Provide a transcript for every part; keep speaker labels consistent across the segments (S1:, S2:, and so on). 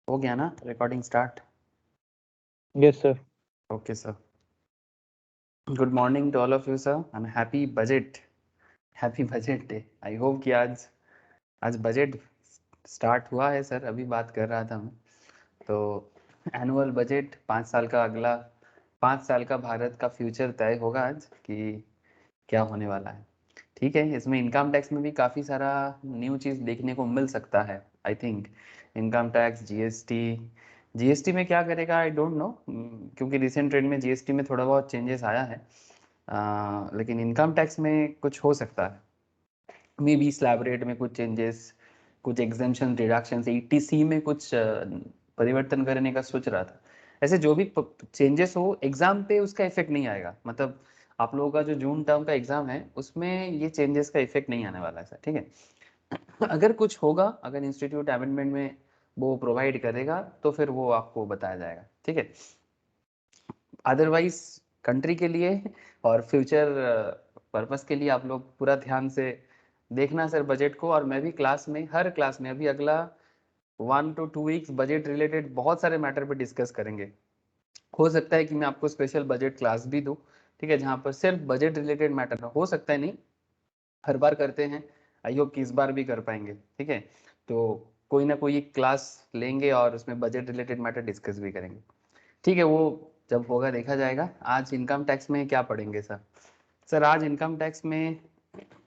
S1: हो गया ना recording start?
S2: Yes, sir.
S1: Okay sir, good morning to all of you sir and happy budget day. I hope कि आज budget start हुआ है सर। अभी बात कर रहा था मैं, तो एनुअल बजट 5 साल का, अगला 5 साल का भारत का फ्यूचर तय होगा आज कि क्या होने वाला है। ठीक है, इसमें इनकम टैक्स में भी काफ़ी सारा न्यू चीज़ देखने को मिल सकता है। I think income tax, GST में क्या करेगा आई डोंट नो, क्योंकि रिसेंट ट्रेंड में जीएसटी में थोड़ा बहुत चेंजेस आया है। लेकिन इनकम टैक्स में कुछ हो सकता है, मे बी स्लैब रेट में कुछ चेंजेस, कुछ एग्जेम्पशन रिडक्शन, ईटीसी में कुछ परिवर्तन करने का सोच रहा था। ऐसे जो भी चेंजेस हो, एग्जाम पे उसका इफेक्ट नहीं आएगा। मतलब आप लोगों का जो जून टर्म का एग्जाम है उसमें ये चेंजेस का इफेक्ट नहीं आने वाला है सर। ठीक है, अगर कुछ होगा, अगर इंस्टीट्यूट अमेंडमेंट में वो प्रोवाइड करेगा तो फिर वो आपको बताया जाएगा। ठीक है, अदरवाइज कंट्री के लिए और फ्यूचर पर्पस के लिए आप लोग पूरा ध्यान से देखना सर बजट को। और मैं भी हर क्लास में अभी अगला 1 to 2 weeks बजट रिलेटेड बहुत सारे मैटर पे डिस्कस करेंगे। हो सकता है कि मैं आपको स्पेशल बजट क्लास भी दूं, ठीक है, जहां पर सिर्फ बजट रिलेटेड मैटर हो सकता है, नहीं हर बार करते हैं, आई होप कि इस बार भी कर पाएंगे। ठीक है, तो कोई ना कोई क्लास लेंगे और उसमें बजट रिलेटेड मैटर डिस्कस भी करेंगे। ठीक है, वो जब होगा देखा जाएगा। आज इनकम टैक्स में क्या पढ़ेंगे सर? सर आज इनकम टैक्स में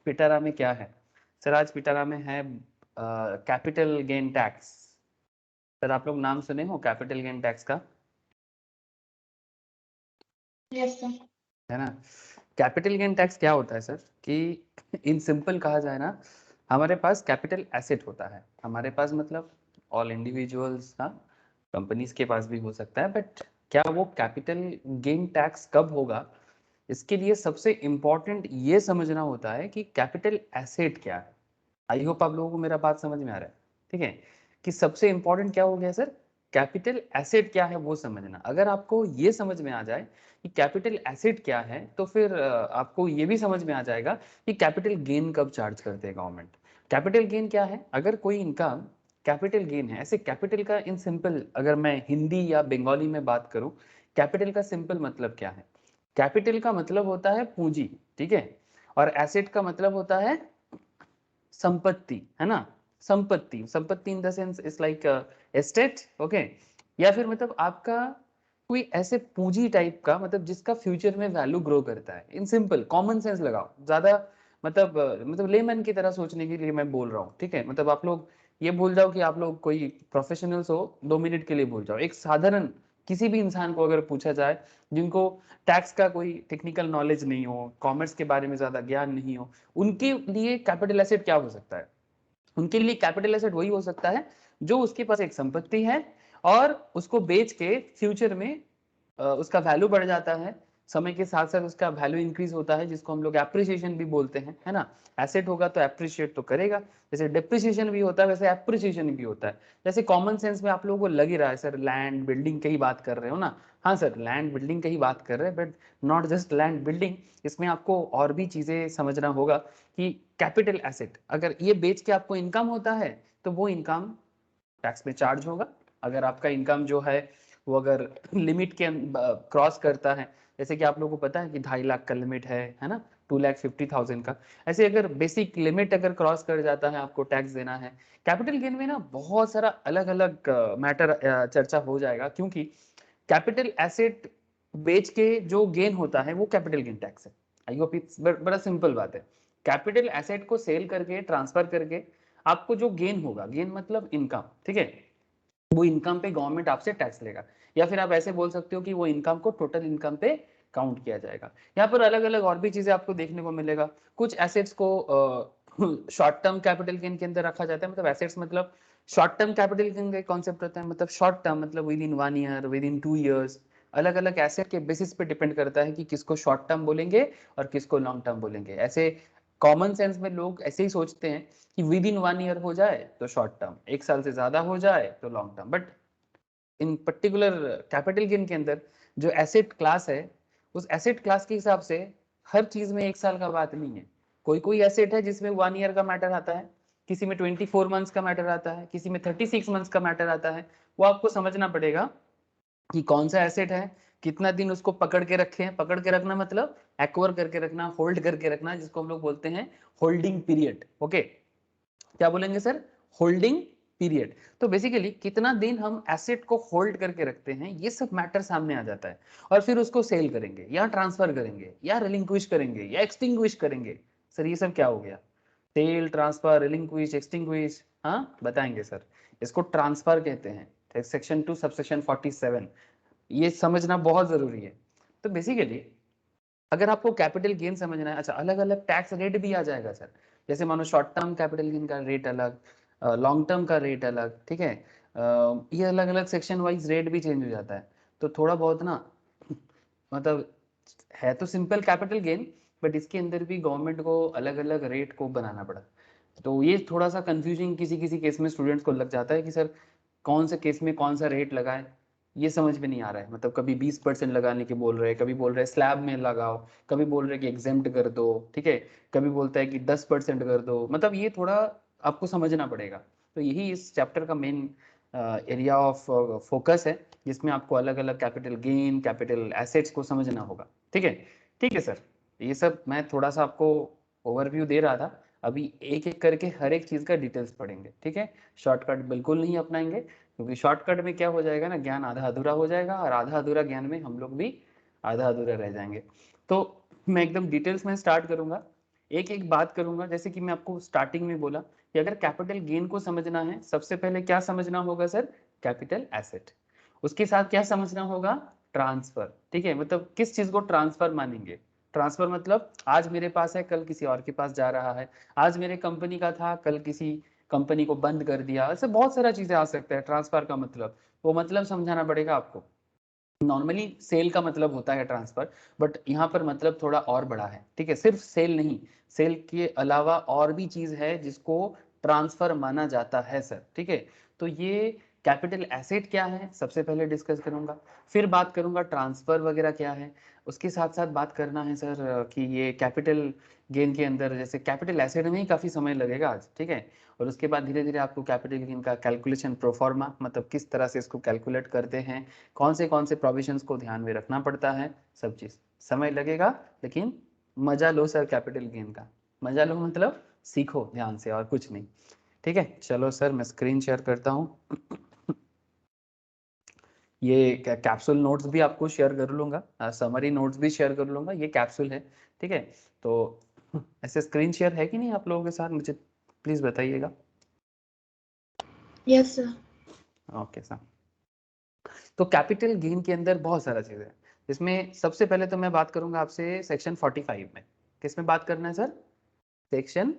S1: पिटारा में क्या है सर? आज पिटारा में है कैपिटल गेन टैक्स। सर आप लोग नाम सुने हो कैपिटल गेन टैक्स का?
S3: Yes sir.
S1: है ना। कैपिटल गेन टैक्स क्या होता है सर कि इन सिंपल कहा जाए ना, हमारे पास कैपिटल एसेट होता है। हमारे पास मतलब ऑल इंडिविजुअल्स का, कंपनीज के पास भी हो सकता है, बट क्या वो कैपिटल गेन टैक्स कब होगा, इसके लिए सबसे इंपॉर्टेंट ये समझना होता है कि कैपिटल एसेट क्या है। आई होप आप लोगों को मेरा बात समझ में आ रहा है। ठीक है, कि सबसे इंपॉर्टेंट क्या हो गया सर, कैपिटल एसेट क्या है वो समझना। अगर आपको ये समझ में आ जाए कि कैपिटल एसेट क्या है, तो फिर आपको ये भी समझ में आ जाएगा कि कैपिटल गेन कब चार्ज करते हैं गवर्नमेंट। कैपिटल गेन क्या है? अगर कोई इनकम कैपिटल गेन है, ऐसे कैपिटल का इन सिंपल अगर मैं हिंदी या बंगाली में बात करूं, कैपिटल का सिंपल मतलब क्या है? कैपिटल का मतलब होता है पूंजी, ठीक है, और एसेट का मतलब होता है संपत्ति, है ना। संपत्ति in the sense is like estate, okay. या फिर मतलब आपका कोई ऐसे पूंजी टाइप का, मतलब जिसका फ्यूचर में वैल्यू ग्रो करता है। इन सिंपल कॉमन सेंस लगाओ, ज्यादा मतलब लेमन की तरह सोचने के लिए मैं बोल रहा हूँ। ठीक है, मतलब आप लोग ये भूल जाओ कि आप लोग कोई प्रोफेशनल्स हो, 2 मिनट के लिए भूल जाओ। एक साधारण किसी भी इंसान को अगर पूछा जाए, जिनको टैक्स का कोई टेक्निकल नॉलेज नहीं हो, कॉमर्स के बारे में ज्यादा ज्ञान नहीं हो, उनके लिए कैपिटल एसेट क्या हो सकता है? उनके लिए कैपिटल एसेट वही हो सकता है जो उसके पास एक संपत्ति है और उसको बेच के फ्यूचर में उसका वैल्यू बढ़ जाता है, समय के साथ साथ उसका वैल्यू इंक्रीज होता है, जिसको हम लोग एप्रिसिएशन भी बोलते हैं, है ना। एसेट होगा तो एप्रिशिएट तो करेगा, जैसे डेप्रिसिएशन भी होता है वैसे एप्रिसिएशन भी होता है। जैसे कॉमन सेंस में आप लोगों को लग ही रहा है सर, लैंड बिल्डिंग की ही बात कर रहे हो ना। हाँ सर, लैंड बिल्डिंग की ही बात कर रहे हैं, but not just land building, इसमें आपको और भी चीजें समझना होगा कि कैपिटल एसेट अगर ये बेच के आपको इनकम होता है तो वो इनकम टैक्स में चार्ज होगा। अगर आपका इनकम जो है वो अगर लिमिट के क्रॉस करता है, जैसे कि आप लोगों को पता है कि 2.5 लाख का लिमिट है ना, 2,50,000 का, ऐसे अगर बेसिक लिमिट अगर क्रॉस कर जाता है आपको टैक्स देना है। कैपिटल गेन में ना बहुत सारा अलग अलग मैटर चर्चा हो जाएगा, क्योंकि कैपिटल एसेट बेच के जो गेन होता है वो कैपिटल गेन टैक्स है। आई होप इट्स बड़ा सिंपल बात है। कैपिटल एसेट को सेल करके, ट्रांसफर करके आपको जो गेन होगा, गेन मतलब इनकम, ठीक है, वो इनकम पे गवर्नमेंट आपसे टैक्स लेगा। या फिर आप ऐसे बोल सकते हो कि वो इनकम को टोटल इनकम पे काउंट किया जाएगा। यहाँ पर अलग अलग और भी चीजें आपको देखने को मिलेगा। कुछ एसेट्स को शॉर्ट टर्म कैपिटल गेन के अंदर रखा जाता है। मतलब एसेट्स मतलब शॉर्ट टर्म कैपिटल गेन का कॉन्सेप्ट होता है, मतलब शॉर्ट टर्म मतलब with in 1 year, with in 2 years. अलग अलग एसेट के बेसिस पे डिपेंड करता है कि किसको शॉर्ट टर्म बोलेंगे और किसको लॉन्ग टर्म बोलेंगे। ऐसे कॉमन सेंस में लोग ऐसे ही सोचते हैं कि विद इन 1 ईयर हो जाए तो शॉर्ट टर्म, 1 साल से ज्यादा हो जाए तो long term. But in particular capital gain के अंदर जो एसेट क्लास है, उस एसेट क्लास के हिसाब से हर चीज में 1 साल का बात नहीं है। कोई कोई एसेट है जिसमें 1 ईयर का मैटर आता है, किसी में 24 मंथ्स का मैटर आता है, किसी में 36 मंथ्स का मैटर आता है। वो आपको समझना पड़ेगा कि कौन सा एसेट है, कितना दिन उसको पकड़ के रखे हैं। पकड़ के रखना मतलब एक्वायर करके रखना, होल्ड करके रखना, जिसको हम लोग बोलते हैं होल्डिंग पीरियड। ओके, क्या बोलेंगे सर? Holding period. तो बेसिकली कितना दिन हम एसेट को होल्ड करके रखते हैं, ये सब मैटर सामने आ जाता है। और फिर उसको सेल करेंगे या ट्रांसफर करेंगे या रिलिंक्विश करेंगे या एक्सटिंग्विश करेंगे। सर ये सब क्या हो गया? सेल, ट्रांसफर, रिलिंक्विश, एक्सटिंग्विश, हाँ बताएंगे सर। इसको ट्रांसफर कहते हैं, सेक्शन 2 सबसेक्शन 47। ये समझना बहुत जरूरी है। तो बेसिकली अगर आपको कैपिटल गेन समझना है, अच्छा अलग अलग टैक्स रेट भी आ जाएगा सर। जैसे मानो शॉर्ट टर्म कैपिटल गेन का रेट अलग, लॉन्ग टर्म का रेट अलग, ठीक है। ये अलग अलग सेक्शन वाइज रेट भी चेंज हो जाता है। तो थोड़ा बहुत ना मतलब है तो सिंपल कैपिटल गेन, बट इसके अंदर भी गवर्नमेंट को अलग अलग रेट को बनाना पड़ा। तो ये थोड़ा सा कंफ्यूजिंग किसी किसी केस में स्टूडेंट्स को लग जाता है कि सर कौन से केस में कौन सा रेट लगाए, ये समझ में नहीं आ रहा है। मतलब कभी 20% लगाने के बोल रहे हैं, कभी बोल रहे हैं स्लैब में लगाओ, कभी बोल रहे हैं कि एग्जेम्प्ट कर दो, ठीक है, कभी बोलता है कि 10% कर दो। मतलब ये थोड़ा आपको समझना पड़ेगा। तो यही इस चैप्टर का मेन एरिया ऑफ फोकस है, जिसमें आपको अलग अलग कैपिटल गेन, कैपिटल एसेट्स को समझना होगा। ठीक है, ठीक है सर। ये सब मैं थोड़ा सा आपको ओवरव्यू दे रहा था। अभी एक एक करके हर एक चीज का डिटेल्स पढ़ेंगे, ठीक है। शॉर्टकट बिल्कुल नहीं अपनाएंगे, क्योंकि शॉर्टकट में क्या हो जाएगा ना, ज्ञान आधा अधूरा हो जाएगा, और आधा अधूरा ज्ञान में हम लोग भी आधा अधूरा रह जाएंगे। तो मैं एकदम डिटेल्स में स्टार्ट करूंगा, एक एक बात करूंगा। जैसे कि मैं आपको स्टार्टिंग में बोला कि अगर कैपिटल गेन को समझना है, सबसे पहले क्या समझना होगा सर? Capital asset. उसके साथ क्या समझना होगा? ट्रांसफर। ठीक है, मतलब किस चीज को ट्रांसफर मानेंगे? ट्रांसफर मतलब आज मेरे पास है, कल किसी और के पास जा रहा है। आज मेरे कंपनी का था, कल किसी कंपनी को बंद कर दिया। ऐसे बहुत सारा चीजें आ सकता है ट्रांसफर का मतलब। वो मतलब समझाना पड़ेगा आपको। नॉर्मली सेल का मतलब होता है ट्रांसफर, बट यहाँ पर मतलब थोड़ा और बड़ा है। ठीक है, सिर्फ सेल नहीं, सेल के अलावा और भी चीज है जिसको ट्रांसफर माना जाता है सर। ठीक है, तो ये कैपिटल एसेट क्या है सबसे पहले डिस्कस करूंगा, फिर बात करूंगा ट्रांसफर वगैरह क्या है। उसके साथ साथ बात करना है सर कि ये कैपिटल गेन के अंदर, जैसे कैपिटल एसेट में ही काफी समय लगेगा आज, ठीक है। और उसके बाद धीरे धीरे आपको कैपिटल गेन का कैलकुलेशन प्रोफॉर्मा, मतलब किस तरह से इसको कैलकुलेट करते हैं, कौन से प्रोविजंस को ध्यान में रखना पड़ता है, सब चीज समय लगेगा। लेकिन मजा लो सर कैपिटल गेन का, मजा लो मतलब सीखो ध्यान से, और कुछ नहीं। ठीक है, चलो सर मैं स्क्रीन शेयर करता हूँ। ये कैप्सूल नोट्स भी आपको शेयर कर लूंगा, समरी नोट्स भी शेयर कर लूंगा, ये कैप्सूल है। ठीक है, तो ऐसे स्क्रीन शेयर है कि नहीं आप लोगों के साथ, मुझे प्लीज बताइएगा।
S3: Yes sir.
S1: Okay sir. तो कैपिटल गेन के अंदर बहुत सारा चीज है। इसमें सबसे पहले तो मैं बात करूंगा आपसे सेक्शन 45 में। किस में बात करना है सर? सेक्शन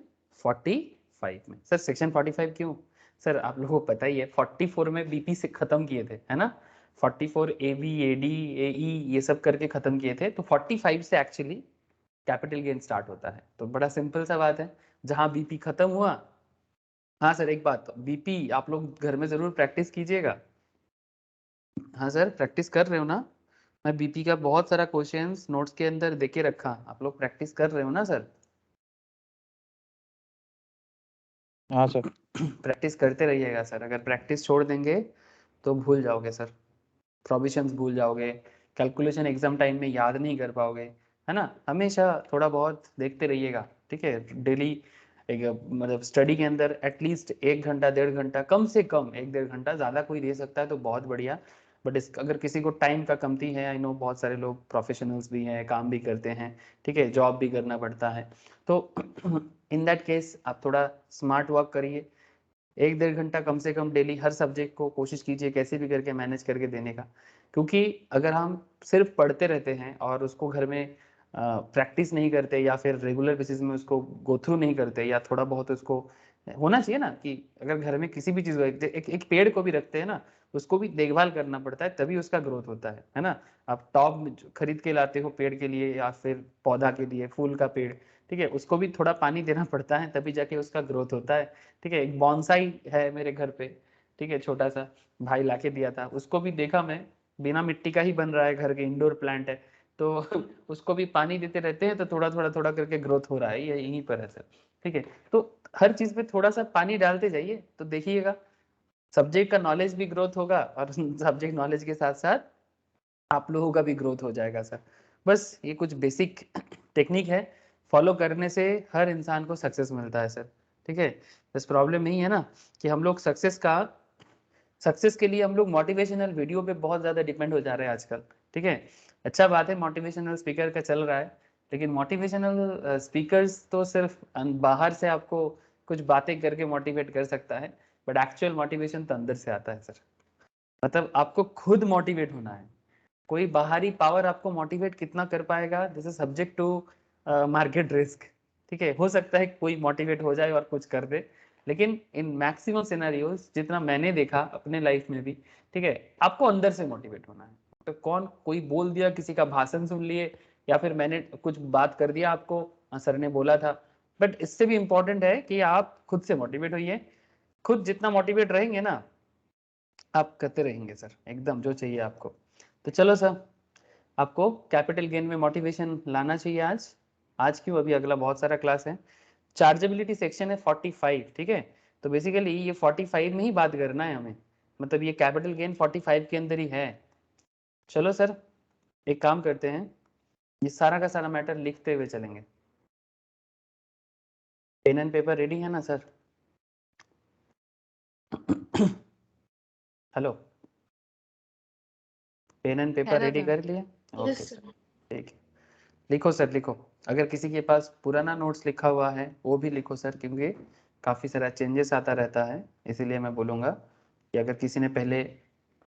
S1: 45 में। सर सेक्शन 45 क्यों? सर आप लोगों को पता ही है 44 में बीपी से खत्म किए थे, है ना। 44 एबी एडी एई ये सब करके खत्म किए थे, तो 45 से एक्चुअली कैपिटल गेन स्टार्ट होता है। तो बड़ा सिंपल सा बात है, जहां बीपी खत्म हुआ। हाँ सर, एक बात, बीपी आप लोग घर में जरूर प्रैक्टिस कीजिएगा। हाँ सर, प्रैक्टिस कर रहे हो ना? मैं बीपी का बहुत सारा क्वेश्चंस नोट्स के अंदर देके रखा, आप लोग प्रैक्टिस कर रहे हो ना सर?
S2: हाँ सर।
S1: प्रैक्टिस करते रहिएगा सर, अगर प्रैक्टिस छोड़ देंगे तो भूल जाओगे सर, प्रोविजंस भूल जाओगे, कैलकुलेशन एग्जाम टाइम में याद नहीं कर पाओगे, है ना। हमेशा थोड़ा बहुत देखते रहिएगा, ठीक है। डेली एक मतलब स्टडी के अंदर एटलीस्ट 1 घंटा 1.5 घंटा, कम से कम 1-1.5 घंटा, ज़्यादा कोई दे सकता है तो बहुत बढ़िया। बट इस अगर किसी को टाइम का कमती है, आई नो बहुत सारे लोग प्रोफेशनल्स भी हैं, काम भी करते हैं, ठीक है, जॉब भी करना पड़ता है, तो इन दैट केस आप थोड़ा स्मार्ट वर्क करिए। 1-1.5 घंटा कम से कम डेली हर सब्जेक्ट को कोशिश कीजिए कैसे भी करके मैनेज करके देने का। क्योंकि अगर हम सिर्फ पढ़ते रहते हैं और उसको घर में प्रैक्टिस नहीं करते, या फिर रेगुलर बेसिस में उसको गो थ्रू नहीं करते, या थोड़ा बहुत उसको होना चाहिए ना कि अगर घर में किसी भी चीज़ एक पेड़ को भी रखते हैं ना, उसको भी देखभाल करना पड़ता है, तभी उसका ग्रोथ होता है ना। आप टॉब खरीद के लाते हो पेड़ के लिए या फिर पौधा के लिए, फूल का पेड़, ठीक है, उसको भी थोड़ा पानी देना पड़ता है, तभी जाके उसका ग्रोथ होता है। ठीक है, एक बॉन्साई है मेरे घर पे, ठीक है, छोटा सा, भाई लाके दिया था, उसको भी देखा मैं, बिना मिट्टी का ही बन रहा है, घर के इंडोर प्लांट है। तो उसको भी पानी देते रहते हैं, तो थोड़ा करके ग्रोथ हो रहा है, ये यहीं पर है सर। ठीक है, तो हर चीज में थोड़ा सा पानी डालते जाइए, तो देखिएगा सब्जेक्ट का नॉलेज भी ग्रोथ होगा, और सब्जेक्ट नॉलेज के साथ साथ आप लोगों का भी ग्रोथ हो जाएगा सर। बस ये कुछ बेसिक टेक्निक है, फॉलो करने से हर इंसान को सक्सेस मिलता है सर। ठीक है, बस प्रॉब्लम यही है ना कि हम लोग सक्सेस के लिए हम लोग मोटिवेशनल वीडियो पे बहुत ज़्यादा डिपेंड हो जा रहे हैं आजकल। ठीक है, अच्छा बात है मोटिवेशनल स्पीकर का चल रहा है, लेकिन मोटिवेशनल स्पीकर्स तो सिर्फ बाहर से आपको कुछ बातें करके मोटिवेट कर सकता है, बट एक्चुअल मोटिवेशन तो अंदर से आता है सर। मतलब आपको खुद मोटिवेट होना है, कोई बाहरी पावर आपको मोटिवेट कितना कर पाएगा, this is subject to market risk. ठीक है, हो सकता है कोई मोटिवेट हो जाए और कुछ कर दे, लेकिन इन मैक्सिमम सिनेरियोज जितना मैंने देखा अपने लाइफ में भी, ठीक है, आपको अंदर से मोटिवेट होना है। तो कौन कोई बोल दिया, किसी का भाषण सुन लिए, या फिर मैंने कुछ बात कर दिया आपको, सर ने बोला था, बट इससे भी इंपॉर्टेंट है कि आप खुद से मोटिवेट होइए। खुद जितना मोटिवेट रहेंगे ना, आप करते रहेंगे सर एकदम जो चाहिए आपको। तो चलो सर, आपको कैपिटल गेन में मोटिवेशन लाना चाहिए आज। आज क्यों, अभी अगला बहुत सारा क्लास है। चार्जेबिलिटी सेक्शन है 45, ठीक है, तो बेसिकली ये 45 में ही बात करना है हमें, मतलब ये कैपिटल गेन 45 के अंदर ही है। चलो सर, एक काम करते हैं, ये सारा का सारा मैटर लिखते हुए चलेंगे। पेन एंड पेपर रेडी है ना sir? Hello, pen and paper ready कर लिए? ओके सर, ठीक है, लिखो सर लिखो। अगर किसी के पास पुराना नोट्स लिखा हुआ है वो भी लिखो सर, क्योंकि काफ़ी सारा चेंजेस आता रहता है, इसीलिए मैं बोलूँगा कि अगर किसी ने पहले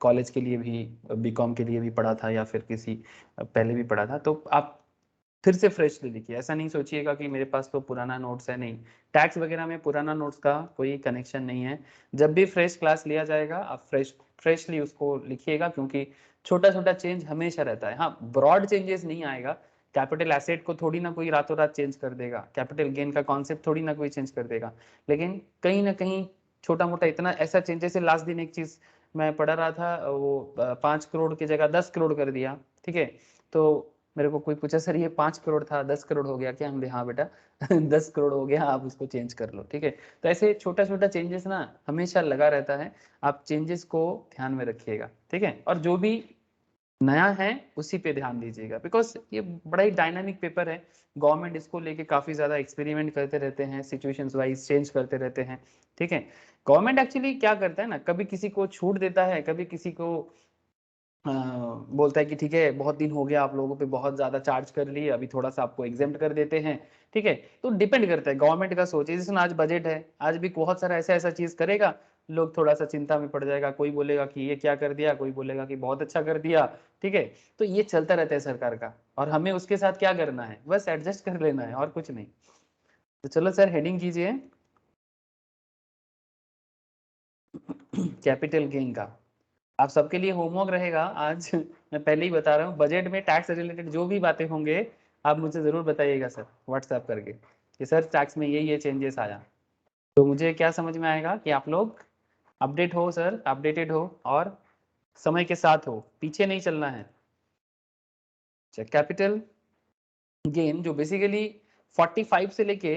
S1: कॉलेज के लिए भी, बीकॉम के लिए भी पढ़ा था, या फिर किसी पहले भी पढ़ा था, तो आप फिर से फ्रेशली लिखिए। ऐसा नहीं सोचिएगा कि मेरे पास तो पुराना नोट्स है, नहीं, टैक्स वगैरह में पुराना नोट्स का कोई कनेक्शन नहीं है। जब भी फ्रेश क्लास लिया जाएगा आप फ्रेशली उसको लिखिएगा, क्योंकि छोटा छोटा चेंज हमेशा रहता है। हाँ, ब्रॉड चेंजेस नहीं आएगा, कैपिटल एसेट को थोड़ी ना कोई रातों रात चेंज कर देगा, कैपिटल गेन का कॉन्सेप्ट थोड़ी ना कोई चेंज कर देगा, लेकिन कहीं ना कहीं छोटा मोटा इतना ऐसा चेंजेस है। लास्ट दिन एक चीज मैं पढ़ रहा था, वो 5 करोड़ की जगह 10 करोड़ कर दिया। ठीक है, तो मेरे को कोई पूछा सर ये 5 करोड़ था 10 करोड़ हो गया क्या? हम हाँ बेटा 10 करोड़ हो गया, आप उसको चेंज कर लो। ठीक है, तो ऐसे छोटा छोटा चेंजेस ना हमेशा लगा रहता है, आप चेंजेस को ध्यान में रखिएगा। ठीक है, और जो भी नया है उसी पे ध्यान दीजिएगा, बिकॉज ये बड़ा ही डायनामिक पेपर है। गवर्नमेंट इसको लेके काफी ज्यादा एक्सपेरिमेंट करते रहते हैं, सिचुएशंस वाइज चेंज करते रहते हैं। ठीक है, गवर्नमेंट एक्चुअली क्या करता है ना, कभी किसी को छूट देता है, कभी किसी को बोलता है कि ठीक है बहुत दिन हो गया आप लोगों पे बहुत ज्यादा चार्ज कर लिए, अभी थोड़ा सा आपको एग्जेम्प्ट कर देते हैं। ठीक है, तो डिपेंड करता है गवर्नमेंट का सोच है। जैसे आज बजट है, आज भी बहुत सारा ऐसा ऐसा चीज करेगा, लोग थोड़ा सा चिंता में पड़ जाएगा, कोई बोलेगा कि ये क्या कर दिया, कोई बोलेगा कि बहुत अच्छा कर दिया। ठीक है, तो ये चलता रहता है सरकार का, और हमें उसके साथ क्या करना है, बस एडजस्ट कर लेना है और कुछ नहीं। तो चलो सर, हेडिंग कीजिए कैपिटल गेन का। आप सबके लिए होमवर्क रहेगा आज, मैं पहले ही बता रहा हूँ, बजट में टैक्स से रिलेटेड जो भी बातें होंगे आप मुझे जरूर बताइएगा सर, व्हाट्सएप करके कि सर टैक्स में ये चेंजेस आया। तो मुझे क्या समझ में आएगा कि आप लोग अपडेट हो सर, अपडेटेड हो, और समय के साथ हो, पीछे नहीं चलना है। कैपिटल गेन जो बेसिकली 45 से लेके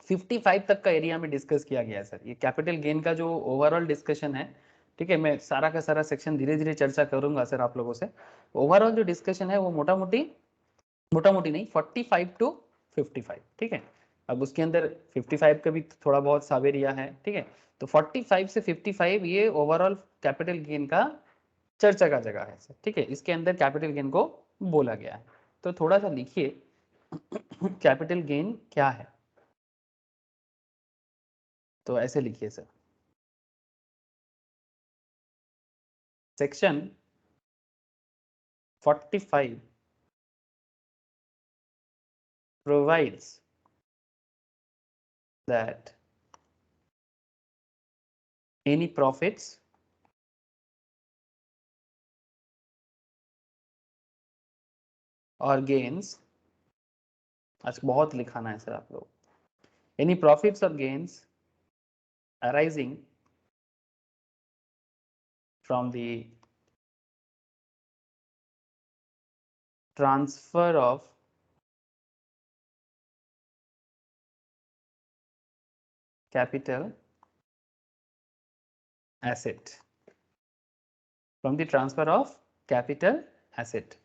S1: 55 तक का एरिया में डिस्कस किया गया है सर, ये कैपिटल गेन का जो ओवरऑल डिस्कशन है। ठीक है, मैं सारा का सारा सेक्शन धीरे धीरे चर्चा करूंगा सर आप लोगों से। ओवरऑल जो डिस्कशन है वो मोटा मोटी नहीं, 45 टू 55। ठीक है, अब उसके अंदर 55 का भी थोड़ा बहुत सब एरिया है। ठीक है, तो 45 से 55 ये ओवरऑल कैपिटल गेन का चर्चा का जगह है सर। ठीक है, इसके अंदर कैपिटल गेन को बोला गया है, तो थोड़ा सा लिखिए कैपिटल गेन क्या है, तो ऐसे लिखिए sir, section 45 provides that any profits or gains, अच्छा बहुत लिखाना है सर आप लोग, any profits or gains arising from the transfer of capital asset from the transfer of capital asset।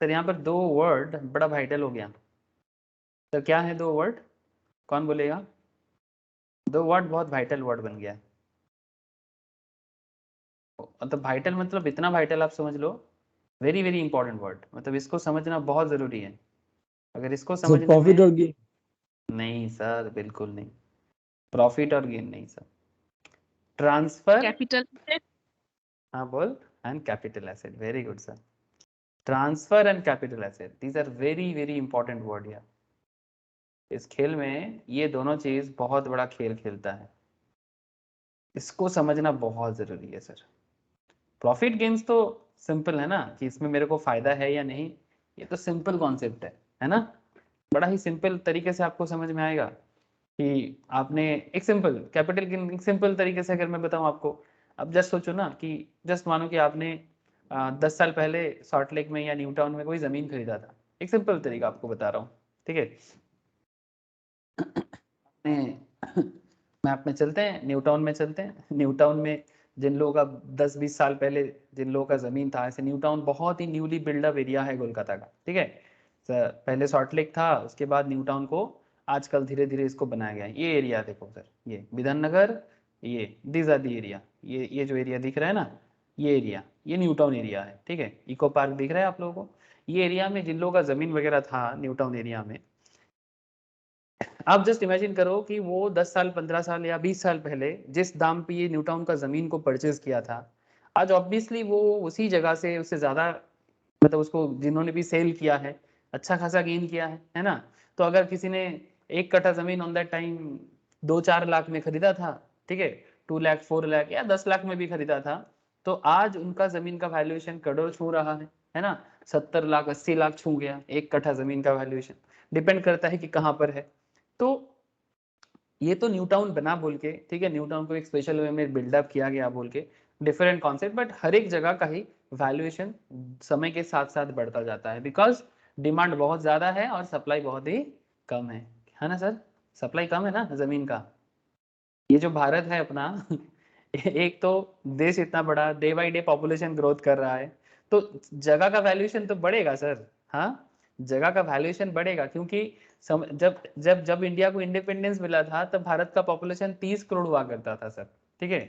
S1: Sir यहाँ पर दो वर्ड बड़ा वाइटल हो गया। तो क्या है दो वर्ड, कौन बोलेगा? दो वर्ड बहुत वाइटल वर्ड बन गया। मतलब वाइटल मतलब इतना वाइटल आप समझ लो, वेरी वेरी इंपॉर्टेंट वर्ड, मतलब इसको समझना बहुत जरूरी है। अगर इसको समझने
S2: प्रॉफिट
S1: में
S2: और गेन।
S1: नहीं सर, बिल्कुल नहीं, प्रॉफिट और गेन नहीं सर। ट्रांसफर,
S3: कैपिटल
S1: हाँ बोल, and capital asset, very good sir. Transfer and capital asset, these are very very important word यार। इस खेल में ये दोनों चीज बहुत बड़ा खेल खेलता है, इसको समझना बहुत जरूरी है सर। प्रॉफिट गेन्स तो सिंपल है ना, कि इसमें मेरे को फायदा है या नहीं, ये तो सिंपल कॉन्सेप्ट है ना। बड़ा ही सिंपल तरीके से आपको समझ में आएगा कि आपने एक सिंपल कैपिटल गेन, सिंपल तरीके से अगर मैं बताऊं आपको, अब जस्ट सोचो ना कि जस्ट मानो कि आपने 10 साल पहले सॉल्ट लेक में या न्यू टाउन में कोई जमीन खरीदा था। एक सिंपल तरीका आपको बता रहा हूँ, ठीक है। मैप में चलते हैं, न्यू टाउन में चलते हैं। न्यू टाउन में जिन लोगों का 10-20 साल पहले जिन लोगों का जमीन था, ऐसे न्यू टाउन बहुत ही न्यूली बिल्डअप एरिया है कोलकाता का, ठीक है। पहले सॉल्ट लेक था, उसके बाद न्यू टाउन को आजकल धीरे धीरे इसको बनाया गया है। ये एरिया देखो सर, ये विधान नगर, ये दीज आर दी एरिया, ये जो एरिया दिख रहा है ना, ये एरिया, ये न्यू टाउन एरिया है, ठीक है। इको पार्क दिख रहा है आप लोगों को। ये एरिया में जिन लोगों का जमीन वगैरह था न्यू टाउन एरिया में, आप जस्ट इमेजिन करो कि वो 10 साल 15 साल या 20 साल पहले जिस दाम पे ये न्यू टाउन का जमीन को परचेज किया था, आज ऑब्वियसली वो उसी जगह से उससे ज्यादा, मतलब उसको जिन्होंने भी सेल किया है अच्छा खासा गेन किया है ना। तो अगर किसी ने 1 कट्ठा जमीन ऑन दैट टाइम 2-4 लाख में खरीदा था, ठीक है, 2 लाख 4 लाख या 10 लाख में भी खरीदा था, तो आज उनका जमीन का वैल्यूएशन करोड़ छू रहा है ना। 70 लाख 80 लाख छू गया 1 कट्ठा जमीन का वैल्यूएशन। डिपेंड करता है कि कहाँ पर है। तो ये तो न्यू टाउन बना बोल के, ठीक है, न्यू टाउन को एक स्पेशल वे में बिल्डअप किया गया बोल के, डिफरेंट कॉन्सेप्ट, बट हर एक जगह का ही वैल्यूएशन समय के साथ साथ बढ़ता जाता है, बिकॉज डिमांड बहुत ज्यादा है और सप्लाई बहुत ही कम है ना सर। सप्लाई कम है ना जमीन का। ये जो भारत है अपना एक तो देश इतना बड़ा, day by day population growth कर रहा है, तो जगह का वैल्यूएशन तो बढ़ेगा सर। हाँ, जगह का वैल्यूएशन बढ़ेगा, क्योंकि जब जब जब इंडिया को इंडिपेंडेंस मिला था तब भारत का पॉपुलेशन 30 करोड़ हुआ करता था सर, ठीक है।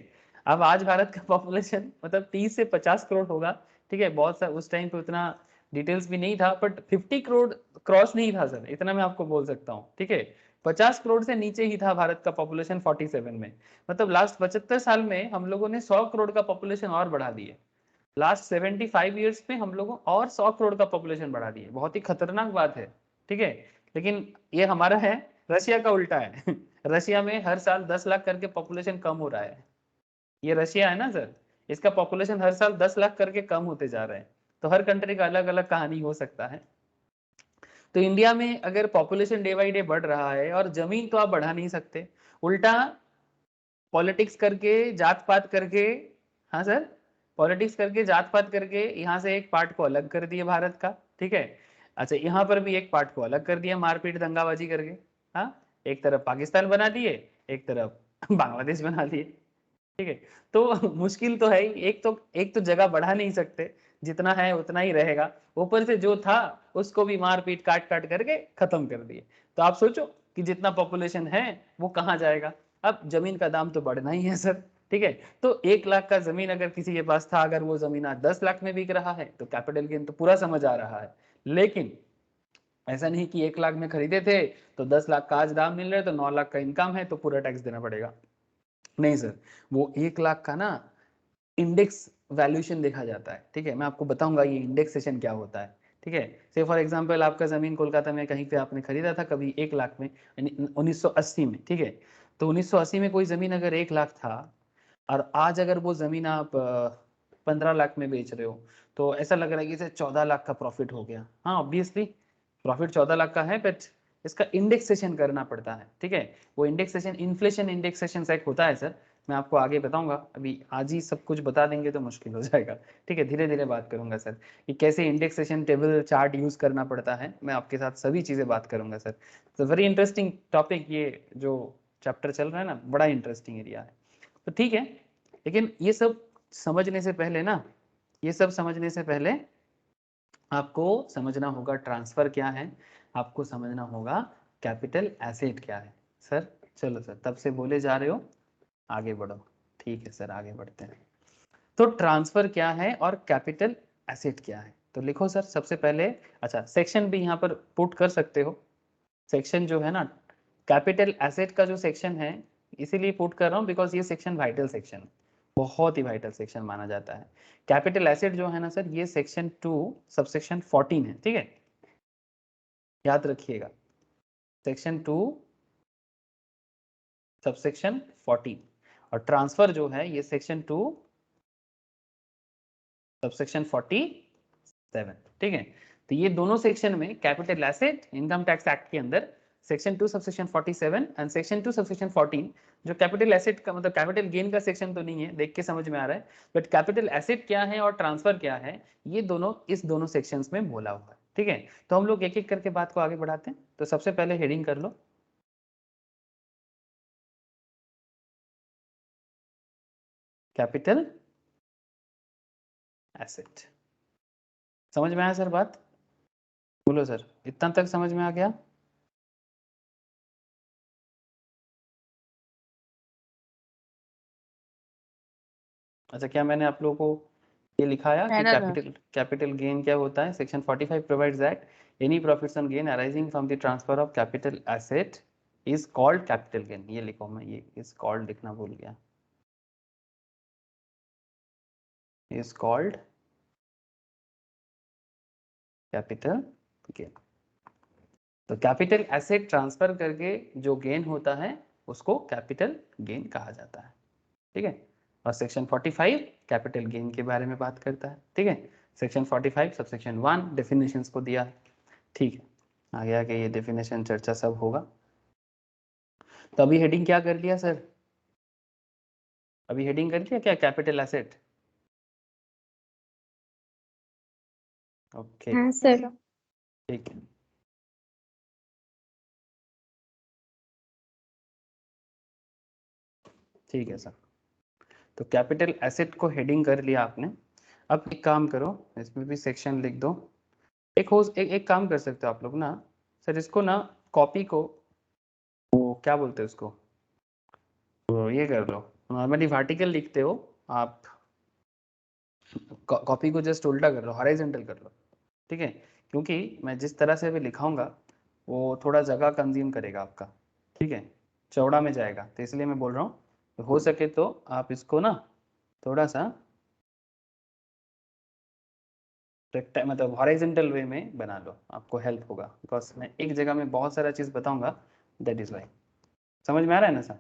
S1: अब आज भारत का पॉपुलेशन मतलब 30 से 50 करोड़ होगा, ठीक है। बहुत सा उस टाइम पे उतना डिटेल्स भी नहीं था, बट 50 करोड़ क्रॉस नहीं था सर, इतना मैं आपको बोल सकता हूँ, ठीक है। 50 करोड़ से नीचे ही था भारत का पॉपुलेशन 47 में। मतलब लास्ट 75 साल में हम लोगों ने 100 करोड़ का पॉपुलेशन और बढ़ा दिए। लास्ट 75 ईयर्स में हम लोगों और 100 करोड़ का पॉपुलेशन बढ़ा दिए। बहुत ही खतरनाक बात है, ठीक है। लेकिन ये हमारा है, रशिया का उल्टा है रशिया में हर साल 10 लाख करके पॉपुलेशन कम हो रहा है। ये रशिया है ना सर, इसका पॉपुलेशन हर साल 10 लाख करके कम होते जा रहे हैं। तो हर कंट्री का अलग अलग कहानी हो सकता है। तो इंडिया में अगर पॉपुलेशन डे बाई डे बढ़ रहा है और जमीन तो आप बढ़ा नहीं सकते, उल्टा पॉलिटिक्स करके जात पात करके, हाँ सर, पॉलिटिक्स करके जात पात करके यहाँ से एक पार्ट को अलग कर दिया भारत का, ठीक है। अच्छा, यहाँ पर भी एक पार्ट को अलग कर दिया मारपीट दंगाबाजी करके। हाँ, एक तरफ पाकिस्तान बना दिए, एक तरफ बांग्लादेश बना दिए, ठीक है। तो मुश्किल तो है ही, एक तो जगह बढ़ा नहीं सकते, जितना है उतना ही रहेगा। ऊपर से जो था उसको भी मार पीट काट काट करके खत्म कर दिए। तो आप सोचो कि जितना पॉपुलेशन है वो कहाँ जाएगा। अब जमीन का दाम तो बढ़ना ही है सर, ठीक है। तो 1 लाख का जमीन अगर किसी के पास था, अगर वो जमीन आज 10 लाख में बिक रहा है, तो कैपिटल गेन तो पूरा समझ आ रहा है। लेकिन ऐसा नहीं कि 1 लाख में खरीदे थे तो 10 लाख का आज दाम मिल रहा है, तो 9 लाख का इनकम है तो पूरा टैक्स देना पड़ेगा। नहीं सर, वो 1 लाख का ना इंडेक्स वैल्यूएशन देखा जाता है, ठीक है। मैं आपको बताऊंगा ये इंडेक्सेशन क्या होता है, ठीक है। से फॉर एग्जांपल आपका जमीन कोलकाता में कहीं पे आपने खरीदा था कभी 1 लाख में, 1980 में, ठीक है। तो 1980 में कोई जमीन अगर 1 लाख था, और आज अगर वो जमीन आप 15 लाख में बेच रहे हो, तो ऐसा लग रहा है कि इसे 14 लाख का प्रॉफिट हो गया। हाँ, ऑब्वियसली प्रॉफिट 14 लाख का है, बट इसका इंडेक्सेशन करना पड़ता है, ठीक है। वो इंडेक्सेशन, इन्फ्लेशन इंडेक्सेशन एक होता है सर, मैं आपको आगे बताऊंगा, अभी आज ही सब कुछ बता देंगे तो मुश्किल हो जाएगा। ठीक है, धीरे धीरे बात करूंगा सर कि कैसे इंडेक्सेशन टेबल चार्ट यूज करना पड़ता है, मैं आपके साथ सभी चीजें बात करूंगा सर। तो वेरी इंटरेस्टिंग टॉपिक, ये जो चैप्टर चल रहा है ना, बड़ा इंटरेस्टिंग एरिया है। तो ठीक है, लेकिन ये सब समझने से पहले ना, ये सब समझने से पहले आपको समझना होगा ट्रांसफर क्या है, आपको समझना होगा कैपिटल एसेट क्या है। सर चलो सर, तब से बोले जा रहे हो, आगे बढ़ो। ठीक है सर, आगे बढ़ते हैं। तो ट्रांसफर क्या है और कैपिटल एसेट क्या है, तो लिखो सर सबसे पहले। अच्छा, सेक्शन भी यहाँ पर पुट कर सकते हो। सेक्शन जो है ना, कैपिटल एसेट का जो सेक्शन है, इसीलिए पुट कर रहा हूँ बिकॉज ये सेक्शन वाइटल सेक्शन है, बहुत ही वाइटल सेक्शन माना जाता है। कैपिटल एसेट जो है ना सर, ये सेक्शन 2 सबसेक्शन 14 है। ठीक है, याद रखिएगा, सेक्शन 2 सबसेक्शन 14। और ट्रांसफर जो है ये सेक्शन 2 सबसेक्शन 47। ठीक है, तो ये दोनों सेक्शन में capital asset income tax act के अंदर section 2 subsection 47 and section 2 subsection 14, जो कैपिटल एसेट का मतलब कैपिटल गेन का सेक्शन तो नहीं है, देख के समझ में आ रहा है, बट कैपिटल एसेट क्या है और ट्रांसफर क्या है, ये दोनों इस दोनों सेक्शंस में बोला हुआ है। ठीक है, तो हम लोग एक एक करके बात को आगे बढ़ाते हैं। तो सबसे पहले हेडिंग कर लो, कैपिटल एसेट। समझ में आया सर बात? बोलो सर, इतना तक समझ में आ गया? अच्छा, क्या मैंने आप लोगों को ये लिखाया कि कैपिटल गेन क्या होता है? Section 45 provides that any profits on gain arising from the transfer of capital asset is called capital gain. ये लिखो, मैं ये इज कॉल्ड लिखना भूल गया, इज कॉल्ड कैपिटल गेन। तो कैपिटल एसेट ट्रांसफर करके जो गेन होता है उसको कैपिटल गेन कहा जाता है। ठीक है, और सेक्शन 45 कैपिटल गेन के बारे में बात करता है। ठीक है, सेक्शन 45 सबसेक्शन 1 डेफिनेशंस को दिया है। ठीक है, आगे आगे ये डेफिनेशन चर्चा सब होगा। तो अभी हेडिंग क्या कर लिया सर? अभी हेडिंग कर लिया क्या कैपिटल एसेट? ओके,
S3: हाँ सर।
S1: ठीक है, ठीक है सर। तो कैपिटल एसेट को हेडिंग कर लिया आपने। अब एक काम करो, इसमें भी सेक्शन लिख दो। एक काम कर सकते हो आप लोग ना सर, इसको ना कॉपी को, वो क्या बोलते हैं उसको, तो ये कर लो। नॉर्मली वर्टिकल लिखते हो आप, कॉपी को जस्ट उल्टा कर लो, हॉरिजॉन्टल कर लो। ठीक है, क्योंकि मैं जिस तरह से अभी लिखाऊंगा वो थोड़ा जगह कंज्यूम करेगा आपका। ठीक है, चौड़ा में जाएगा, तो इसलिए मैं बोल रहा हूँ तो हो सके तो आप इसको ना थोड़ा सा मतलब हॉरिजॉन्टल वे में बना लो, आपको हेल्प होगा, बिकॉज मैं एक जगह में बहुत सारा चीज़ बताऊंगा, दैट इज वाई। समझ में आ रहा है ना सर?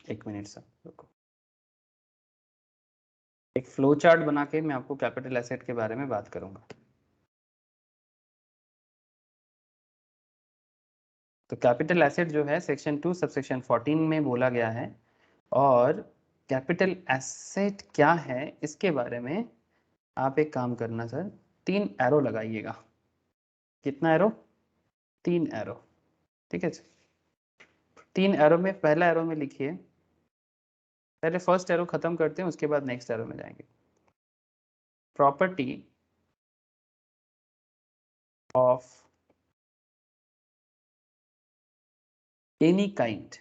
S1: एक मिनट सर रुको, एक फ्लो चार्ट बना के मैं आपको कैपिटल एसेट के बारे में बात करूंगा। तो कैपिटल एसेट जो है सेक्शन 2 सबसेक्शन 14 में बोला गया है, और कैपिटल एसेट क्या है इसके बारे में आप एक काम करना सर, 3 एरो लगाइएगा। कितना एरो? 3 एरो। ठीक है सर, 3 एरो में पहला एरो में लिखिए, पहले फर्स्ट एरो खत्म करते हैं उसके बाद नेक्स्ट एरो में जाएंगे। Property of any kind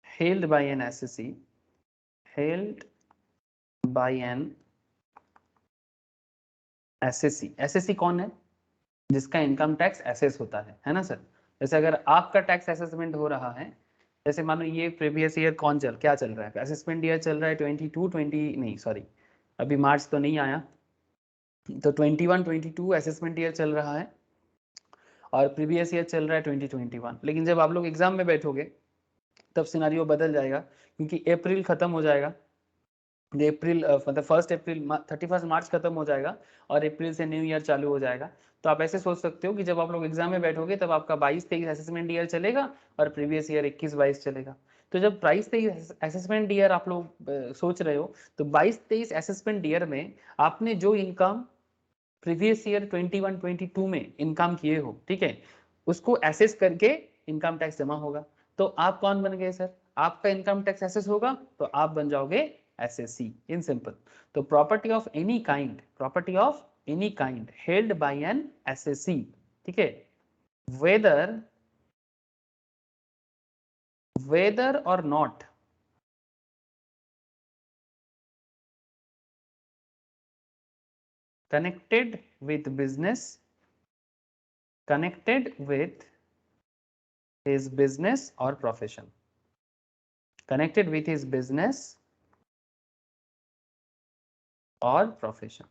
S1: held by an assessee, held by an assessee। assessee कौन है? जिसका इनकम टैक्स एसेस होता है ना सर? जैसे अगर आपका टैक्स असेसमेंट हो रहा है, जैसे मानो ये प्रीवियस ईयर क्या चल रहा है, असेसमेंट ईयर चल रहा है 20 नहीं सॉरी, अभी मार्च तो नहीं आया, तो 21-22 असेसमेंट ईयर चल रहा है, और प्रीवियस ईयर चल रहा है 2021। लेकिन जब आप लोग एग्जाम में बैठोगे तब सिनारियो बदल जाएगा, क्योंकि अप्रैल खत्म हो जाएगा अप्रैल मतलब 1 अप्रैल 31 मार्च खत्म हो जाएगा और अप्रैल से न्यू ईयर चालू हो जाएगा। तो आप ऐसे सोच सकते हो कि जब आप लोग एग्जाम में बैठोगे तब आपका 22-23 असेसमेंट ईयर चलेगा और प्रीवियस ईयर 21-22 चलेगा। तो जब 22-23 असेसमेंट ईयर आप लोग सोच रहे हो तो 22-23 असेसमेंट ईयर में आपने जो इनकम प्रीवियस ईयर 21-22 में इनकम किए हो, ठीक है, उसको एसेस करके इनकम टैक्स जमा होगा। तो आप कौन बन गए सर? आपका इनकम टैक्स एसेस होगा तो आप बन जाओगे एसएससी इन सिंपल। तो property of any kind, property of any kind held by an assessee, ठीक है, वेदर वेदर और not connected with business, connected with his business or profession, connected with his business और profession.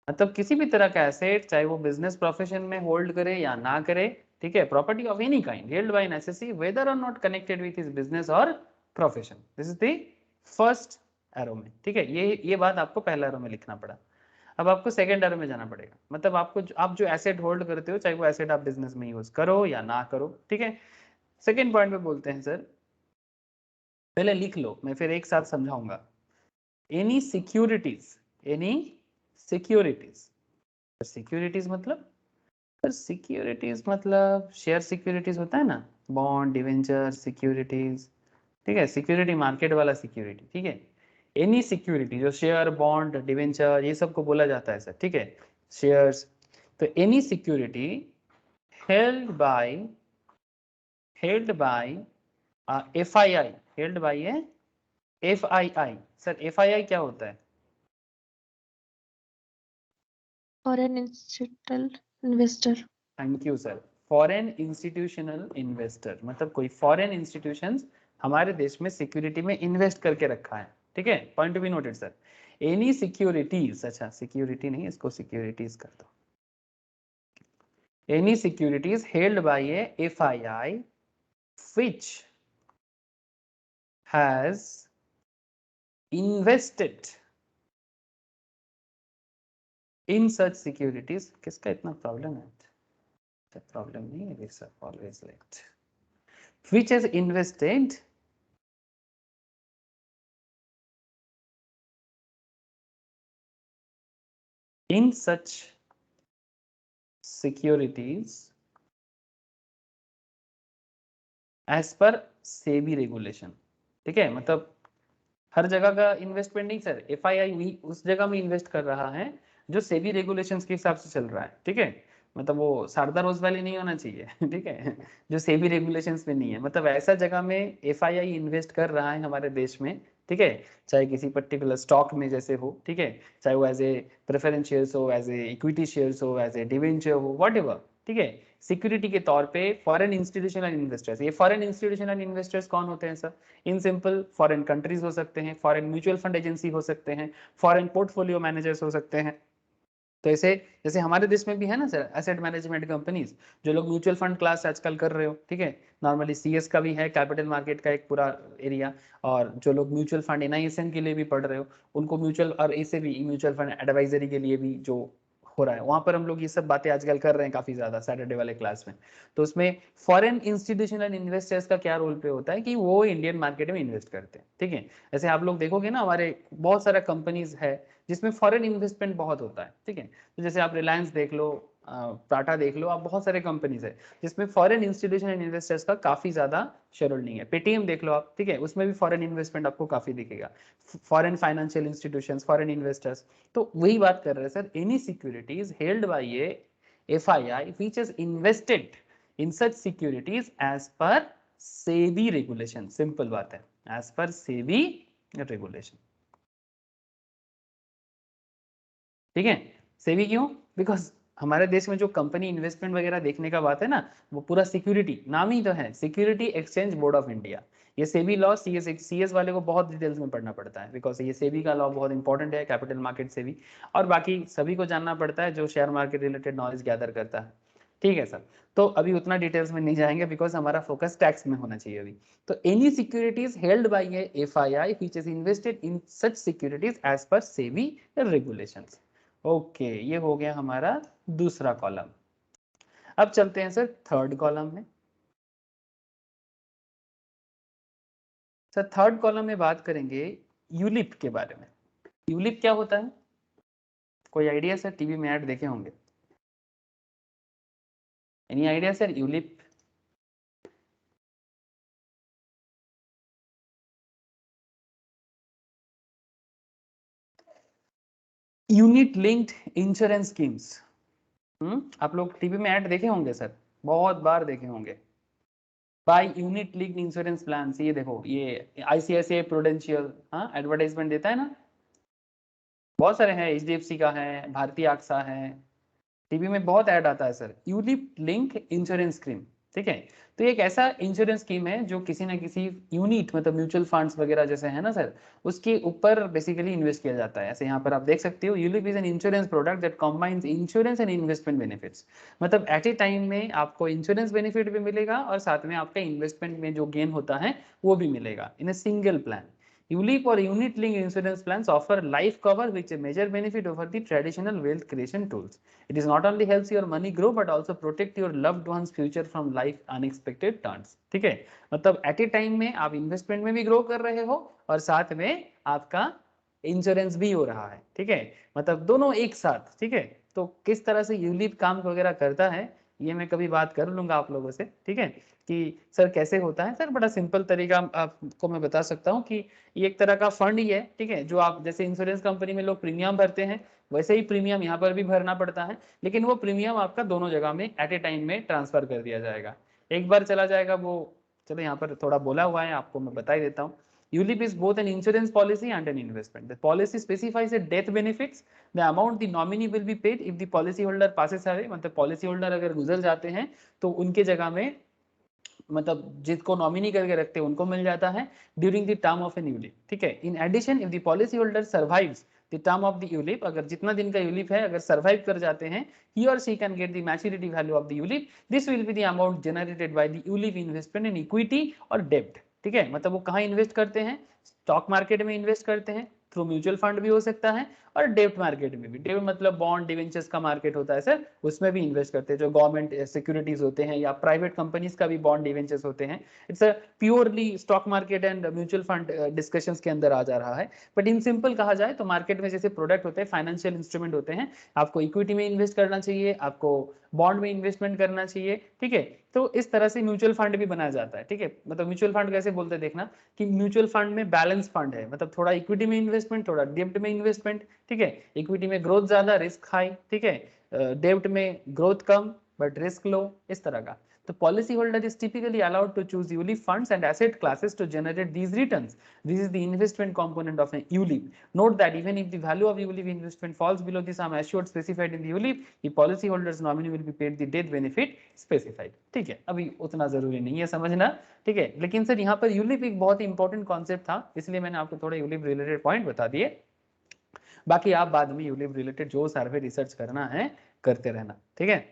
S1: मतलब किसी भी तरह का एसेट, चाहे वो बिजनेस प्रोफेशन में होल्ड करे या ना करे, ठीक है, property of any kind held by an assessee whether और not connected with his business or profession. This is the first arrow में, ठीक है, ये बात आपको पहला एरो में लिखना पड़ा। अब आपको सेकंड एरो में जाना पड़ेगा, मतलब आपको आप जो एसेट होल्ड करते हो, चाहे वो एसेट आप बिजनेस में यूज करो या ना करो, ठीक है। सेकंड पॉइंट पे बोलते हैं सर, पहले लिख लो, मैं फिर एक साथ समझाऊंगा। Any securities, any securities, securities मतलब सर, सिक्योरिटीज मतलब शेयर सिक्योरिटीज होता है ना, बॉन्ड डिवेंचर सिक्योरिटीज, ठीक है, सिक्योरिटी मार्केट वाला सिक्योरिटी, ठीक है। एनी सिक्योरिटी जो शेयर बॉन्ड डिवेंचर ये सब को बोला जाता है सर, ठीक है, शेयर्स। तो any security held by FII, held by a FII. Sir FII क्या होता है?
S3: Foreign institutional investor.
S1: Thank you sir. Foreign institutional investor मतलब कोई फॉरेन इंस्टीट्यूशंस हमारे देश में सिक्योरिटी में इन्वेस्ट करके रखा है, ठीक है, point to be noted sir. Any securities, अच्छा सिक्योरिटी नहीं, इसको सिक्योरिटीज कर दो। Any securities held by a FII which has invested in such securities. किसका इतना प्रॉब्लम है? प्रॉब्लम नहीं है sir, always let which has invested in such securities as per SEBI regulation, ठीक है, मतलब हर जगह का इन्वेस्टमेंट नहीं सर, एफआईआई उस जगह में इन्वेस्ट कर रहा है जो सेबी रेगुलेशंस के हिसाब से चल रहा है, ठीक है, मतलब वो शारदा रोज वाली नहीं होना चाहिए ठीक है, जो सेबी रेगुलेशंस में नहीं है, मतलब ऐसा जगह में एफआईआई इन्वेस्ट कर रहा है हमारे देश में, ठीक है, चाहे किसी पर्टिकुलर स्टॉक में जैसे हो, ठीक है, चाहे वो एज ए प्रेफरेंस शेयर्स हो, एज ए इक्विटी शेयर्स हो, एज ए डिवेंचर हो, व्हाटएवर, ठीक है, सिक्योरिटी के तौर पे फॉरेन इंस्टीट्यूशनल इन्वेस्टर्स। ये फॉरेन इंस्टीट्यूशनल इन्वेस्टर्स कौन होते हैं sir? In simple foreign countries हो सकते हैं, फॉरेन म्यूचुअल फंड एजेंसी हो सकते हैं, फॉरेन पोर्टफोलियो मैनेजर्स हो सकते हैं। तो ऐसे जैसे हमारे देश में भी है ना सर एसेट मैनेजमेंट कंपनीज, जो लोग म्यूचुअल फंड क्लास आजकल कर रहे हो, ठीक है, नॉर्मली सीएस का भी है, कैपिटल मार्केट का एक पूरा एरिया, और जो लोग म्यूचुअल फंड एनआईएसएम के लिए भी पढ़ रहे हो, उनको म्यूचुअल और ऐसे भी म्यूचुअल फंड एडवाइजरी के लिए भी जो हो रहा है, वहां पर हम लोग ये सब बातें आजकल कर रहे हैं काफी ज्यादा सैटरडे वाले क्लास में। तो उसमें फॉरेन इंस्टीट्यूशनल इन्वेस्टर्स का क्या रोल पे होता है कि वो इंडियन मार्केट में इन्वेस्ट करते हैं, ठीक है। जैसे आप लोग देखोगे ना, हमारे बहुत सारा कंपनीज है जिसमें फॉरेन इन्वेस्टमेंट बहुत होता है, ठीक है, तो जैसे आप रिलायंस देख लो, टाटा देख लो, आप बहुत सारे कंपनीज है जिसमें फॉरेन इंस्टीट्यूशनल इन्वेस्टर्स का काफी ज्यादा शेयर होल्डिंग है। पेटीएम देख लो आप, ठीक है, उसमें भी फॉरेन इन्वेस्टमेंट आपको काफी दिखेगा, foreign financial institutions, foreign investors. तो वही बात कर रहे हैं sir, any securities held by a FII which is invested in such securities as per SEBI regulation. Simple बात है, एज पर सेबी रेगुलेशन, ठीक है। सेबी क्यों? बिकॉज हमारे देश में जो कंपनी इन्वेस्टमेंट वगैरह देखने का बात है ना, वो पूरा सिक्योरिटी, नाम ही तो है security exchange board of India. ये सेबी लॉ सीएस वाले को बहुत डिटेल्स में पढ़ना पड़ता है, बिकॉज ये सेबी का लॉ बहुत इंपॉर्टेंट है, कैपिटल मार्केट सेबी, और बाकी सभी को जानना पड़ता है जो share market related knowledge gather करता है। ठीक है सर, तो अभी उतना डिटेल्स में नहीं जाएंगे बिकॉज हमारा फोकस टैक्स में होना चाहिए अभी। तो any securities held by a FII which is invested in such securities as per SEBI regulations. Okay, ये हो गया हमारा दूसरा कॉलम। अब चलते हैं सर थर्ड कॉलम में। सर थर्ड कॉलम में बात करेंगे यूलिप के बारे में। यूलिप क्या होता है, कोई आइडिया सर? टीवी में ऐड देखे होंगे, any idea sir ULIP? Unit linked insurance schemes. आप लोग टीवी में ऐड देखे होंगे सर, बहुत बार देखे होंगे। By unit linked insurance plan, ये देखो, ये आईसीआईसीआई प्रूडेंशियल हाँ एडवर्टाइजमेंट देता है ना, बहुत सारे हैं, एचडीएफसी का है, भारतीय आक्सा है, टीवी में बहुत ऐड आता है sir. Unit link insurance scheme, ठीक है, तो ये एक ऐसा इंश्योरेंस स्कीम है जो किसी ना किसी यूनिट मतलब म्यूचुअल फंड्स वगैरह जैसे है ना सर, उसके ऊपर बेसिकली इन्वेस्ट किया जाता है। ऐसे यहाँ पर आप देख सकते हो, ULIP is an insurance product that combines insurance and investment benefits. मतलब एट ए टाइम में आपको इंश्योरेंस बेनिफिट भी मिलेगा और साथ में आपका इन्वेस्टमेंट में जो गेन होता है वो भी मिलेगा in a single plan. ULIP or unit linked insurance plans offer life cover which a major benefit over the traditional wealth creation tools. It is not only helps your money grow but also protect your loved ones future from life unexpected turns. ठीक है, मतलब eight ए time में आप investment में भी grow कर रहे हो और साथ में आपका इंश्योरेंस भी हो रहा है। ठीक है, मतलब दोनों एक साथ। ठीक है, तो किस तरह से यूलिप काम वगैरह करता है ये मैं कभी बात कर लूंगा आप लोगों से। ठीक है, कि सर कैसे होता है। सर बड़ा सिंपल तरीका आपको मैं बता सकता हूँ कि ये एक तरह का फंड ही है। ठीक है, जो आप जैसे इंश्योरेंस कंपनी में लोग प्रीमियम भरते हैं वैसे ही प्रीमियम यहाँ पर भी भरना पड़ता है, लेकिन वो प्रीमियम आपका दोनों जगह में एट ए टाइम में ट्रांसफर कर दिया जाएगा, एक बार चला जाएगा वो। चलो यहाँ पर थोड़ा बोला हुआ है, आपको मैं बता ही देता हूँ। ULIP is both an insurance policy and an investment. The policy specifies a death benefits. The amount the nominee will be paid if the policy holder passes away. मतलब पॉलिसी होल्डर अगर गुजर जाते हैं तो उनके जगह में मतलब जिसको नॉमिनी करके रखते हैं उनको मिल जाता है during the term of an ULIP. ठीक है, in addition if the policy holder survives the term of the ULIP, अगर जितना दिन का यूलिप है अगर सर्वाइव कर जाते हैं, ही और she can get the maturity value of the ULIP. This will be the amount generated by the ULIP investment in equity और डेब्ट। ठीक है, मतलब वो कहाँ इन्वेस्ट करते हैं, स्टॉक मार्केट में इन्वेस्ट करते हैं, थ्रू म्यूचुअल फंड भी हो सकता है, और डेब्ट मार्केट में भी। डेब्ट मतलब बॉन्ड डिवेंचर्स का मार्केट होता है सर, उसमें भी इन्वेस्ट करते हैं, जो गवर्नमेंट सिक्योरिटीज होते हैं या प्राइवेट कंपनीज का भी बॉन्ड डिवेंचर्स होते हैं। It's a purely stock market and mutual fund discussions के अंदर आ जा रहा है। बट इन सिंपल कहा जाए तो मार्केट में जैसे प्रोडक्ट होते हैं, फाइनेंशियल इंस्ट्रूमेंट होते हैं, आपको इक्विटी में इन्वेस्ट करना चाहिए, आपको बॉन्ड में इन्वेस्टमेंट करना चाहिए। ठीक है, तो इस तरह से म्यूचुअल फंड भी बनाया जाता है। ठीक है, मतलब म्यूचुअल फंड कैसे बोलते हैं देखना, कि म्यूचुअल फंड में बैलेंस फंड है, मतलब थोड़ा इक्विटी में इन्वेस्टमेंट, थोड़ा डेब्ट में इन्वेस्टमेंट। ठीक है, इक्विटी में ग्रोथ ज्यादा, रिस्क हाई। ठीक है, डेब्ट में ग्रोथ कम बट रिस्क लो, इस तरह का। तो policy holder is typically allowed to choose ULIP funds and asset classes to generate these returns. This is the investment component of an ULIP. Note that even if the value of ULIP investment falls below the sum assured specified in the ULIP, the policy holder's nominee will be paid the death benefit specified. ठीक है, अभी उतना जरूरी नहीं है समझना। ठीक है, लेकिन सर यहाँ पर ULIP एक बहुत ही इंपॉर्टेंट कॉन्सेप्ट था, इसलिए मैंने आपको थोड़े ULIP रिलेटेड पॉइंट बता दिए। बाकी आप बाद में ULIP रिलेटेड जो सर्वे रिसर्च करना है करते रहना। ठीक है,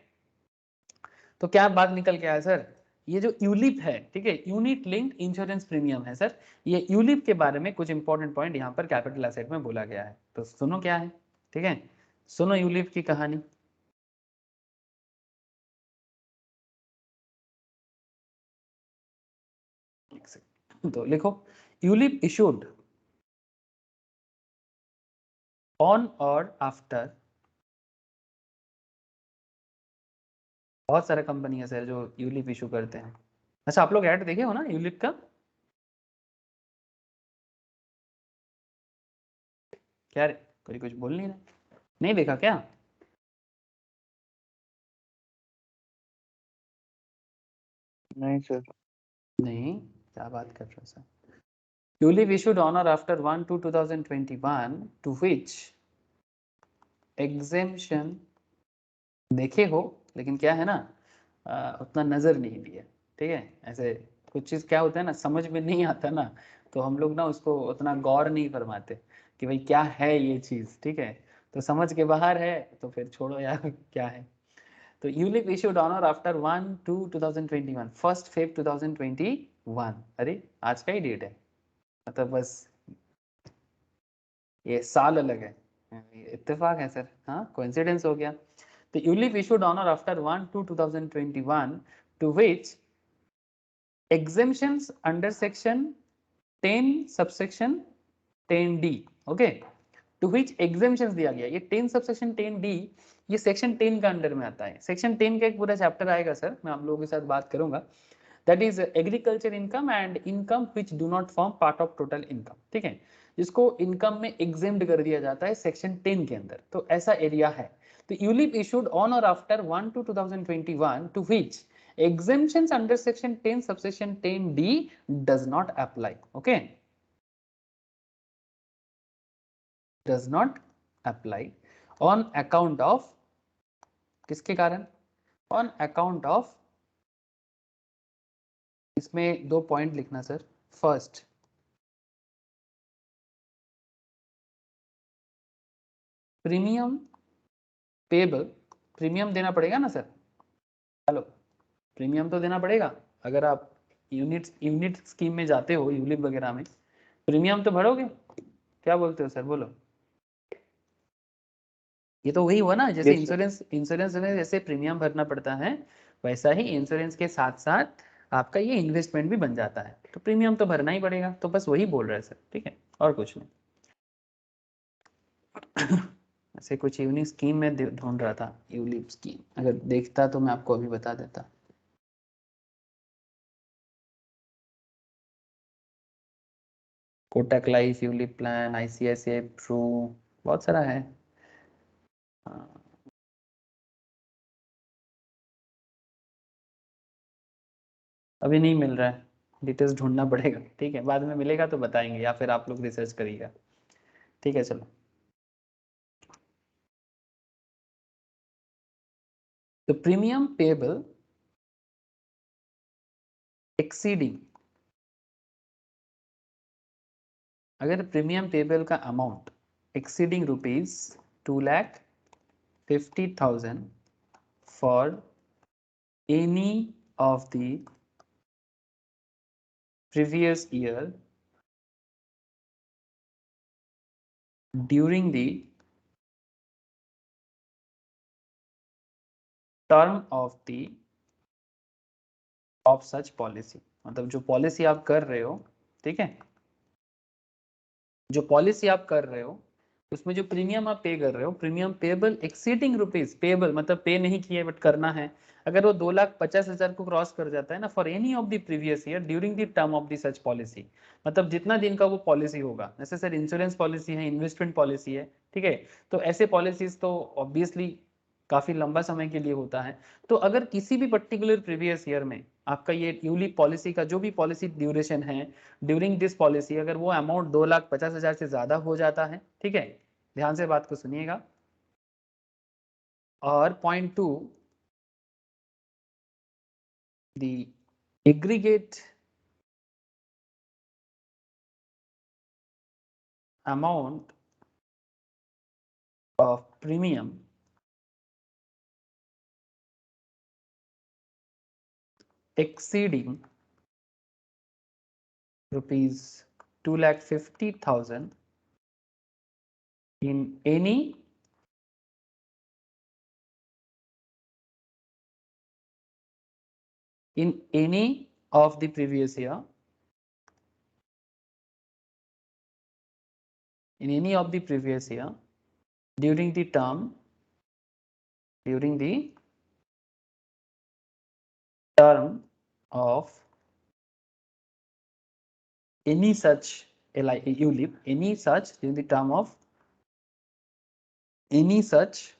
S1: तो क्या बात निकल के आया सर, ये जो यूलिप है, ठीक है, यूनिट लिंक्ड इंश्योरेंस प्रीमियम है सर, ये यूलिप के बारे में कुछ इंपॉर्टेंट पॉइंट यहाँ पर कैपिटल एसेट में बोला गया है, तो सुनो क्या है। ठीक है, सुनो यूलिप की कहानी। तो लिखो, ULIP issued on or after, बहुत सारे कंपनी है सर जो यूलिप इशू करते हैं। अच्छा, आप लोग ऐड देखे हो ना यूलिप का? क्या रे, कोई कुछ बोल नहीं रहा, नहीं देखा क्या?
S2: नहीं सर।
S1: नहीं, क्या बात कर रहे हो sir. ULIP issued on or after 1/2/2021 to which exemption देखे हो, लेकिन क्या है ना, उतना नजर नहीं दिया। ठीक है, ऐसे कुछ चीज क्या होता है ना, समझ में नहीं आता ना, तो हम लोग ना उसको उतना गौर नहीं फरमाते कि भाई क्या है ये चीज। ठीक है, तो समझ के बाहर है तो फिर छोड़ो यार क्या है। तो ULIP issued on or after 1/2/2021, 1 Feb 2021। अरे आज का ही डेट है, मतलब बस ये साल अलग है, इत्तेफाक है सर, हाँ कोइंसिडेंस हो गया। तो ULIP issued on or after 1/2/2021 to which exemptions under section 10 subsection 10D, okay, to which exemptions दिया गया। ये 10 सबसेक्शन 10D ये सेक्शन 10 का अंडर में आता है। सेक्शन 10 का एक पूरा चैप्टर आएगा सर, मैं आप लोगों के साथ बात करूंगा। That is agriculture income and income which do not form part of total income, ठीक है, जिसको इनकम में एग्जेम्प्ट कर दिया जाता है सेक्शन 10 के अंदर, तो ऐसा एरिया है। तो ULIP issued on or after 1/2/2021 to which exemptions under section 10 subsection 10D does not apply, okay, does not apply on account of, किसके कारण, on account of, इसमें 2 पॉइंट लिखना sir. First, premium payable, premium देना पड़ेगा ना sir, hello, premium तो देना पड़ेगा। अगर आप यूनिट स्कीम में जाते हो, यूलिप वगैरह में प्रीमियम तो भरोगे, क्या बोलते हो सर, बोलो। ये तो वही हुआ ना, जैसे
S2: Yes, sir.
S1: इंश्योरेंस में जैसे प्रीमियम भरना पड़ता है, वैसा ही इंश्योरेंस के साथ साथ आपका ये इन्वेस्टमेंट भी बन जाता है, तो प्रीमियम तो भरना ही पड़ेगा। तो बस वही बोल रहा है सर, ठीक है, और कुछ नहीं। ऐसे कुछ यूनिक स्कीम में ढूंढ रहा था, यूलिप स्कीम अगर देखता तो मैं आपको अभी बता देता। Kotak life, ULIP plan, ICICI Pru, बहुत सारा है। हाँ। अभी नहीं मिल रहा है, डिटेल्स ढूंढना पड़ेगा, ठीक है, बाद में मिलेगा तो बताएंगे, या फिर आप लोग रिसर्च करिएगा, ठीक है। चलो, तो प्रीमियम पेबल एक्सीडिंग, अगर प्रीमियम पेबल का amount exceeding ₹2,50,000 for any of the previous year during the term of such policy, मतलब जो पॉलिसी आप कर रहे हो, ठीक है, जो पॉलिसी आप कर रहे हो उसमें जो प्रीमियम आप पे कर रहे हो, premium payable exceeding rupees, payable मतलब पे नहीं किए बट करना है, अगर वो 2,50,000 को क्रॉस कर जाता है ना, for any of the previous year during the term of the such policy, मतलब जितना दिन का वो पॉलिसी होगा, जैसे सर इंश्योरेंस पॉलिसी है, इन्वेस्टमेंट पॉलिसी है, ठीक है, तो ऐसे पॉलिसीज तो ऑब्वियसली काफी लंबा समय के लिए होता है। तो अगर किसी भी पर्टिकुलर प्रीवियस ईयर में आपका ये यूलिप पॉलिसी का जो भी पॉलिसी ड्यूरेशन है, ड्यूरिंग दिस पॉलिसी अगर वो अमाउंट 2,50,000 से ज्यादा हो जाता है, ठीक है, ध्यान से बात को सुनिएगा। और point 2, the aggregate amount of premium exceeding ₹2,50,000 in any of the previous year, in any of the previous year during the term of any such ULIP, any such during the term of any such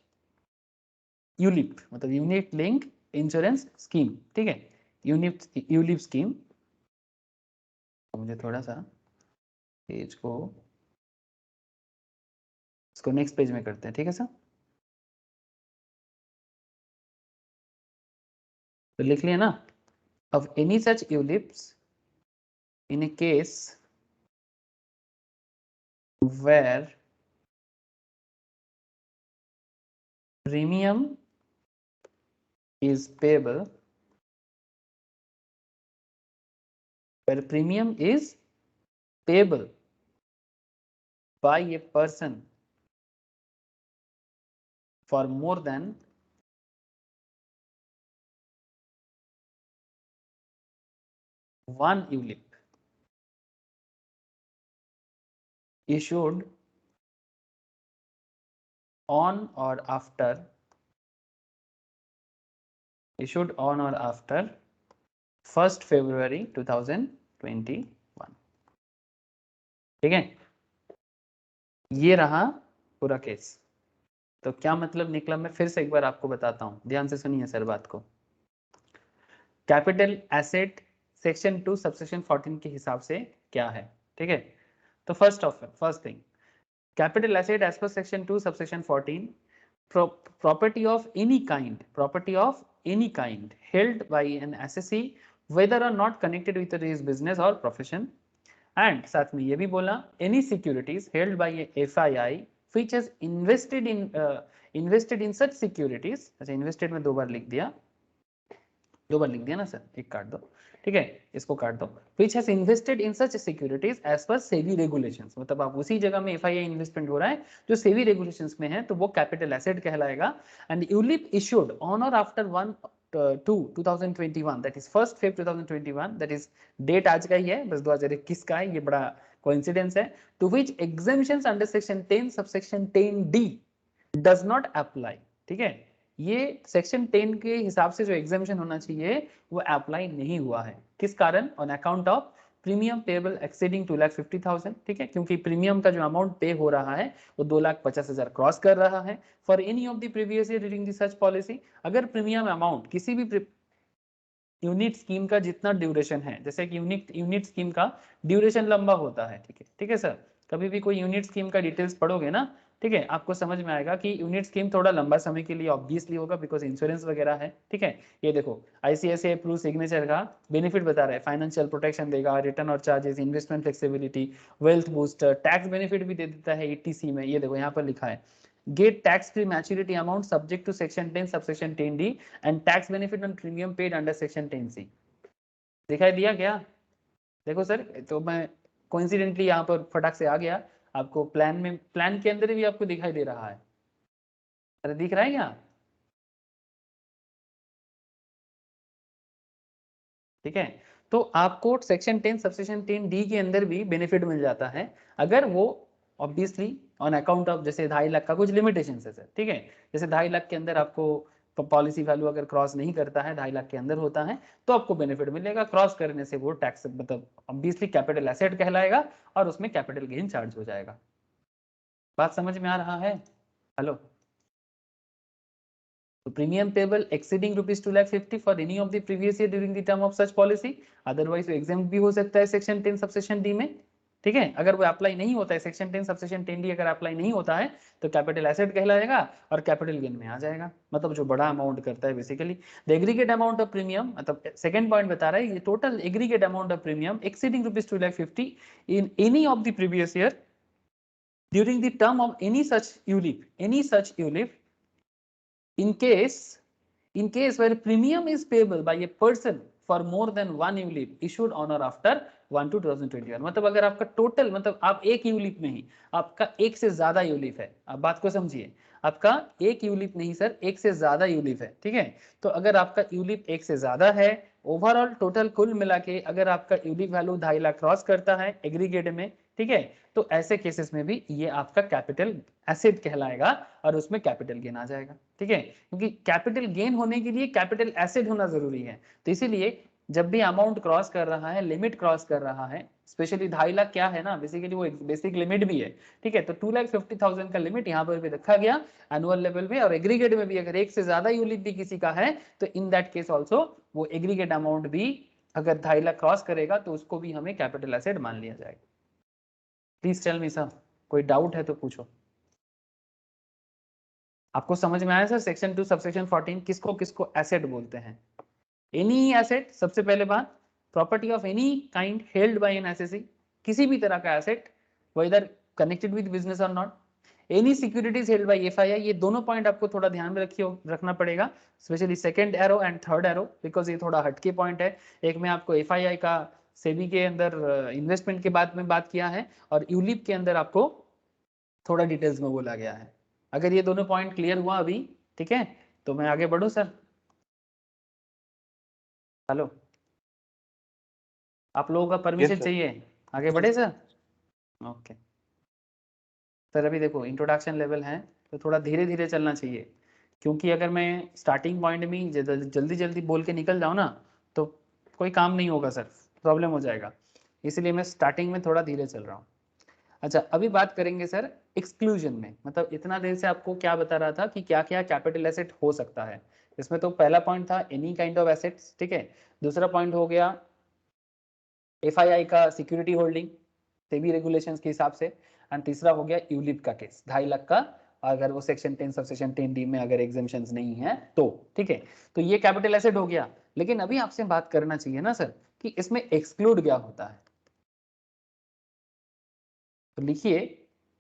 S1: ULIP, मतलब unit link insurance scheme, ठीक है, ULIP scheme. मुझे थोड़ा सा page को, इसको next page में करते हैं, ठीक है सर, तो लिख लिया ना, of any such ULIPs in a case where premium is payable where premium is payable by a person for more than one ULIP issued on or after 1st February 2021। ठीक है, ये रहा पूरा केस। तो क्या मतलब निकला, मैं फिर से एक बार आपको बताता हूं, ध्यान से सुनिए सर बात को। कैपिटल एसेट सेक्शन 2 सबसेक्शन 14 के हिसाब से क्या है, ठीक है। तो first thing, capital asset as per section 2 subsection 14, property of any kind held by an assessee whether or not connected with his business or profession, and साथ में ये भी बोला any securities held by a FII which has invested in such securities। अच्छा, invested में दो बार लिख दिया ना सर, एक काट दो, ठीक है, इसको काट दो। which has invested in such securities as per SEBI regulations, मतलब आप उसी जगह में FII इन्वेस्टमेंट हो रहा है जो SEBI regulations में है, तो वो कैपिटल एसेट कहलाएगा। And ULIP issued on or after 1/2/2021 that is 1st Feb 2021, that is date आज का ही है, बस 2021 का है, ये बड़ा कोइंसिडेंस है। To which exemptions under section 10 subsection 10D does not apply. ठीक है, ये सेक्शन 10 के हिसाब से जो एग्जामिशन होना चाहिए वो अप्लाई नहीं हुआ है। किस कारण? On account of premium payable exceeding 2,50,000। ठीक है, क्योंकि प्रीमियम का जो अमाउंट पे हो रहा है वो 2,50,000 क्रॉस कर रहा है। For any of the previous year during the such policy, अगर प्रीमियम अमाउंट किसी भी यूनिट स्कीम का जितना ड्यूरेशन है, जैसे कि यूनिट स्कीम का ड्यूरेशन लंबा होता है, ठीक है सर, कभी भी कोई यूनिट स्कीम का डिटेल्स पढ़ोगे ना, ठीक है, आपको समझ में आएगा कि यूनिट स्कीम थोड़ा लंबा समय के लिए ऑब्वियसली होगा, बिकॉज इंश्योरेंस वगैरह है। ठीक है, ये देखो ICICI प्रू सिग्नेचर का बेनिफिट बता रहा है, फाइनेंशियल प्रोटेक्शन देगा, रिटर्न और charges, investment flexibility, wealth booster, tax benefit भी दे देता है 80C में। ये देखो यहाँ पर लिखा है get tax free maturity amount subject to section 10 subsection 10D and tax benefit on premium paid under section 10C। दिखाई दिया क्या? देखो सर, तो मैं कोइंसिडेंटली यहाँ पर फटाक से आ गया, आपको प्लान के अंदर भी आपको दिखाई दे रहा है। अरे दिख रहा है क्या? ठीक है, तो आपको सेक्शन 10 सबसेक्शन 10D के अंदर भी बेनिफिट मिल जाता है, अगर वो ऑब्वियसली ऑन अकाउंट ऑफ, जैसे 2.5 लाख का कुछ लिमिटेशन है सर। ठीक है, जैसे 2.5 लाख के अंदर आपको पॉलिसी वैल्यू अगर क्रॉस नहीं करता है, 2.5 लाख के अंदर होता है, तो आपको बेनिफिट मिलेगा। क्रॉस करने से वो टैक्स मतलब ऑब्वियसली कैपिटल एसेट कहलाएगा और उसमें कैपिटल गेन चार्ज हो जाएगा। बात समझ में आ रहा है? हेलो, तो premium payable exceeding rupees 2,50,000 for any of the previous year during the term of such policy, otherwise exempt भी हो सकता है सेक्शन 10 सबसेक्शन डी में। ठीक है, अगर वो अप्लाई नहीं होता है, सेक्शन 10 सबसेक्शन 10D अगर अप्लाई नहीं होता है तो कैपिटल एसेट कहलाएगा और कैपिटल गेन में आ जाएगा, मतलब जो बड़ा अमाउंट करता है basically. The aggregate amount of premium, मतलब सेकंड पॉइंट बता रहा है, ये total aggregate amount of premium exceeding rupees 2,50,000 in any of the previous year during the term of any such ULIP in case where premium is payable by a person for more than one ULIP issued on or after 1/2/2021। मतलब अगर आपका total, मतलब आप एक ULIP नहीं, आपका एक से ज्यादा यूलिप है, आप बात को समझिए, आपका एक यूलिप नहीं सर, एक से ज्यादा यूलिप है। ठीक है, तो अगर आपका यूलिप एक से ज्यादा है, ओवरऑल टोटल कुल मिला के अगर आपका यूलिप वैल्यू 2.5 लाख क्रॉस करता है एग्रीगेट में, ठीक है, तो ऐसे केसेस में भी ये आपका कैपिटल एसेट कहलाएगा और उसमें कैपिटल गेन आ जाएगा। ठीक है, क्योंकि कैपिटल गेन होने के लिए कैपिटल एसेट होना जरूरी है, तो इसीलिए जब भी अमाउंट क्रॉस कर रहा है, लिमिट क्रॉस कर रहा है, स्पेशली 2.5 लाख क्या है ना, बेसिकली वो एक बेसिक लिमिट भी है। ठीक है, तो 2,50,000 का लिमिट यहाँ पर भी रखा गया एनुअल लेवल में, और एग्रीगेट में भी अगर एक से ज्यादा यूलिप भी किसी का है तो इन दैट केस ऑल्सो वो एग्रीगेट अमाउंट भी अगर 2.5 लाख क्रॉस करेगा तो उसको भी हमें कैपिटल एसेट मान लिया जाएगा। प्लीज टेल मी सर, कोई डाउट है तो पूछो। आपको समझ में आया सर सेक्शन 2 सबसेक्शन 14 किसको किसको एसेट बोलते हैं? एनी एसेट, सबसे पहले बात, property of any kind held by an assessee, किसी भी तरह का एसेट, वो इधर connected with business or not, any securities held by FII, ये दोनों पॉइंट आपको थोड़ा ध्यान में रखना पड़ेगा, specially second arrow and third arrow, because ये थोड़ा हटके पॉइंट है। एक में आपको एफआईआई का सेबी के अंदर इन्वेस्टमेंट के बाद में बात किया है, और यूलिप के अंदर आपको थोड़ा डिटेल्स में बोला गया है। अगर ये दोनों पॉइंट क्लियर हुआ अभी, ठीक है, तो मैं आगे बढ़ूं सर। हेलो, आप लोगों का परमिशन
S2: sir.
S1: चाहिए आगे बढ़े सर? ओके सर, अभी देखो इंट्रोडक्शन लेवल है तो थोड़ा धीरे धीरे चलना चाहिए, क्योंकि अगर मैं स्टार्टिंग पॉइंट में जल्दी जल्दी बोल के निकल जाऊँ ना तो कोई काम नहीं होगा सर, प्रॉब्लम हो जाएगा, इसलिए मैं स्टार्टिंग में थोड़ा धीरे चल रहा हूँ। अच्छा, अभी बात करेंगे सर एक्सक्लूजन में, मतलब इतना देर से आपको क्या बता रहा था कि क्या क्या कैपिटल एसेट हो सकता है। इसमें तो पहला पॉइंट था एनी काइंड ऑफ एसेट्स, ठीक है। दूसरा पॉइंट हो गया एफआईआई का सिक्योरिटी होल्डिंग सेबी रेगुलेशंस के हिसाब से, एंड तीसरा हो गया यूलिप का केस 2.5 लाख का, अगर वो सेक्शन 10 सब सेक्शन 10 डी में अगर एग्जाम्पशंस नहीं है तो, ठीक है। तो ये कैपिटल एसेट हो गया, लेकिन अभी आपसे बात करना चाहिए ना सर कि इसमें एक्सक्लूड क्या होता है। तो लिखिए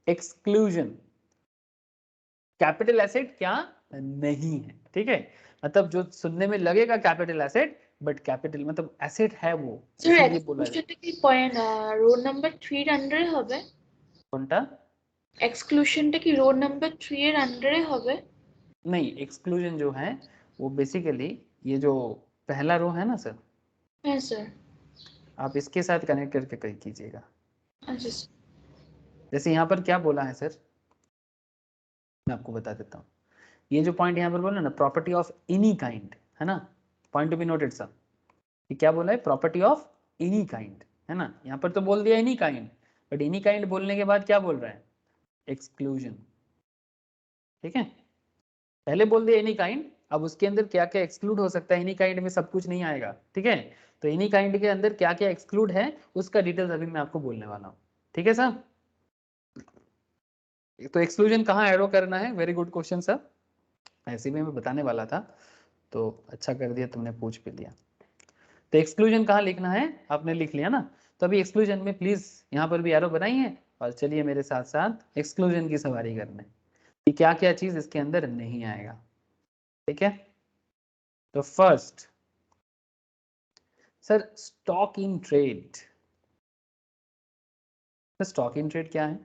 S1: एक्सक्लूजन, कैपिटल एसेट क्या नहीं है, ठीक है। मतलब जो सुनने में लगेगा कैपिटल एसेट, बट कैपिटल मतलब एसेट है वो,
S3: স্যার
S1: इसीलिए बोला जाए।
S3: এক্সক্লুশনটা কি পয়েন্ট রোড নাম্বার 3 এর আন্ডারে হবে?
S1: कौनटा?
S3: এক্সক্লুশনটা কি রোড নাম্বার 3 এর আন্ডারে হবে?
S1: नहीं, एक्सक्लूजन जो है वो बेसिकली ये जो पहला रो है ना सर,
S3: হ্যাঁ স্যার।
S1: आप इसके साथ कनेक्ट करके कीजिएगा।
S3: আচ্ছা স্যার।
S1: जैसे यहाँ पर क्या बोला है सर, मैं आपको बता देता हूँ। ये जो पॉइंट यहाँ पर बोला ना, प्रॉपर्टी ऑफ एनी काइंड, है ना, point to be noted sir, ये क्या बोला है, प्रॉपर्टी ऑफ एनी काइंड, है ना। यहाँ पर तो बोल दिया any kind, but any kind बोलने के बाद क्या बोल रहा है, एक्सक्लूजन, ठीक है। पहले बोल दिया एनी काइंड, अब उसके अंदर क्या क्या एक्सक्लूड हो सकता है, एनी काइंड में सब कुछ नहीं आएगा, ठीक है। तो एनी काइंड के अंदर क्या क्या एक्सक्लूड है उसका डिटेल्स अभी मैं आपको बोलने वाला हूँ, ठीक है सर। तो एक्सक्लूजन कहाँ एरो करना है, वेरी गुड क्वेश्चन सर, ऐसे भी मैं बताने वाला था, तो अच्छा कर दिया तुमने पूछ भी लिया। तो एक्सक्लूजन कहाँ लिखना है, आपने लिख लिया ना। तो अभी एक्सक्लूजन में प्लीज यहाँ पर भी एरो बनाइए, और चलिए मेरे साथ साथ एक्सक्लूजन की सवारी करने कि क्या क्या चीज इसके अंदर नहीं आएगा, ठीक है। तो first sir, stock in trade. Stock in trade क्या है?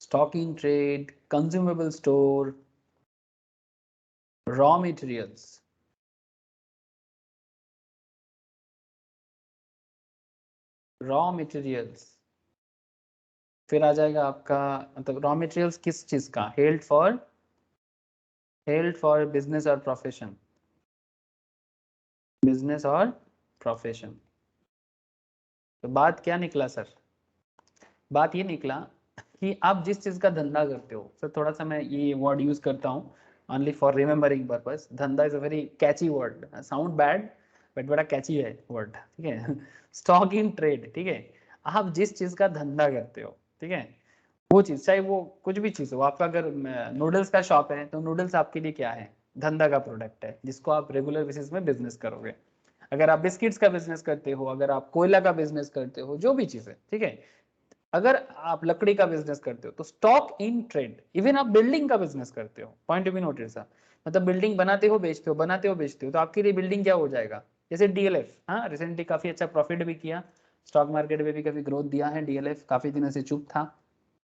S1: Stock in trade, consumable store, raw materials, raw materials, फिर आ जाएगा आपका मतलब रॉ मटेरियल्स किस चीज का, held for business or profession, business or profession. तो बात क्या निकला सर, बात ये निकला कि आप जिस चीज का धंधा करते हो सर, थोड़ा सा मैं ये वर्ड यूज करता हूँ ओनली फॉर रिमेम्बरिंग पर्पस, धंधा is a very catchy word, sound bad but बड़ा कैची है वर्ड, ठीक है। स्टॉक इन ट्रेड, ठीक है, आप जिस चीज का धंधा करते हो, ठीक है, वो चीज चाहे वो कुछ भी चीज हो, आपका अगर नूडल्स का शॉप है तो नूडल्स आपके लिए क्या है, धंधा का प्रोडक्ट है जिसको आप रेगुलर बेसिस में बिजनेस करोगे। अगर आप बिस्किट्स का बिजनेस करते हो, अगर आप कोयला का बिजनेस करते हो, जो भी चीज है, ठीक है, अगर आप लकड़ी का बिजनेस करते हो तो स्टॉक इन ट्रेड, इवन आप बिल्डिंग का बिजनेस करते हो, point to be noted sir, मतलब बिल्डिंग बनाते हो बेचते हो, बनाते हो बेचते हो, तो आपके लिए बिल्डिंग क्या हो जाएगा, जैसे डीएलएफ, हाँ रिसेंटली काफी अच्छा प्रॉफिट भी किया, स्टॉक मार्केट में भी काफी ग्रोथ दिया है डीएलएफ, काफी दिनों से चुप था,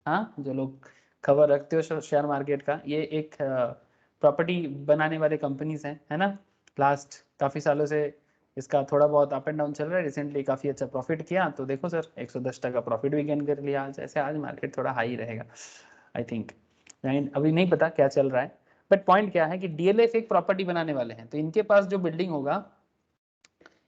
S1: हाँ जो लोग खबर रखते हो शेयर मार्केट का, ये एक प्रॉपर्टी बनाने वाले कंपनीज हैं, है ना। लास्ट काफी सालों से इसका थोड़ा बहुत अप एंड डाउन चल रहा है, रिसेंटली काफी अच्छा प्रॉफिट किया, तो देखो सर 110 का प्रॉफिट भी गेन कर लिया आज, ऐसे आज मार्केट थोड़ा हाई रहेगा आई थिंक, अभी नहीं पता क्या चल रहा है, बट पॉइंट क्या है कि डीएलएफ एक प्रॉपर्टी बनाने वाले हैं, तो इनके पास जो बिल्डिंग होगा,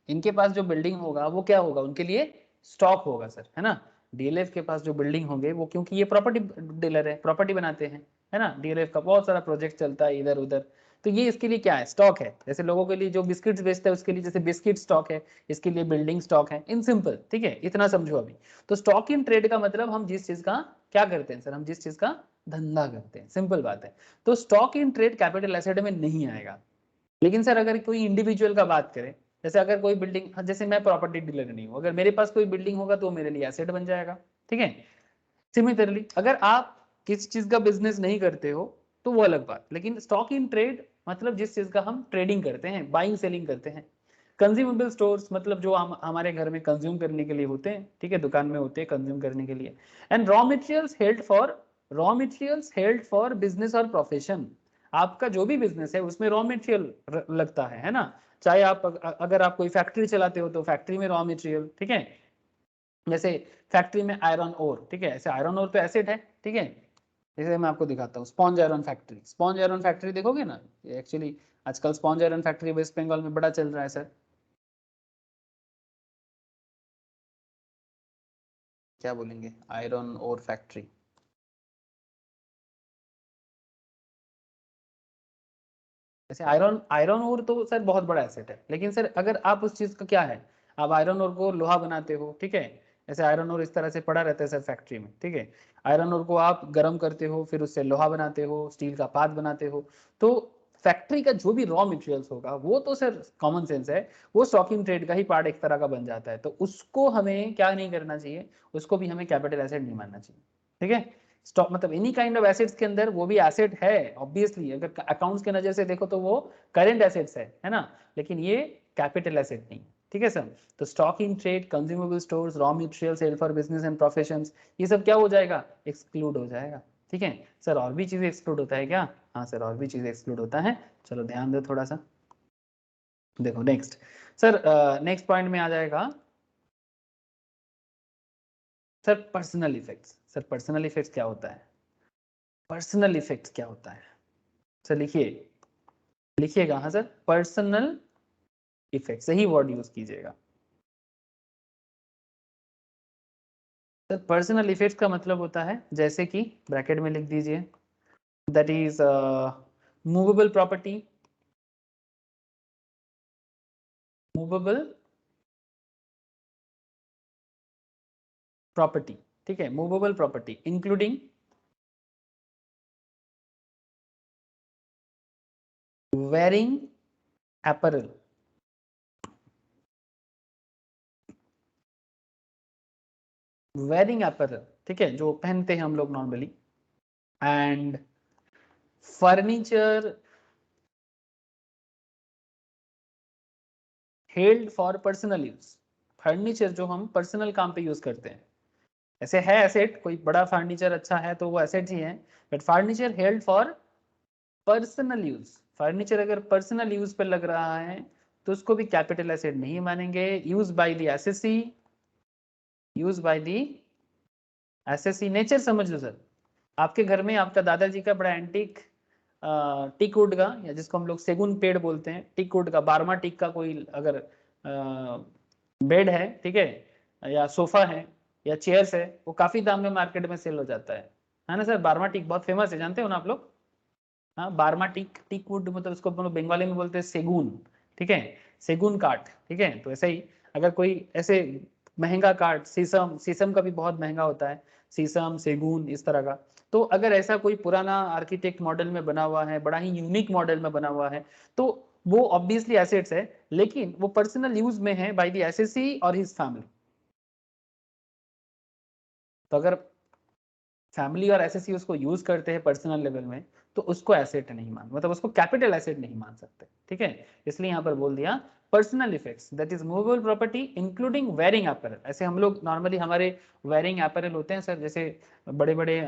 S1: इनके पास जो बिल्डिंग होगा वो क्या होगा, उनके लिए स्टॉक होगा सर, है ना। डीएलएफ के पास जो बिल्डिंग होंगे वो, क्योंकि ये प्रॉपर्टी डीलर है, प्रॉपर्टी बनाते हैं, है ना, डीएलएफ का बहुत सारा प्रोजेक्ट चलता है इधर उधर, तो ये इसके लिए क्या है, स्टॉक है। जैसे लोगों के लिए जो बिस्किट्स बेचते हैं उसके लिए जैसे बिस्किट स्टॉक है, इसके लिए बिल्डिंग स्टॉक है, इन सिंपल, ठीक है, इतना समझो अभी। तो स्टॉक इन ट्रेड का मतलब हम जिस चीज का क्या करते हैं सर, हम जिस चीज का धंधा करते हैं, सिंपल बात है। तो stock in trade capital asset में नहीं आएगा, लेकिन सर अगर कोई इंडिविजुअल का बात करें, जैसे अगर कोई बिल्डिंग, जैसे मैं प्रॉपर्टी डीलर नहीं हूँ, अगर मेरे पास कोई बिल्डिंग होगा तो मेरे लिए एसेट बन जाएगा, ठीक है। सिमिलरली अगर आप किसी चीज का बिजनेस नहीं करते हो तो वो अलग बात, लेकिन स्टॉक इन ट्रेड मतलब जिस चीज का हम ट्रेडिंग करते हैं, बाइंग सेलिंग करते हैं। कंज्यूमेबल स्टोर्स मतलब जो हम हमारे घर में कंज्यूम करने के लिए होते हैं, ठीक है, दुकान में होते हैं कंज्यूम करने के लिए। And raw materials held for business or profession. आपका जो भी बिजनेस है उसमें रॉ मटेरियल लगता है ना। चाहे आप अगर आप कोई फैक्ट्री चलाते हो तो फैक्ट्री में रॉ मटेरियल, ठीक है। जैसे फैक्ट्री में आयरन ओर, ठीक है, ऐसे आयरन ओर तो एसिड है, ठीक है। जैसे मैं आपको दिखाता हूँ sponge iron factory, sponge iron factory देखोगे ना, एक्चुअली आजकल sponge iron factory west Bengal में बड़ा चल रहा है सर। क्या बोलेंगे, आयरन ओर फैक्ट्री। जैसे आयरन आयरन ओर तो सर बहुत बड़ा एसेट है, लेकिन सर अगर आप उस चीज का क्या है, आप आयरन ओर को लोहा बनाते हो, ठीक है। जैसे आयरन ओर इस तरह से पड़ा रहता है सर फैक्ट्री में, ठीक है। आयरन ओर को आप गर्म करते हो, फिर उससे लोहा बनाते हो, स्टील का पात बनाते हो। तो फैक्ट्री का जो भी रॉ मटेरियल्स होगा वो तो सर कॉमन सेंस है, वो स्टॉकिंग ट्रेड का ही पार्ट एक तरह का बन जाता है। तो उसको हमें क्या नहीं करना चाहिए, उसको भी हमें कैपिटल एसेट नहीं मानना चाहिए, ठीक है। स्टॉक मतलब एनी काइंड ऑफ एसेट्स के अंदर वो भी एसेट है ऑब्वियसली, अगर अकाउंट्स के नजर से देखो तो वो करंट एसेट्स है ना, लेकिन ये कैपिटल एसेट नहीं, ठीक है सर। तो stock in trade, consumable stores, raw material sale for business and professions, ये सब क्या हो जाएगा, एक्सक्लूड हो जाएगा, ठीक है सर। और भी चीजें एक्सक्लूड होता है क्या, हाँ सर और भी चीजें एक्सक्लूड होता है, चलो ध्यान दो थोड़ा सा। देखो नेक्स्ट सर, नेक्स्ट पॉइंट में आ जाएगा sir personal effects. Sir personal effects क्या होता है, पर्सनल इफेक्ट्स क्या होता है, सर लिखिए, लिखिएगा हाँ सर, पर्सनल इफेक्ट, सही वर्ड यूज कीजिएगा सर। पर्सनल इफेक्ट्स का मतलब होता है जैसे कि ब्रैकेट में लिख दीजिए, that is movable property, movable property, ठीक है, movable property including wearing apparel, wearing apparel, ठीक है, जो पहनते हैं हम लोग normally. And furniture held for personal use, furniture जो हम पर्सनल काम पे यूज करते हैं, ऐसे है एसेट, कोई बड़ा फर्नीचर अच्छा है तो वो एसेट ही है, but furniture held for personal use, furniture अगर पर्सनल यूज पे लग रहा है तो उसको भी कैपिटल एसेट नहीं मानेंगे। Use by the assessee, use by the assessee, nature समझ लो सर। आपके घर में आपका दादाजी का बड़ा एंटीक टीक वुड का, या जिसको हम लोग सेगुन पेड़ बोलते हैं, टीक वुड का 12वां टीक का कोई अगर बेड है, ठीक है, या सोफा है या चेयर्स है, वो काफी दाम में मार्केट में सेल हो जाता है ना सर। 12वां टीक बहुत फेमस है, जानते हो ना आप लोग। हाँ 12वां टीक, टीक वुड मतलब उसको हम लोग बंगाली में बोलते हैं सेगुन, ठीक है, सेगुन काठ, ठीक है। तो ऐसे ही अगर कोई ऐसे महंगा काठ, शीशम, शीशम का भी बहुत महंगा होता है, शीशम सेगुन इस तरह का। तो अगर ऐसा कोई पुराना आर्किटेक्ट मॉडल में बना हुआ है, बड़ा ही यूनिक मॉडल में बना हुआ है, तो वो ऑब्वियसली एसेट्स है, लेकिन वो पर्सनल यूज में है बाय द एसएससी और हिज फैमिली। तो अगर फैमिली और एसएससी उसको यूज करते हैं पर्सनल लेवल में, तो उसको एसेट नहीं मान, मतलब उसको कैपिटल एसेट नहीं मान सकते, ठीक है। इसलिए यहाँ पर बोल दिया personal effects, that is movable property including wearing apparel. ऐसे हम लोग नॉर्मली हमारे वेयरिंग अपैरल होते हैं सर, जैसे बड़े बड़े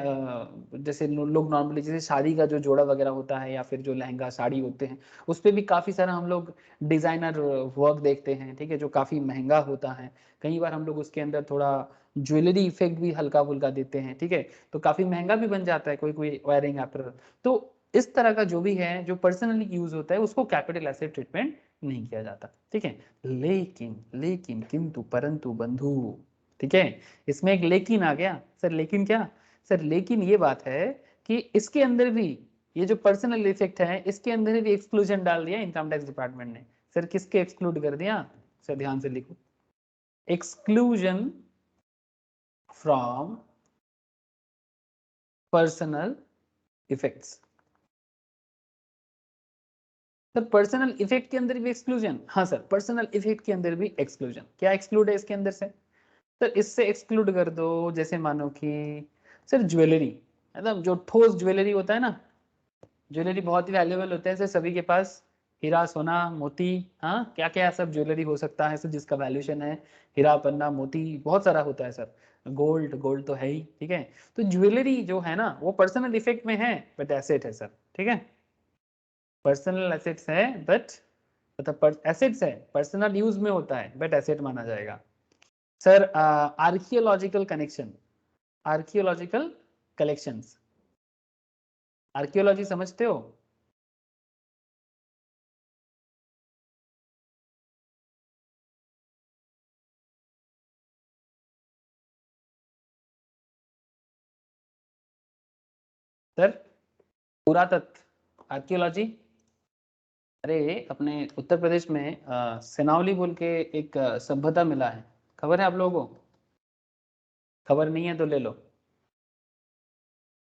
S1: जैसे लोग नॉर्मली जैसे शादी का जो जोड़ा वगैरह होता है या फिर जो लहंगा साड़ी होते हैं, उस पर भी काफी सारा हम लोग डिजाइनर वर्क देखते हैं, ठीक है, जो काफी महंगा होता है। कई बार हम लोग उसके अंदर थोड़ा ज्वेलरी इफेक्ट भी हल्का फुल्का देते हैं, ठीक है, तो काफी महंगा भी बन जाता है कोई कोई वायरिंग अपैरल। तो इस तरह का जो भी है जो पर्सनली यूज होता है उसको कैपिटल एसेट ट्रीटमेंट नहीं किया जाता, ठीक है। लेकिन लेकिन किंतु परंतु बंधु, ठीक है, इसमें एक लेकिन आ गया सर। लेकिन क्या सर, लेकिन ये बात है कि इसके अंदर भी ये जो पर्सनल इफेक्ट है इसके अंदर भी एक्सक्लूजन डाल दिया इनकम टैक्स डिपार्टमेंट ने। सर किसके एक्सक्लूड कर दिया, सर ध्यान से लिखो, exclusion from personal effects. Sir personal effect के अंदर भी एक्सक्लूजन, हाँ सर पर्सनल इफेक्ट के अंदर भी एक्सक्लूजन। क्या एक्सक्लूड है इसके अंदर से? सर इससे एक्सक्लूड कर दो, जैसे मानो कि सर ज्वेलरी, मतलब जो ठोस ज्वेलरी होता है ना, ज्वेलरी बहुत ही वैल्यूएबल होते हैं सर सभी के पास, हीरा सोना मोती, हाँ क्या क्या सब ज्वेलरी हो सकता है सर जिसका वैल्यूएशन है, हीरा पन्ना मोती बहुत सारा होता है सर, गोल्ड, गोल्ड तो है ही, ठीक है। तो ज्वेलरी जो है ना वो पर्सनल इफेक्ट में है बट एसेट है सर, ठीक है, पर्सनल एसेट्स है बट, मतलब एसेट्स है, पर्सनल यूज में होता है बट एसेट माना जाएगा। Sir archaeological connection, archaeological collections, archaeology समझते हो? सर पुरातत्व आर्कियोलॉजी, अरे अपने उत्तर प्रदेश में सिनावली बोल के एक सभ्यता मिला है, खबर है आप लोगों को? खबर नहीं है तो ले लो,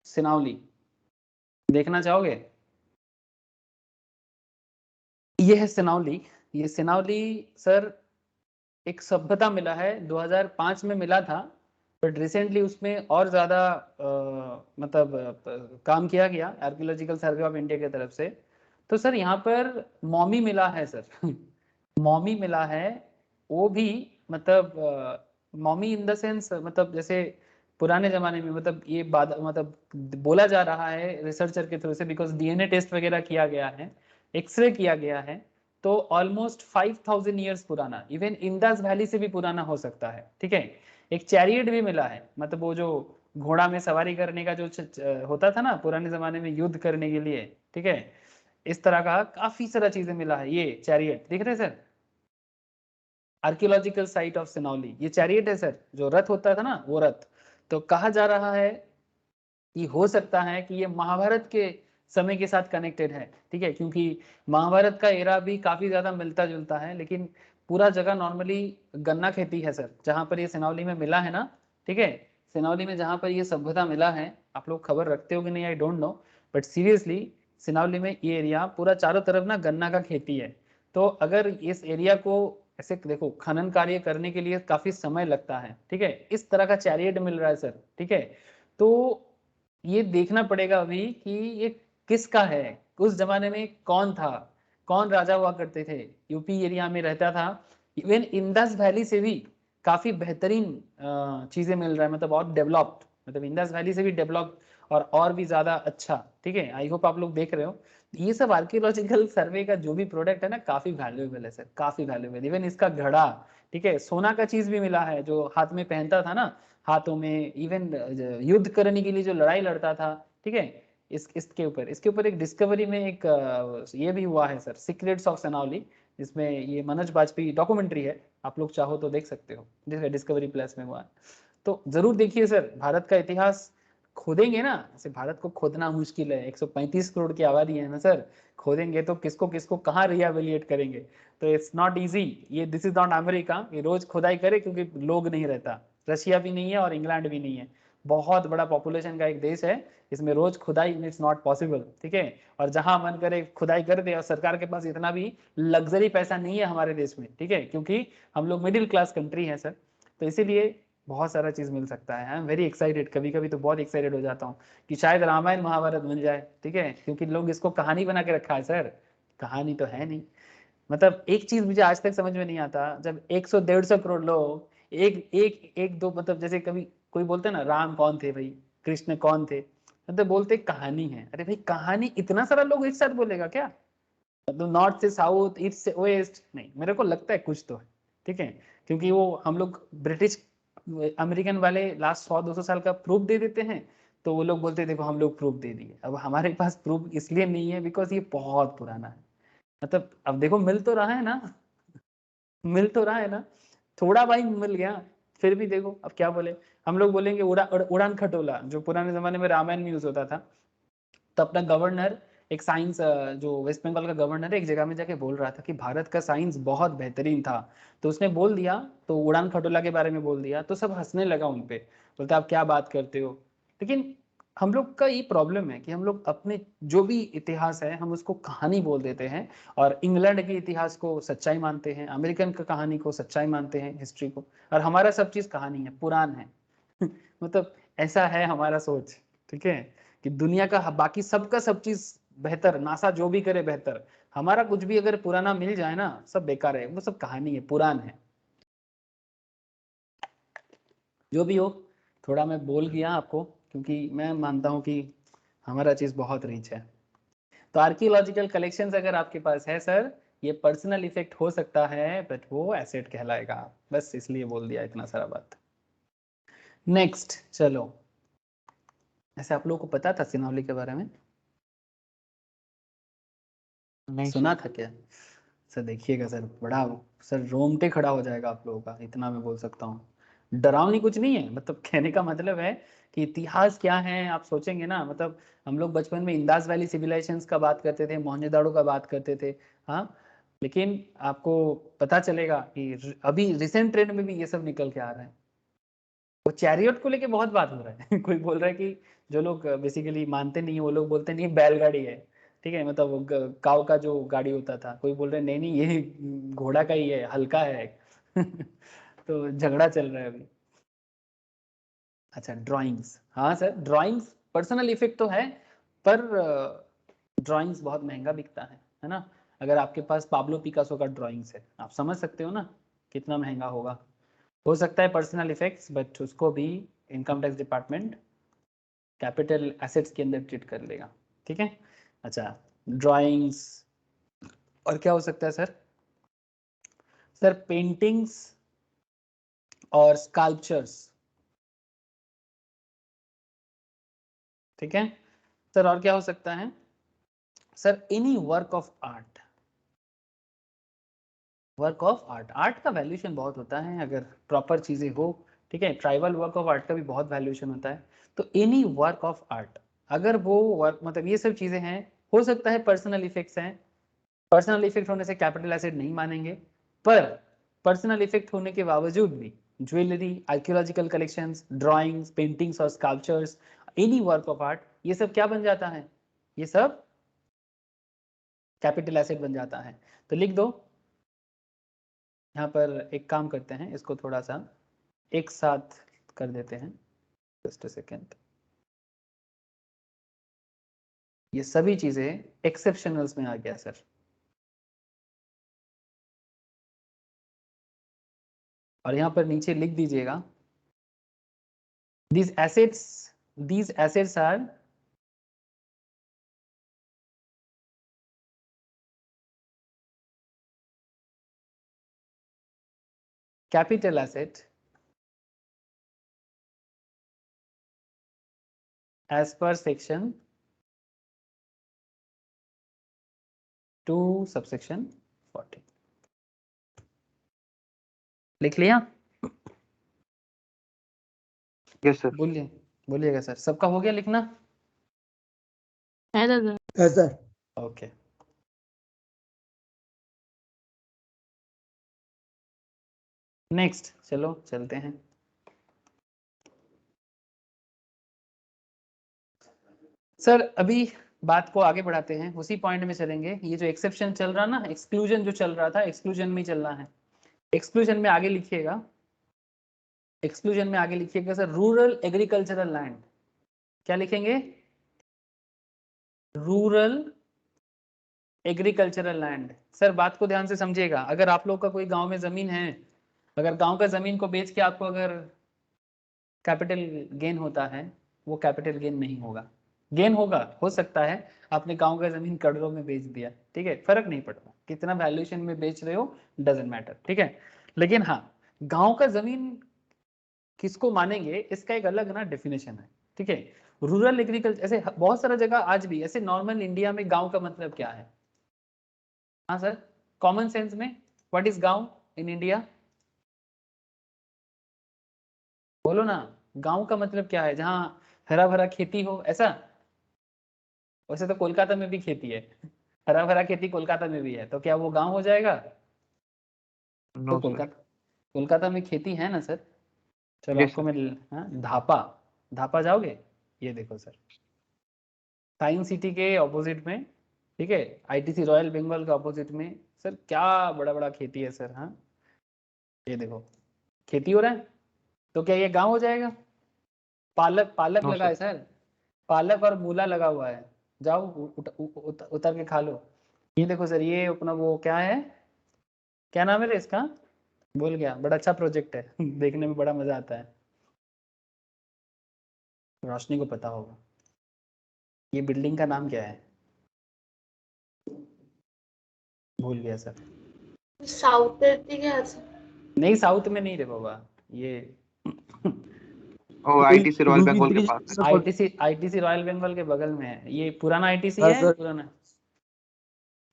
S1: सिनावली देखना चाहोगे? ये है सिनावली, ये सिनावली सर एक सभ्यता मिला है, 2005 में मिला था बट रिसेंटली उसमें और ज़्यादा मतलब काम किया गया आर्कियोलॉजिकल सर्वे ऑफ इंडिया की तरफ से। तो सर यहाँ पर मॉमी मिला है सर मॉमी मिला है, वो भी मतलब मॉमी इन द सेंस, मतलब जैसे पुराने जमाने में, मतलब ये बाद मतलब बोला जा रहा है रिसर्चर के थ्रू से, बिकॉज डीएनए टेस्ट वगैरह किया गया है, एक्सरे किया गया है, तो ऑलमोस्ट 5000 ईयर्स पुराना, इवन इंडस वैली से भी पुराना हो सकता है, ठीक है। एक चैरियट भी मिला है, मतलब वो जो घोड़ा में सवारी करने का जो होता था ना पुराने जमाने में युद्ध करने के लिए, ठीक है, इस तरह का काफी सारा चीजें मिला है। ये चैरियट दिख रहे sir, archaeological site of Sinauli, ये चैरियट है सर, जो रथ होता था ना वो रथ। तो कहा जा रहा है कि हो सकता है कि ये महाभारत के समय के साथ कनेक्टेड है, ठीक है, क्योंकि महाभारत का एरा भी काफी ज्यादा मिलता जुलता है, लेकिन पूरा जगह नॉर्मली गन्ना खेती है सर, जहां पर ये सिनौली में मिला है ना, ठीक है, सिनौली में जहां पर ये सभ्यता मिला है, आप लोग खबर रखते हो कि नहीं I don't know, but seriously Sinauli में ये एरिया पूरा चारों तरफ ना गन्ना का खेती है। तो अगर इस एरिया को ऐसे देखो, खनन कार्य करने के लिए काफी समय लगता है, ठीक है, इस तरह का चैरियट मिल रहा है सर, ठीक है। तो ये देखना पड़ेगा अभी कि ये किसका है, उस जमाने में कौन था, कौन राजा हुआ करते थे, यूपी एरिया में रहता था, इवन इंडस वैली से भी काफी बेहतरीन चीजें मिल रहा है, मतलब और डेवलप्ड, मतलब इंडस वैली से भी डेवलप्ड और भी ज्यादा अच्छा, ठीक है। आई होप आप लोग देख रहे हो, ये सब आर्कियोलॉजिकल सर्वे का जो भी प्रोडक्ट है ना काफी वैल्यूएबल है सर, काफी वैल्यूएबल, इवन इसका घड़ा, ठीक है, सोना का चीज भी मिला है जो हाथ में पहनता था ना, हाथों में, इवन युद्ध करने के लिए जो लड़ाई लड़ता था, ठीक है। इसके ऊपर एक डिस्कवरी में एक ये भी हुआ है सर, सीक्रेट्स ऑफ सनावली, जिसमें ये मनोज बाजपेयी डॉक्यूमेंट्री है, आप लोग चाहो तो देख सकते हो, डिस्कवरी प्लस में हुआ है। तो जरूर देखिए सर, भारत का इतिहास खोदेंगे ना, ऐसे भारत को खोदना मुश्किल है, 135 करोड़ की आबादी है ना सर, खोदेंगे तो किसको किसको कहाँ रिहेबिलिटेट करेंगे, तो इट्स नॉट इजी, ये दिस इज नॉट अमेरिका ये रोज खुदाई करे, क्योंकि लोग नहीं रहता, रशिया भी नहीं है और इंग्लैंड भी नहीं है, बहुत बड़ा पॉपुलेशन का एक देश है, इसमें रोज खुदाई इट्स नॉट पॉसिबल, ठीक है। और जहां मन करे खुदाई कर दे, और सरकार के पास इतना भी लग्जरी पैसा नहीं है हमारे देश में, ठीक है, क्योंकि हम लोग मिडिल क्लास कंट्री है सर, तो इसीलिए बहुत सारा चीज मिल सकता है। आई एम वेरी एक्साइटेड, कभी कभी तो बहुत एक्साइटेड हो जाता हूँ कि शायद रामायण महाभारत बन जाए, ठीक है, क्योंकि लोग इसको कहानी बना के रखा है सर, कहानी तो है नहीं। मतलब एक चीज मुझे आज तक समझ में नहीं आता, जब 100-150 करोड़ लोग एक एक एक दो, मतलब जैसे कभी कोई बोलते हैं ना राम कौन थे भाई, कृष्ण कौन थे, तो बोलते कहानी है, अरे भाई कहानी इतना सारा लोग एक साथ बोलेगा क्या, मतलब नॉर्थ से साउथ, ईस्ट से वेस्ट, नहीं मेरे को लगता है कुछ तो है, ठीक है, क्योंकि वो हम लोग ब्रिटिश अमेरिकन वाले लास्ट 100-200 साल का प्रूफ दे देते हैं, तो वो लोग बोलते हैं देखो हम लोग प्रूफ दे दिए, अब हमारे पास प्रूफ इसलिए नहीं है बिकॉज ये बहुत पुराना है, मतलब अब देखो मिल तो रहा है ना, मिल तो रहा है ना, थोड़ा भाई मिल गया, फिर भी देखो अब क्या बोले, हम लोग बोलेंगे उड़ान खटोला जो पुराने जमाने में रामायण में यूज होता था, तो अपना गवर्नर, एक साइंस जो वेस्ट बंगाल का गवर्नर है, एक जगह में जाके बोल रहा था कि भारत का साइंस बहुत बेहतरीन था, तो उसने बोल दिया, तो उड़ान खटोला के बारे में बोल दिया, तो सब हंसने लगा उनपे, बोलते आप क्या बात करते हो, लेकिन हम लोग का ये प्रॉब्लम है कि हम लोग अपने जो भी इतिहास है हम उसको कहानी बोल देते हैं, और इंग्लैंड के इतिहास को सच्चाई मानते हैं, अमेरिकन का कहानी को सच्चाई मानते हैं, हिस्ट्री को, और हमारा सब चीज कहानी है, पुराण है। मतलब ऐसा है हमारा सोच, ठीक है, कि दुनिया का बाकी सबका सब चीज बेहतर, नासा जो भी करे बेहतर, हमारा कुछ भी अगर पुराना मिल जाए ना सब बेकार है, वो सब कहानी है, पुराण है। जो भी हो, थोड़ा मैं बोल गया आपको, क्योंकि मैं मानता हूँ कि हमारा चीज बहुत रिच है। तो आर्कियोलॉजिकल कलेक्शंस अगर आपके पास है सर, ये पर्सनल इफेक्ट हो सकता है, बट वो एसेट कहलाएगा। बस इसलिए बोल दिया इतना सारा बात। नेक्स्ट चलो, ऐसे आप लोगों को पता था सिनौली के बारे में?
S2: नहीं
S1: सुना
S2: सर।
S1: था क्या? सर देखिएगा सर, बड़ा सर रोमटे खड़ा हो जाएगा आप लोगों का, इतना मैं बोल सकता हूँ। डरावनी कुछ नहीं है, मतलब कहने का मतलब है कि इतिहास क्या है आप सोचेंगे ना, मतलब हम लोग बचपन में इंदास वैली सिविलाइजेशंस का बात करते थे, मोहनजोदाड़ो का बात करते थे, हाँ, लेकिन आपको पता चलेगा कि अभी रिसेंट ट्रेंड में भी ये सब निकल के आ रहा है। वो चैरियट को लेके बहुत बात हो रहा है। कोई बोल रहा है कि जो लोग बेसिकली मानते नहीं है, वो लोग बोलते नहीं बैलगाड़ी है, ठीक है, मतलब वो काव का जो गाड़ी होता था, कोई बोल रहे नहीं नहीं ये घोड़ा का ही है, हल्का है। तो झगड़ा चल रहा है अभी। अच्छा ड्राइंग्स, हाँ सर ड्राइंग्स पर्सनल इफेक्ट तो है, पर ड्राइंग्स बहुत महंगा बिकता है ना। अगर आपके पास पाब्लो पिकासो का ड्राइंग्स है, आप समझ सकते हो ना कितना महंगा होगा। हो सकता है पर्सनल इफेक्ट्स, बट उसको भी income tax department capital assets के अंदर ट्रीट कर लेगा, ठीक है। अच्छा ड्राइंग्स, और क्या हो सकता है सर? सर पेंटिंग्स और स्कल्पचर्स, ठीक है सर। और क्या हो सकता है sir? Any work of art, work of art, art का वैल्यूएशन बहुत होता है अगर प्रॉपर चीजें हो, ठीक है। ट्राइबल वर्क ऑफ आर्ट का भी बहुत वैल्यूएशन होता है। तो एनी वर्क ऑफ आर्ट, अगर वो वर्क, मतलब ये सब चीजें हैं, हो सकता है पर्सनल इफेक्ट्स हैं, पर्सनल इफेक्ट होने से कैपिटल एसेट नहीं मानेंगे, पर पर्सनल इफेक्ट होने के बावजूद भी jewellery, archaeological collections, drawings, paintings और sculptures, any work of art, ये सब क्या बन जाता है? ये सब कैपिटल एसेट बन जाता है। तो लिख दो, यहाँ पर एक काम करते हैं, इसको थोड़ा सा एक साथ कर देते हैं, जस्ट अ सेकेंड। ये सभी चीजें एक्सेप्शनल्स में आ गया सर, और यहाँ पर नीचे लिख दीजिएगा these assets are capital asset as per section 2 subsection 40। लिख लिया?
S2: Yes sir.
S1: बोलिए, बोलिएगा सर, सबका हो गया लिखना?
S3: है दादा।
S4: Yes sir.
S1: ओके नेक्स्ट चलो चलते हैं। सर अभी बात को आगे बढ़ाते हैं, उसी पॉइंट में चलेंगे। ये जो एक्सेप्शन चल रहा ना, एक्सक्लूजन जो चल रहा था, एक्सक्लूजन में चलना है। एक्सक्लूजन में आगे लिखिएगा, एक्सक्लूजन में आगे लिखिएगा सर, रूरल एग्रीकल्चरल लैंड। क्या लिखेंगे? Rural agricultural land. सर बात को ध्यान से समझिएगा, अगर आप लोग का कोई गांव में जमीन है, अगर गांव का जमीन को बेच के आपको अगर कैपिटल गेन होता है, वो कैपिटल गेन नहीं होगा। गेन होगा, हो सकता है आपने गांव का जमीन करोड़ों में बेच दिया, ठीक है, फर्क नहीं पड़ता कितना वैल्यूएशन में बेच रहे हो, डजेंट मैटर, ठीक है। लेकिन हाँ, गांव का जमीन किसको मानेंगे इसका एक अलग ना डेफिनेशन है, ठीक है। रूरल एग्रीकल्चर, ऐसे बहुत सारा जगह आज भी ऐसे नॉर्मल इंडिया में गांव का मतलब क्या है? हाँ सर, कॉमन सेंस में व्हाट इज गांव इन इंडिया? बोलो ना, गांव का मतलब क्या है? जहाँ हरा भरा खेती हो, ऐसा? वैसे तो कोलकाता में भी खेती है, हरा भरा खेती कोलकाता में भी है, तो क्या वो गांव हो जाएगा? तो
S2: नो सर।
S1: कोलकाता, कोलकाता में खेती है ना सर। चलो
S2: यस
S1: आपको
S2: सर।
S1: मैं हाँ, धापा, धापा जाओगे? ये देखो सर, साइंस सिटी के ऑपोजिट में, ठीक है, आईटीसी रॉयल बंगाल के ऑपोजिट में सर, क्या बड़ा बड़ा खेती है सर। हाँ, ये देखो खेती हो रहा है, तो क्या ये गांव हो जाएगा? पालक पालक
S2: नो
S1: लगा है सर, पालक और मूला लगा हुआ है, जाओ उतर के खा लो। ये देखो सर, ये अपना वो क्या है, क्या नाम है रे इसका, भूल गया, बड़ा अच्छा प्रोजेक्ट है देखने में बड़ा मजा आता है, रोशनी को पता होगा। ये बिल्डिंग का नाम क्या है, भूल गया सर।
S3: साउथ क्या
S1: नहीं, साउथ में नहीं रे बाबा, ये
S2: ओ आईटीसी रॉयल बंगाल के पास है।
S1: आईटीसी रॉयल बंगाल के बगल में है, ये पुराना आईटीसी
S4: हाँ
S1: है,
S4: सर,
S1: पुराना।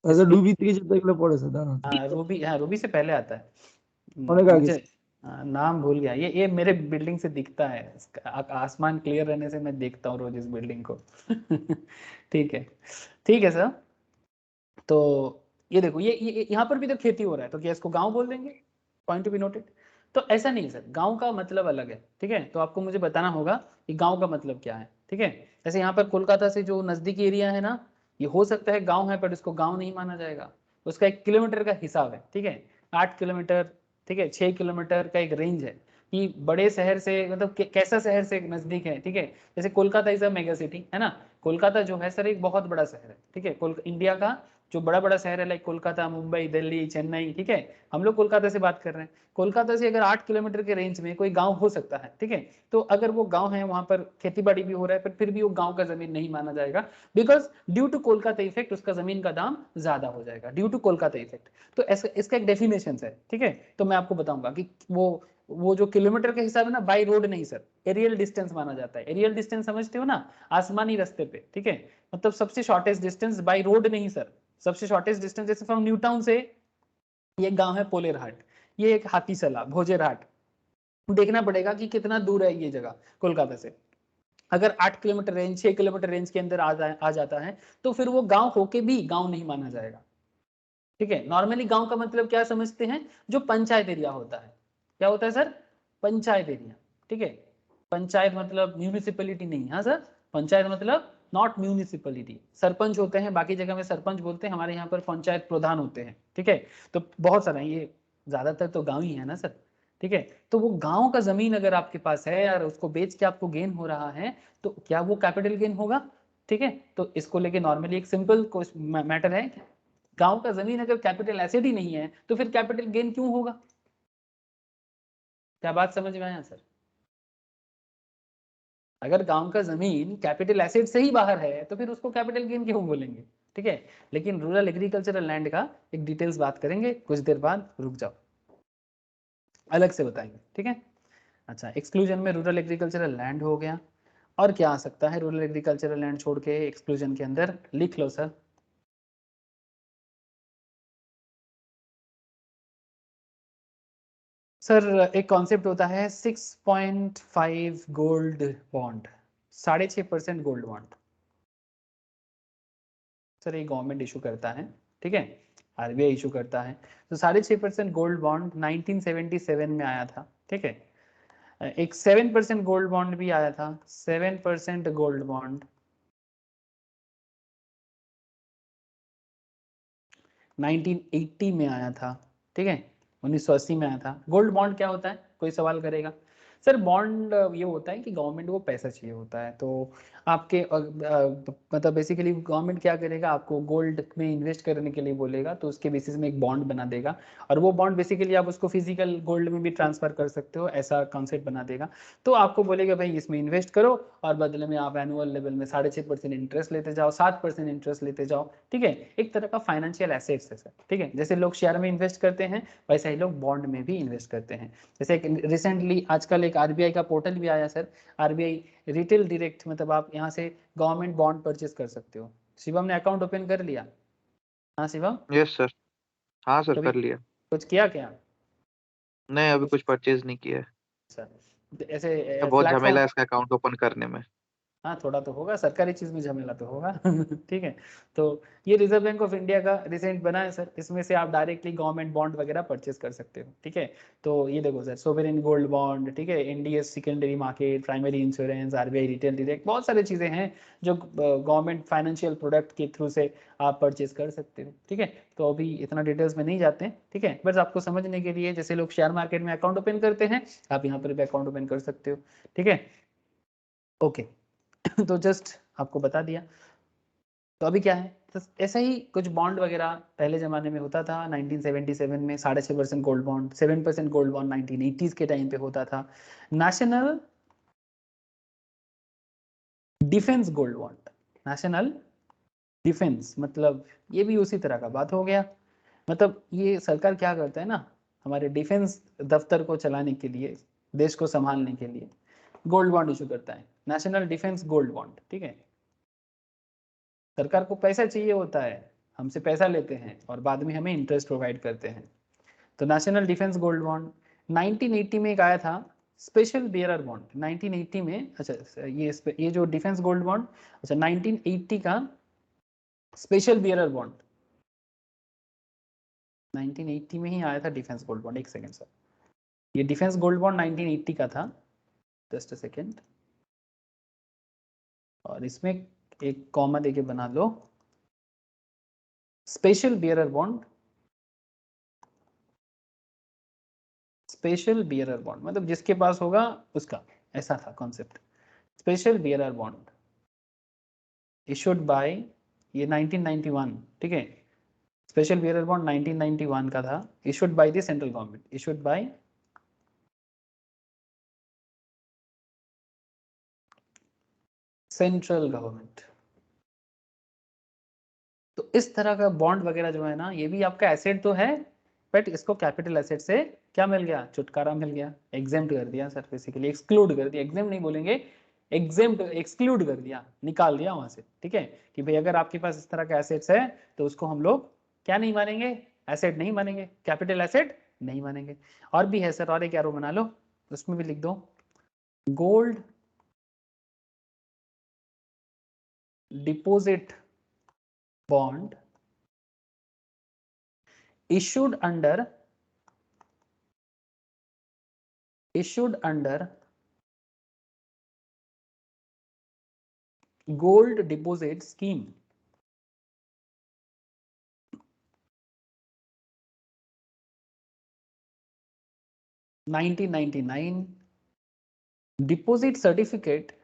S4: ऐसा डूबी थ्री जब तक पड़े सर दाना
S1: हाँ रूबी, हाँ रूबी से पहले आता है।
S4: होने का
S1: मुझे नाम भूल गया। ये मेरे बिल्डिंग से दिखता है, आसमान क्लियर रहने से मैं देखता हूँ रोज इस बिल्डिंग को ठीक है, ठीक है सर। तो ये देखो, ये यहाँ पर भी तो खेती हो रहा है, तो क्या इसको गांव बोल देंगे? Point to be noted. तो ऐसा नहीं सर, गांव का मतलब अलग है, ठीक है, तो आपको मुझे बताना होगा कि गांव का मतलब क्या है, ठीक है। जैसे यहाँ पर कोलकाता से जो नजदीकी एरिया है ना, ये हो सकता है गांव है, पर इसको गांव नहीं माना जाएगा, उसका 1 किलोमीटर का हिसाब है, ठीक है, 8 किलोमीटर, ठीक है, 6 किलोमीटर का एक रेंज है कि बड़े शहर से मतलब कैसा शहर से नजदीक है, ठीक है। जैसे Kolkata is a mega city, है ना, कोलकाता जो है सर एक बहुत बड़ा शहर है, ठीक है, इंडिया का जो बड़ा बड़ा शहर है, लाइक कोलकाता, मुंबई, दिल्ली, चेन्नई, ठीक है, हम लोग कोलकाता से बात कर रहे हैं। कोलकाता से अगर 8 किलोमीटर के रेंज में कोई गांव हो सकता है, ठीक है, तो अगर वो गांव है, वहां पर खेती बाड़ी भी हो रहा है, पर फिर भी वो गांव का जमीन नहीं माना जाएगा, because due to Kolkata effect उसका जमीन का दाम ज्यादा हो जाएगा, ड्यू टू कोलकाता इफेक्ट। तो इसका एक डेफिनेशन है, ठीक है, तो मैं आपको बताऊंगा कि वो जो किलोमीटर के हिसाब है ना, बाई रोड नहीं सर, एरियल डिस्टेंस माना जाता है। एरियल डिस्टेंस समझते हो ना, आसमानी रास्ते पे, ठीक है, मतलब सबसे शॉर्टेस्ट डिस्टेंस, बाई रोड नहीं सर, सबसे शॉर्टेस्ट डिस्टेंस। जैसे फ्रॉम न्यू टाउन से ये गांव है पोलेरहाट, ये एक हाथीसला, भोजेरहाट, देखना पड़ेगा कि कितना दूर है ये जगह कोलकाता से। अगर 8 किलोमीटर रेंज, 6 किलोमीटर रेंज के अंदर आ जाता है, तो फिर वो गांव होके भी गांव नहीं माना जाएगा, ठीक है। नॉर्मली गांव का मतलब क्या समझते हैं, जो पंचायत एरिया होता है। क्या होता है सर? पंचायत एरिया, ठीक है। पंचायत मतलब म्यूनिसिपैलिटी नहीं, हाँ सर, पंचायत मतलब नॉट म्यूनिसिपैलिटी। सरपंच होते हैं, बाकी जगह में सरपंच बोलते हैं, हमारे यहाँ पर पंचायत प्रधान होते हैं, ठीक है। तो बहुत सारा, ये ज्यादातर तो गांव ही है ना सर, ठीक है। तो वो गांव का जमीन अगर आपके पास है यार, उसको बेच के आपको गेन हो रहा है, तो क्या वो कैपिटल गेन होगा? ठीक है, तो इसको लेके नॉर्मली एक सिंपल मैटर है, गांव का जमीन अगर कैपिटल एसेट ही नहीं है, तो फिर कैपिटल गेन क्यों होगा? क्या बात समझ में आया सर? अगर गांव का जमीन कैपिटल एसेट से ही बाहर है, तो फिर उसको कैपिटल गेन क्यों बोलेंगे, ठीक है। लेकिन रूरल एग्रीकल्चरल लैंड का एक डिटेल्स बात करेंगे कुछ देर बाद, रुक जाओ, अलग से बताएंगे, ठीक है। अच्छा, एक्सक्लूजन में रूरल एग्रीकल्चरल लैंड हो गया, और क्या आ सकता है रूरल एग्रीकल्चरल लैंड छोड़ के एक्सक्लूजन के अंदर? लिख लो सर। सर एक कॉन्सेप्ट होता है 6.5 gold bond, 6.5% gold bond. Sir ये गवर्नमेंट इशू करता है, ठीक है, आरबीआई इशू करता है। तो 6.5% गोल्ड बॉन्ड 1977 में आया था, ठीक है। एक 7% गोल्ड बॉन्ड भी आया था, 7% गोल्ड बॉन्ड 1980 में आया था, ठीक है, 1980 में आया था। गोल्ड बॉन्ड क्या होता है, कोई सवाल करेगा? सर बॉन्ड ये होता है कि गवर्नमेंट को पैसा चाहिए होता है, तो आपके मतलब बेसिकली गवर्नमेंट क्या करेगा, आपको गोल्ड में इन्वेस्ट करने के लिए बोलेगा, तो उसके बेसिस में एक बॉन्ड बना देगा, और वो बॉन्ड बेसिकली आप उसको फिजिकल गोल्ड में भी ट्रांसफर कर सकते हो, ऐसा कॉन्सेप्ट बना देगा। तो आपको बोलेगा भाई इसमें इन्वेस्ट करो, और बदले में आप एनुअल लेवल में 6.5% इंटरेस्ट लेते जाओ, 7% इंटरेस्ट लेते जाओ, ठीक है। एक तरह का फाइनेंशियल एसेट्स है सर, ठीक है। जैसे लोग शेयर में इन्वेस्ट करते हैं, वैसे ही लोग बॉन्ड में भी इन्वेस्ट करते हैं। जैसे रिसेंटली आजकल एक आरबीआई का पोर्टल भी आया सर, आरबीआई रिटेल डायरेक्ट, मतलब आप यहाँ से गवर्नमेंट बॉन्ड परचेज कर सकते हो। शिवम ने अकाउंट ओपन कर लिया? हाँ शिवम,
S2: यस सर, हाँ सर
S1: कभी
S2: कर लिया।
S1: कुछ किया क्या?
S2: नहीं अभी कुछ परचेज नहीं किया है,
S1: सर ऐसे
S2: बहुत झमेला
S1: प्लेटफॉर्म,
S2: है इसका अकाउंट ओपन करने में।
S1: हाँ थोड़ा तो होगा, सरकारी चीज में झमेला तो होगा ठीक है। तो ये रिजर्व बैंक ऑफ इंडिया का रिसेंट बना है सर, इसमें से आप डायरेक्टली गवर्नमेंट बॉन्ड वगैरह परचेज कर सकते हो, ठीक है। तो ये देखो सर, सोवरेन गोल्ड बॉन्ड, ठीक है, NDS secondary market, primary insurance, RBI retail direct, बहुत सारी चीजें हैं जो गवर्नमेंट फाइनेंशियल प्रोडक्ट के थ्रू से आप परचेज कर सकते हो, ठीक है। तो अभी इतना डिटेल्स में नहीं जाते हैं, ठीक है, बस आपको समझने के लिए, जैसे लोग शेयर मार्केट में अकाउंट ओपन करते हैं, आप यहाँ पर भी अकाउंट ओपन कर सकते हो, ठीक है। ओके तो जस्ट आपको बता दिया। तो अभी क्या है, तो ऐसा ही कुछ बॉन्ड वगैरह पहले जमाने में होता था। 1977 में 6.5% gold bond, 7% gold bond 1980s के टाइम पे होता था। National defence gold bond, national defence मतलब ये भी उसी तरह का बात हो गया। मतलब ये सरकार क्या करता है ना, हमारे डिफेंस दफ्तर को चलाने के लिए, देश को संभालने के लिए गोल्ड बॉन्ड इशू करता है, नेशनल डिफेंस गोल्ड बॉन्ड, ठीक है। सरकार को पैसा चाहिए होता है, हमसे पैसा लेते हैं और बाद में हमें इंटरेस्ट प्रोवाइड करते हैं। तो नेशनल डिफेंस गोल्ड बॉन्ड 1980 में एक आया था, स्पेशल बियरर बॉन्ड 1980 में। अच्छा ये जो डिफेंस गोल्ड बॉन्ड, अच्छा 1980 का स्पेशल बियरर बॉन्ड 1980 में ही आया था डिफेंस गोल्ड बॉन्ड। एक सेकेंड सर, ये डिफेंस गोल्ड बॉन्ड 1980 का था, जस्ट अ सेकेंड, और इसमें एक कॉमा देके बना लो, special bearer bond, special bearer bond मतलब जिसके पास होगा उसका, ऐसा था concept. Special bearer bond issued by, ये 1991, ठीक है, स्पेशल बियरर बॉन्ड 1991 का था, issued by the central government, issued by central government. तो इस तरह का बॉन्ड वगैरह जो है ना, ये भी आपका एसेट तो है, बट इसको कैपिटल एसेट से क्या मिल गया, छुटकारा मिल गया, एग्जेम्प्ट कर दिया सर, बेसिकली एक्सक्लूड कर दिया, एग्जेम्प्ट नहीं बोलेंगे, एग्जेम्प्ट, एक्सक्लूड कर दिया, निकाल दिया वहां से, ठीक है। कि भाई अगर आपके पास इस तरह का एसेट्स है तो उसको हम लोग क्या नहीं मानेंगे, एसेट नहीं मानेंगे, कैपिटल एसेट नहीं मानेंगे। और भी है सर, और एक एरो बना लो, उसमें भी लिख दो, gold deposit bond issued under gold deposit scheme, $1999 deposit certificate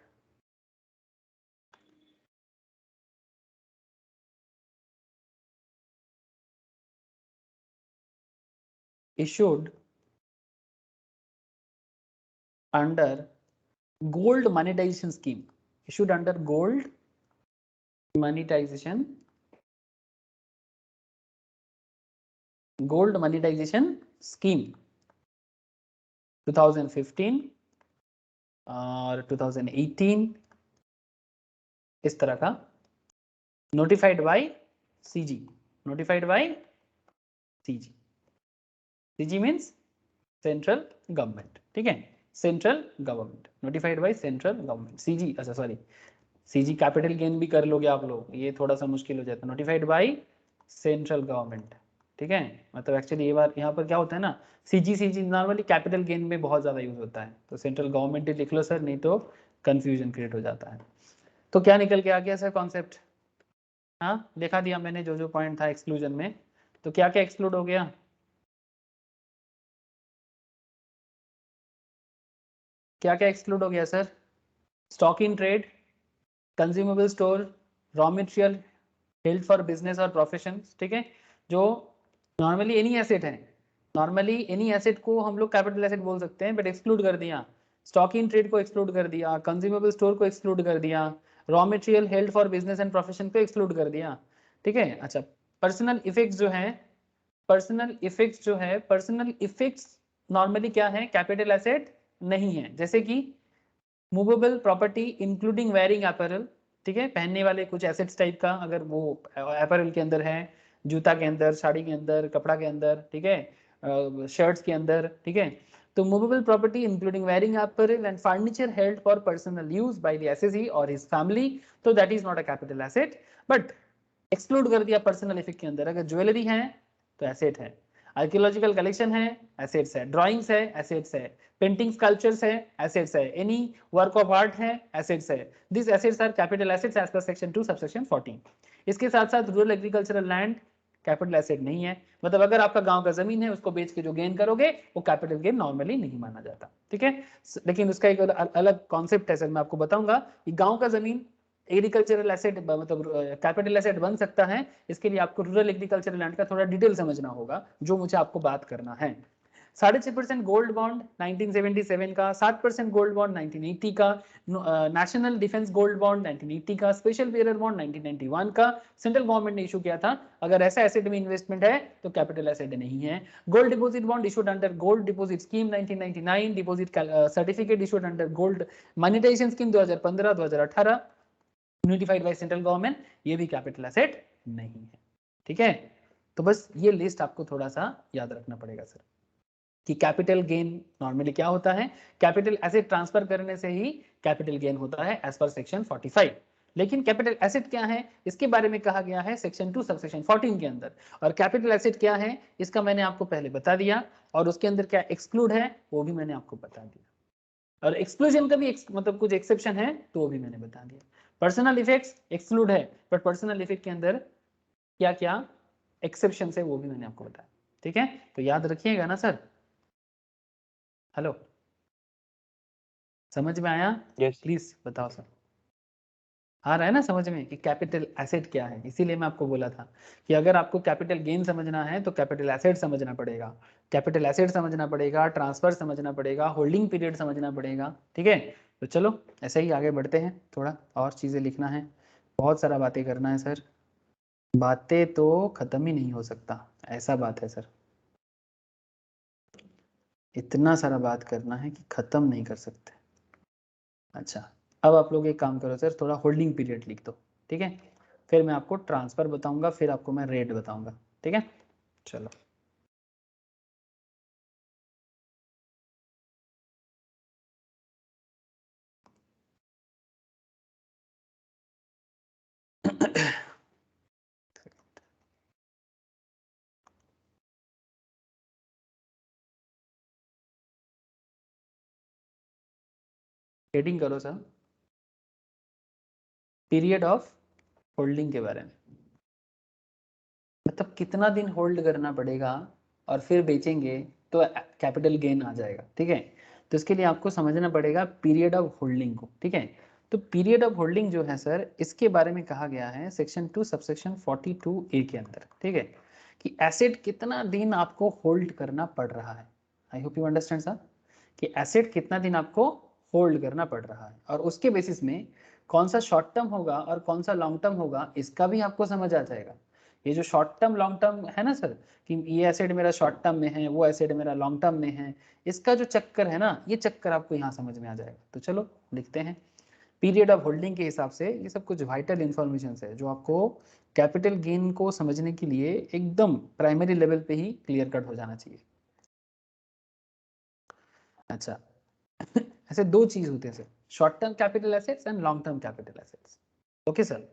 S1: issued under gold monetization scheme, issued under gold monetization scheme 2015 और 2018, इस तरह का, notified by CG, notified by CG, CG means central government, ठीक है, central government, notified by central government, CG, अच्छा sorry, CG capital gain भी कर लोगे आप लोग, ये थोड़ा सा मुश्किल हो जाता है, नोटिफाइड बाय सेंट्रल गवर्नमेंट, ठीक है। मतलब एक्चुअली ये बार यहाँ पर क्या होता है ना, CG CG normally capital gain में बहुत ज्यादा यूज होता है, तो सेंट्रल गवर्नमेंट ही लिख लो सर, नहीं तो कंफ्यूजन क्रिएट हो जाता है। तो क्या निकल के आ गया सर कॉन्सेप्ट, हाँ दिखा दिया मैंने जो जो पॉइंट था एक्सक्लूजन में। तो क्या क्या एक्सक्लूड हो गया, क्या क्या एक्सक्लूड हो गया sir, stock in trade, consumable store, raw material held for business or profession, ठीक है, जो नॉर्मली एनी एसेट है, नॉर्मली एनी एसेट को हम लोग कैपिटल एसेट बोल सकते हैं, बट एक्सक्लूड कर दिया, स्टॉक इन ट्रेड को एक्सक्लूड कर दिया, कंज्यूमेबल स्टोर को एक्सक्लूड कर दिया, raw material held for business and profession को एक्सक्लूड कर दिया, ठीक है। अच्छा पर्सनल इफेक्ट्स जो है, पर्सनल इफेक्ट्स जो है, पर्सनल इफेक्ट्स नॉर्मली क्या है, कैपिटल एसेट नहीं है, जैसे कि movable property including wearing apparel, ठीक है, पहनने वाले कुछ एसेट्स टाइप का, अगर वो अपैरल के अंदर है, जूता के अंदर, साड़ी के अंदर, कपड़ा के अंदर, ठीक है, शर्ट्स के अंदर, ठीक है, तो movable property including wearing apparel and furniture held for personal use by the SSE और हिज फैमिली, तो that is not a capital asset, but exclude कर दिया पर्सनल इफेक्ट के अंदर, अगर ज्वेलरी है तो एसेट है, आर्कियोलॉजिकल कलेक्शन है एसेट्स है, ड्राइंग्स है एसेट्स है, पेंटिंग स्कल्पचर्स है एसेट्स है, एनी वर्क ऑफ आर्ट है एसेट्स है, this assets are capital assets as per section 2 subsection 14। इसके साथ साथ rural agricultural land capital asset नहीं है, मतलब अगर आपका गांव का जमीन है उसको बेच के जो गेन करोगे वो कैपिटल गेन नॉर्मली नहीं माना जाता, ठीक है। लेकिन उसका एक अलग कॉन्सेप्ट है सर, मैं आपको बताऊंगा कि गांव का जमीन एग्रीकल्चरल एसेट मतलब कैपिटल एसेट बन सकता है, इसके लिए आपको रूरल एग्रीकल्चरल लैंड का थोड़ा डिटेल समझना होगा, जो मुझे आपको बात करना है। 6.5% गोल्ड बॉन्ड 1977 का, 7% गोल्ड बॉन्ड 1980 का, नेशनल डिफेंस गोल्ड बॉन्ड 1980 का, स्पेशल बेरर बॉन्ड 1991 का, सेंट्रल गवर्नमेंट ने इशू किया था। अगर ऐसा एसेट में इन्वेस्टमेंट है तो कैपिटल एसेट नहीं है। Gold deposit bond issued under gold deposit scheme 1999, deposit certificate issued under gold monetisation scheme 2015-2018 notified by central government, ये भी कैपिटल एसेट नहीं है, ठीक है। तो बस ये लिस्ट आपको थोड़ा सा याद रखना पड़ेगा सर, कि कैपिटल गेन नॉर्मली क्या होता है, कैपिटल एसेट ट्रांसफर करने से ही कैपिटल गेन होता है एज पर सेक्शन 45। लेकिन कैपिटल एसेट क्या है इसके बारे में कहा गया है सेक्शन 2 सबसेक्शन 14 के अंदर, और कैपिटल एसेट क्या है इसका मैंने आपको पहले बता दिया, और उसके अंदर क्या एक्सक्लूड है वो भी मैंने आपको बता दिया, और एक्सक्लूजन का भी मतलब कुछ एक्सेप्शन है तो वो भी मैंने बता दिया। पर्सनल इफेक्ट्स एक्सक्लूड है, बट पर्सनल इफेक्ट के अंदर क्या क्या एक्सेप्शन है वो भी मैंने आपको बताया, ठीक है। तो याद रखिएगा ना सर। हेलो, समझ में आया?
S2: यस
S1: प्लीज बताओ सर, आ रहा है ना समझ में कि कैपिटल एसेट क्या है? इसीलिए मैं आपको बोला था कि अगर आपको कैपिटल गेन समझना है तो कैपिटल एसेट समझना पड़ेगा, कैपिटल एसेट समझना पड़ेगा, ट्रांसफर समझना पड़ेगा, होल्डिंग पीरियड समझना पड़ेगा, ठीक है। तो चलो ऐसे ही आगे बढ़ते हैं, थोड़ा और चीजें लिखना है, बहुत सारा बातें करना है सर, बातें तो खत्म ही नहीं हो सकता, ऐसा बात है सर, इतना सारा बात करना है कि खत्म नहीं कर सकते। अच्छा, अब आप लोग एक काम करो सर, थोड़ा होल्डिंग पीरियड लिख दो, ठीक है, फिर मैं आपको ट्रांसफर बताऊंगा, फिर आपको मैं रेट बताऊंगा, ठीक है। चलो हेडिंग करो सर, पीरियड ऑफ होल्डिंग के बारे में, मतलब कितना दिन होल्ड करना पड़ेगा और फिर बेचेंगे तो कैपिटल गेन आ जाएगा, ठीक है। तो इसके लिए आपको समझना पड़ेगा पीरियड ऑफ होल्डिंग को, ठीक है। तो पीरियड ऑफ होल्डिंग जो है सर, इसके बारे में कहा गया है सेक्शन 2 सबसेक्शन 42A के अंदर, ठीक है, कि एसेट कितना दिन आपको होल्ड करना पड़ रहा है। आई होप यू अंडरस्टैंड सर, कि एसेट कितना दिन आपको होल्ड करना पड़ रहा है, और उसके बेसिस में कौन सा शॉर्ट टर्म होगा और कौन सा लॉन्ग टर्म होगा इसका भी आपको समझ आ जाएगा। ये जो शॉर्ट टर्म लॉन्ग टर्म है ना सर, कि ये एसेट मेरा शॉर्ट टर्म में है, वो एसेट मेरा लॉन्ग टर्म में है, इसका जो चक्कर है ना, ये चक्कर आपको यहाँ समझ में आ जाएगा। तो चलो लिखते हैं, पीरियड ऑफ होल्डिंग के हिसाब से ये सब कुछ वाइटल इंफॉर्मेशन है जो आपको कैपिटल गेन को समझने के लिए एकदम प्राइमरी लेवल पे ही क्लियर कट हो जाना चाहिए। अच्छा ऐसे दो चीज होते हैं sir, short term capital assets and long term capital assets, okay sir.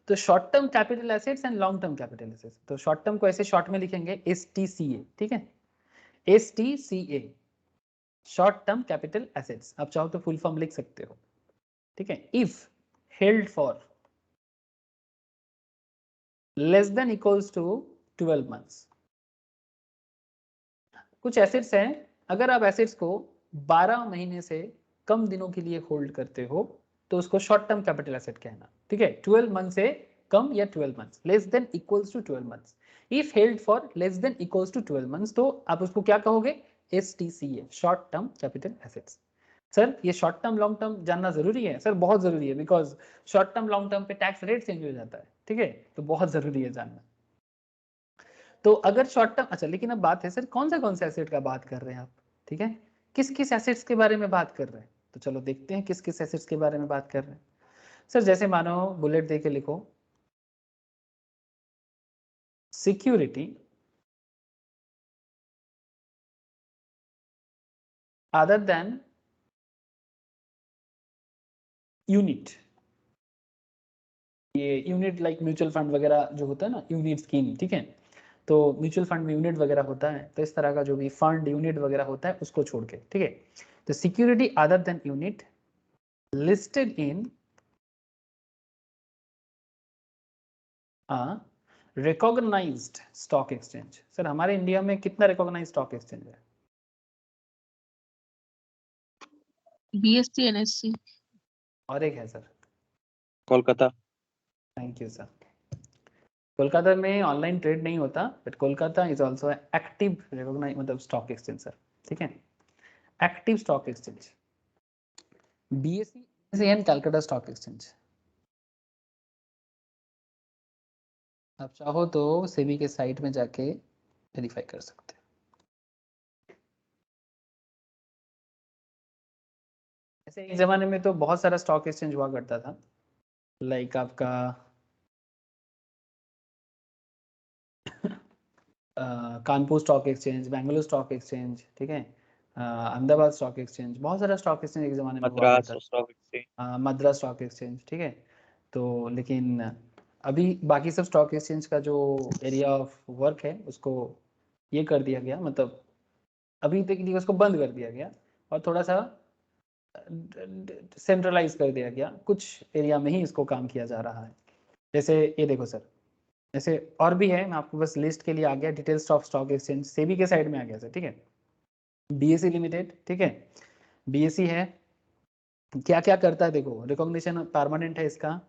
S1: तो short term capital assets and long term capital assets, तो शॉर्ट टर्म को ऐसे शॉर्ट में लिखेंगे STCA, ठीक है, STCA short term capital assets, आप चाहो तो फुल फॉर्म लिख सकते हो, ठीक है। If held for less than equals to 12 months, कुछ एसेट्स हैं, अगर आप एसेट्स को 12 महीने से कम दिनों के लिए होल्ड करते हो तो उसको शॉर्ट टर्म कैपिटल एसेट कहना, ठीक है। 12 मंथ से कम या 12 months, less than equals to 12 months, if held for less than equals to 12 months, तो आप उसको क्या कहोगे, STCA short term capital assets. Sir ये शॉर्ट टर्म लॉन्ग टर्म जानना जरूरी है सर, बहुत जरूरी है, because short term long term पे टैक्स रेट चेंज हो जाता है, ठीक है, तो बहुत जरूरी है जानना। तो अगर शॉर्ट टर्म, अच्छा लेकिन अब बात है सर कौन से एसेट का बात कर रहे हैं आप, ठीक है, किस किस एसेट्स के बारे में बात कर रहे हैं, तो चलो देखते हैं किस किस एसेट्स के बारे में बात कर रहे हैं सर। जैसे मानो बुलेट दे के लिखो, सिक्योरिटी other than unit, ये यूनिट लाइक म्यूचुअल फंड वगैरह जो होता है ना, यूनिट स्कीम, ठीक है, तो म्यूचुअल फंड में यूनिट वगैरह होता है, तो इस तरह का जो भी फंड यूनिट वगैरह होता है उसको छोड़ के, ठीक है। तो security other than unit listed in recognised stock exchange. Sir हमारे इंडिया में कितना रिकॉग्नाइज्ड स्टॉक एक्सचेंज है?
S5: BSE NSE
S1: और एक है sir,
S2: Kolkata.
S1: Thank you sir. Kolkata में ऑनलाइन ट्रेड नहीं होता, but Kolkata is also active recognise मतलब स्टॉक एक्सचेंज सर, ठीक है, active stock exchange. BSE and Calcutta stock exchange. आप चाहो तो सेबी के साइट में जाके वेरीफाई कर सकते हैं। ऐसे एक जमाने में तो बहुत सारा स्टॉक एक्सचेंज हुआ करता था, लाइक आपका Kanpur stock exchange, Bengaluru stock exchange, ठीक है, अहमदाबाद स्टॉक एक्सचेंज, बहुत सारा स्टॉक एक्सचेंज एक जमाने में हुआ
S2: मद्रास
S1: करता
S2: स्टॉक एक्सचेंज।
S1: था, मद्रास स्टॉक एक्सचेंज, ठीक है। तो लेकिन अभी बाकी सब स्टॉक एक्सचेंज का जो एरिया ऑफ वर्क है उसको ये कर दिया गया, मतलब अभी तक के लिए उसको बंद कर दिया गया और थोड़ा सा सेंट्रलाइज कर दिया गया, कुछ एरिया में ही इसको काम किया जा रहा है। जैसे ये देखो सर, ऐसे और भी है, मैं आपको बस लिस्ट के लिए आ गया, details of stock exchange SEBI के साइड में आ गया सर, ठीक है। BSE लिमिटेड, ठीक है, BSE है, क्या क्या करता है देखो, रिकॉग्निशन परमानेंट है इसका,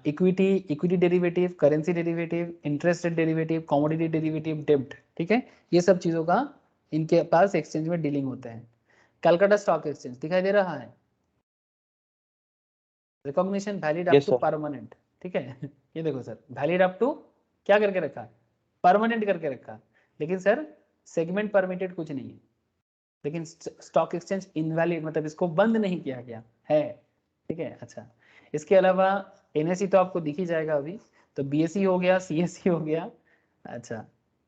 S1: equity derivative, currency derivative, interest rate derivative, commodity derivative, डेब्ट, ठीक है, ये सब चीज़ों का इनके पास एक्सचेंज में डीलिंग होते हैं। कलकत्ता स्टॉक एक्सचेंज दिखाई दे रहा है, recognition valid up
S2: Yes,
S1: to
S2: sir.
S1: Permanent, ठीक है ये देखो सर, वैलिड अप टू क्या करके रखा है, परमानेंट करके रखा है, लेकिन सर सेगमेंट परमिटेड कुछ नहीं है, लेकिन स्टॉक एक्सचेंज इनवैलिड मतलब इसको बंद नहीं किया गया है, ठीक है। अच्छा, इसके अलावा NSE तो आपको दिख ही जाएगा अभी, तो BSE हो गया, CSE हो गया, अच्छा,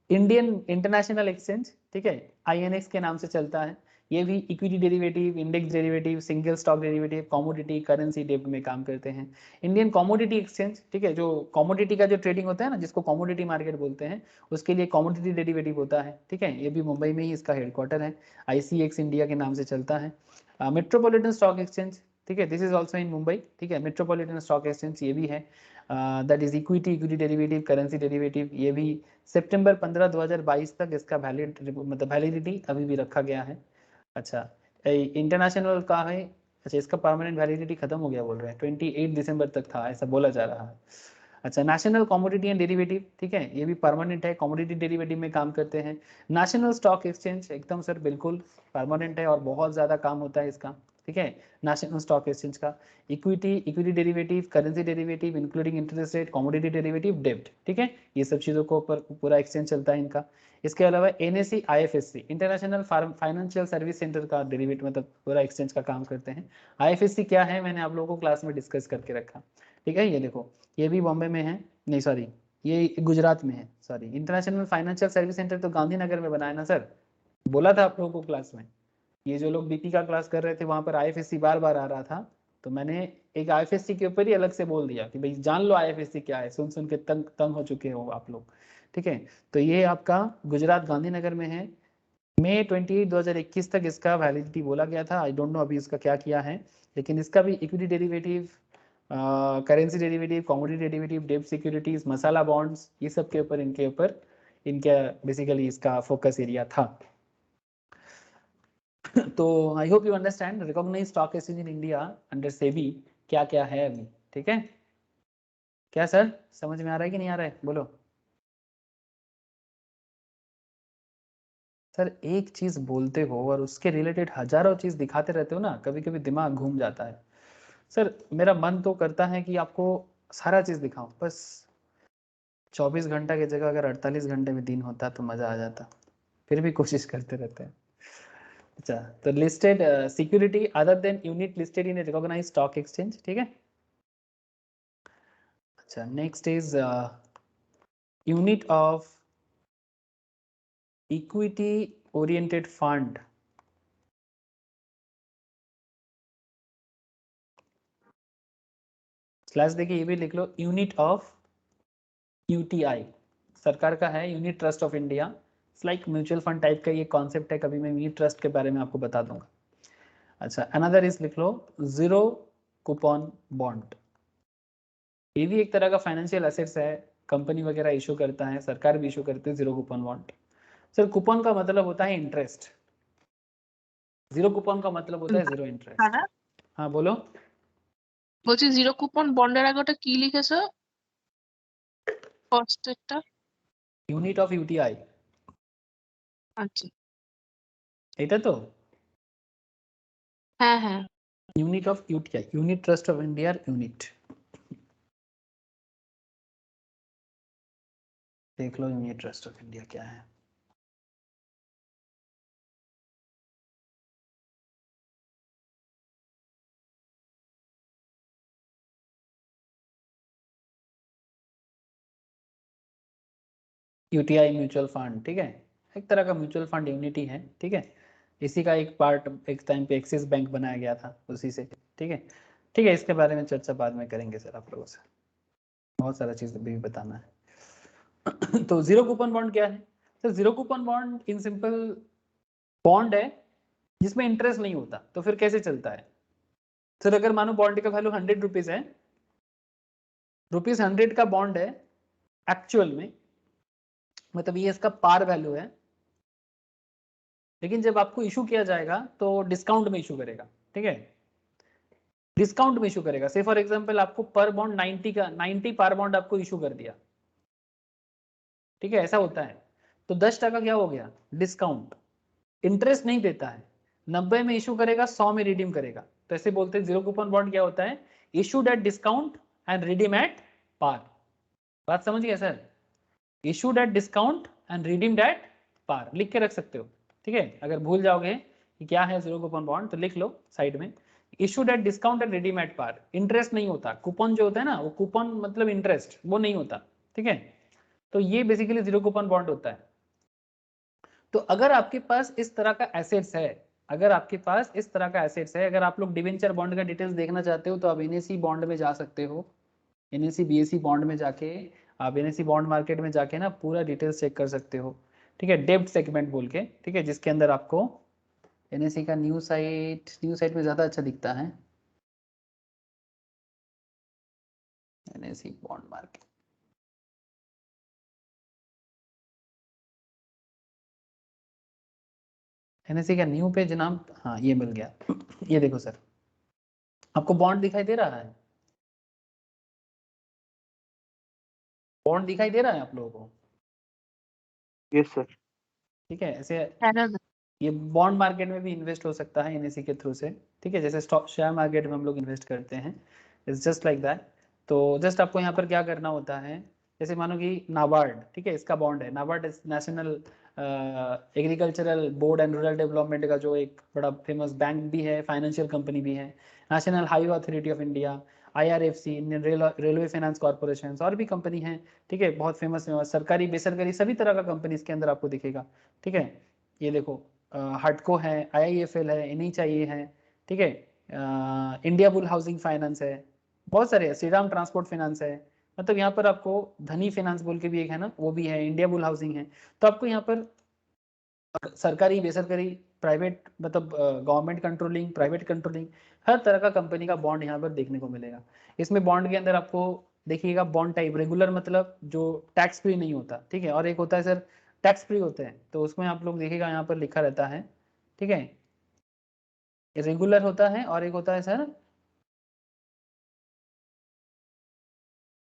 S1: इंडियन इंटरनेशनल एक्सचेंज, ठीक है, INX के नाम से चलता है, ये भी equity derivative, index derivative, single stock derivative, commodity, currency, डेब्ट में काम करते हैं। इंडियन कमोडिटी एक्सचेंज, ठीक है, जो कमोडिटी का जो ट्रेडिंग होता है ना, जिसको कमोडिटी मार्केट बोलते हैं, उसके लिए कमोडिटी डेरिवेटिव होता है, ठीक है, ये भी मुंबई में ही इसका हेडक्वार्टर है, ICX इंडिया के नाम से चलता है। मेट्रोपॉलिटन स्टॉक एक्सचेंज, ठीक है, this is also in Mumbai, ठीक है, मेट्रोपॉलिटन स्टॉक एक्सचेंज ये भी है, that is equity derivative, currency derivative, ये भी सितंबर 15 2022 तक इसका वैलिड मतलब वैलिडिटी अभी भी रखा गया है। अच्छा, इंटरनेशनल का है, अच्छा इसका परमानेंट वैलिडिटी खत्म हो गया बोल रहे हैं, 28 दिसंबर तक था ऐसा बोला जा रहा है। अच्छा, नेशनल कमोडिटी एंड डेरिवेटिव, ठीक है, ये भी परमानेंट है, कमोडिटी डेरिवेटिव में काम करते हैं। नेशनल स्टॉक एक्सचेंज एकदम सर बिल्कुल परमानेंट है और बहुत ज़्यादा काम होता है इसका, ठीक है, नेशनल स्टॉक एक्सचेंज का। Equity derivative, currency derivative, including interest rate, commodity derivative, डेब्ट, ठीक है, ये सब चीज़ों को ऊपर पूरा एक्सचेंज चलता है इनका। इसके अलावा NSE IFSC international financial service centre का डेरिवेटिव मतलब पूरा एक्सचेंज का काम करते हैं। IFSC क्या है मैंने आप लोगों को क्लास में डिस्कस करके रखा, ठीक है, ये देखो ये भी बॉम्बे में है, नहीं सॉरी ये गुजरात में है, sorry, international financial service centre तो गांधीनगर में बना है ना सर, बोला था आप लोगों को क्लास में, ये जो लोग BP का क्लास कर रहे थे वहां पर IFSC बार बार आ रहा था, तो मैंने एक IFSC के ऊपर ही अलग से बोल दिया कि भाई जान लो IFSC क्या है, सुन सुन के तंग तंग हो चुके हो आप लोग, ठीक है। तो ये आपका गुजरात गांधीनगर में है, मई 28 2021 तक इसका वैलिडिटी बोला गया था, आई डोंट नो अभी इसका क्या किया है, लेकिन इसका भी equity derivative, currency derivative, commodity derivative, डेब्ट सिक्योरिटीज, मसाला बॉन्ड्स, ये सब के ऊपर इनका बेसिकली इसका फोकस एरिया था। तो I hope you understand recognise stock exchange in India under SEBI क्या क्या है अभी, ठीक है। क्या सर समझ में आ रहा है कि नहीं आ रहा है, बोलो सर। एक चीज बोलते हो और उसके रिलेटेड हजारों चीज दिखाते रहते हो ना, कभी कभी दिमाग घूम जाता है सर। मेरा मन तो करता है कि आपको सारा चीज दिखाऊं, बस 24 घंटा की जगह अगर 48 घंटे में दिन होता तो मजा आ जाता, फिर भी कोशिश करते रहते हैं। अच्छा, तो listed security other than unit listed in recognised stock exchange, ठीक है। अच्छा, next is unit of equity oriented fund, slash देखिए ये भी लिख लो, यूनिट ऑफ यूटीआई, सरकार का है, unit trust of India, it's like mutual fund type का ये कॉन्सेप्ट है, कभी मैं यूनिट ट्रस्ट के बारे में आपको बता दूंगा। अच्छा, अनदर इज लिख लो जीरो कूपन बॉन्ड, ये भी एक तरह का फाइनेंशियल एसेट्स है, कंपनी वगैरह इशू करता है, सरकार भी इशू करती है zero coupon bond. Sir coupon का मतलब होता है इंटरेस्ट, जीरो कूपन का मतलब होता है जीरो इंटरेस्ट।
S5: দাদা
S1: हाँ बोलो।
S5: বলছি জিরো কুপন বন্ডের আগে ওটা কি লিখেছো কস্টেরটা?
S1: यूनिट ऑफ यूटीआई,
S5: আচ্ছা
S1: এটা তো
S5: হ্যাঁ হ্যাঁ
S1: unit of UTI, unit trust of India unit, देख लो यूनिट ट्रस्ट ऑफ इंडिया क्या है। यूटीआई म्यूचुअल फंड, ठीक है, एक तरह का म्यूचुअल फंड यूनिटी है, ठीक है, इसी का एक पार्ट एक टाइम पे एक्सिस बैंक बनाया गया था उसी से, ठीक है। ठीक है, इसके बारे में चर्चा बाद में करेंगे सर आप लोगों से, बहुत सारा चीज अभी भी बताना है। तो जीरो कूपन बॉन्ड क्या है sir? Zero coupon bond in simple bond है जिसमें इंटरेस्ट नहीं होता। तो फिर कैसे चलता है सर? अगर मानो बॉन्ड का वैल्यू 100 रुपीज है, रुपीज 100 का बॉन्ड है एक्चुअल में, मतलब ये इसका पार वैल्यू है, लेकिन जब आपको इशू किया जाएगा तो डिस्काउंट में इशू करेगा, ठीक है, डिस्काउंट में इशू करेगा। से फॉर एग्जांपल आपको पर बॉन्ड 90 का 90 पार बॉन्ड आपको इशू कर दिया, ठीक है, ऐसा होता है। तो 10% क्या हो गया? डिस्काउंट, इंटरेस्ट नहीं देता है, 90 में इशू करेगा, 100 में रिडीम करेगा। तो ऐसे बोलते हैं जीरो कूपन बॉन्ड क्या होता है? Issued at discount and redeem at par. बात समझ गए sir? Issued at discount and redeemed at par, लिख के रख सकते हो, ठीक है। अगर भूल जाओगे कि क्या है जीरो कूपन बॉन्ड तो लिख लो साइड में, issued at discount and redeem at par. Interest नहीं होता, कूपन जो होता है ना वो कूपन मतलब इंटरेस्ट वो नहीं होता, ठीक है। तो ये बेसिकली जीरो कूपन बॉन्ड होता है। तो अगर आपके पास इस तरह का एसेट्स है, अगर आपके पास इस तरह का एसेट्स है, अगर आप लोग डिवेंचर बॉन्ड का डिटेल्स देखना चाहते हो तो आप एनएसी बॉन्ड में जा सकते हो, एनएसी बीएससी बॉन्ड में जाके आप एनएसी बॉन्ड मार्केट में जाके ना पूरा डिटेल्स चेक कर सकते हो, ठीक है, डेब्ट सेगमेंट बोल के, ठीक है, जिसके अंदर आपको एनएसी का न्यू साइट में ज्यादा अच्छा दिखता है, एनएसी बॉन्ड मार्केट। एनएसी का न्यू पेज नाम, हाँ ये मिल गया। ये देखो सर, आपको बॉन्ड दिखाई दे रहा है? बॉन्ड दिखाई दे रहा है आप लोगों को?
S2: Yes sir.
S1: ठीक है, ऐसे
S5: হ্যাঁ দাদা
S1: ये बॉन्ड मार्केट में भी इन्वेस्ट हो सकता है एनएसी के थ्रू से, ठीक है, जैसे स्टॉक शेयर मार्केट में हम लोग इन्वेस्ट करते हैं, इट्स जस्ट लाइक दैट। तो जस्ट आपको यहाँ पर क्या करना होता है, जैसे मानो कि नाबार्ड, ठीक है, इसका बॉन्ड है, NABARD national agricultural board and rural development का जो एक बड़ा फेमस बैंक भी है, फाइनेंशियल कंपनी भी है, national highway authority of India, IRFC, Indian railway finance corporation, और भी कंपनी है, ठीक है, बहुत फेमस सरकारी बेसरकारी सभी तरह का कंपनी इसके अंदर आपको दिखेगा, ठीक है। ये देखो हटको है, आईआईएफएल है, एनएचआईए है, ठीक है, इंडिया बुल हाउसिंग फाइनेंस है, बहुत सारे है, श्रीराम ट्रांसपोर्ट फाइनेंस है, मतलब यहाँ पर आपको धनी फाइनेंस बोल के भी एक है ना, वो भी है, इंडिया बुल हाउसिंग है। तो आपको यहाँ पर सरकारी बेसरकारी प्राइवेट मतलब गवर्नमेंट कंट्रोलिंग प्राइवेट कंट्रोलिंग हर तरह का कंपनी का बॉन्ड यहाँ पर देखने को मिलेगा। इसमें बॉन्ड के अंदर आपको देखिएगा बॉन्ड टाइप रेगुलर मतलब जो टैक्स फ्री नहीं होता, ठीक है, और एक होता है सर टैक्स फ्री होते हैं, तो उसमें आप लोग देखिएगा यहाँ पर लिखा रहता है, ठीक है, रेगुलर होता है और एक होता है सर,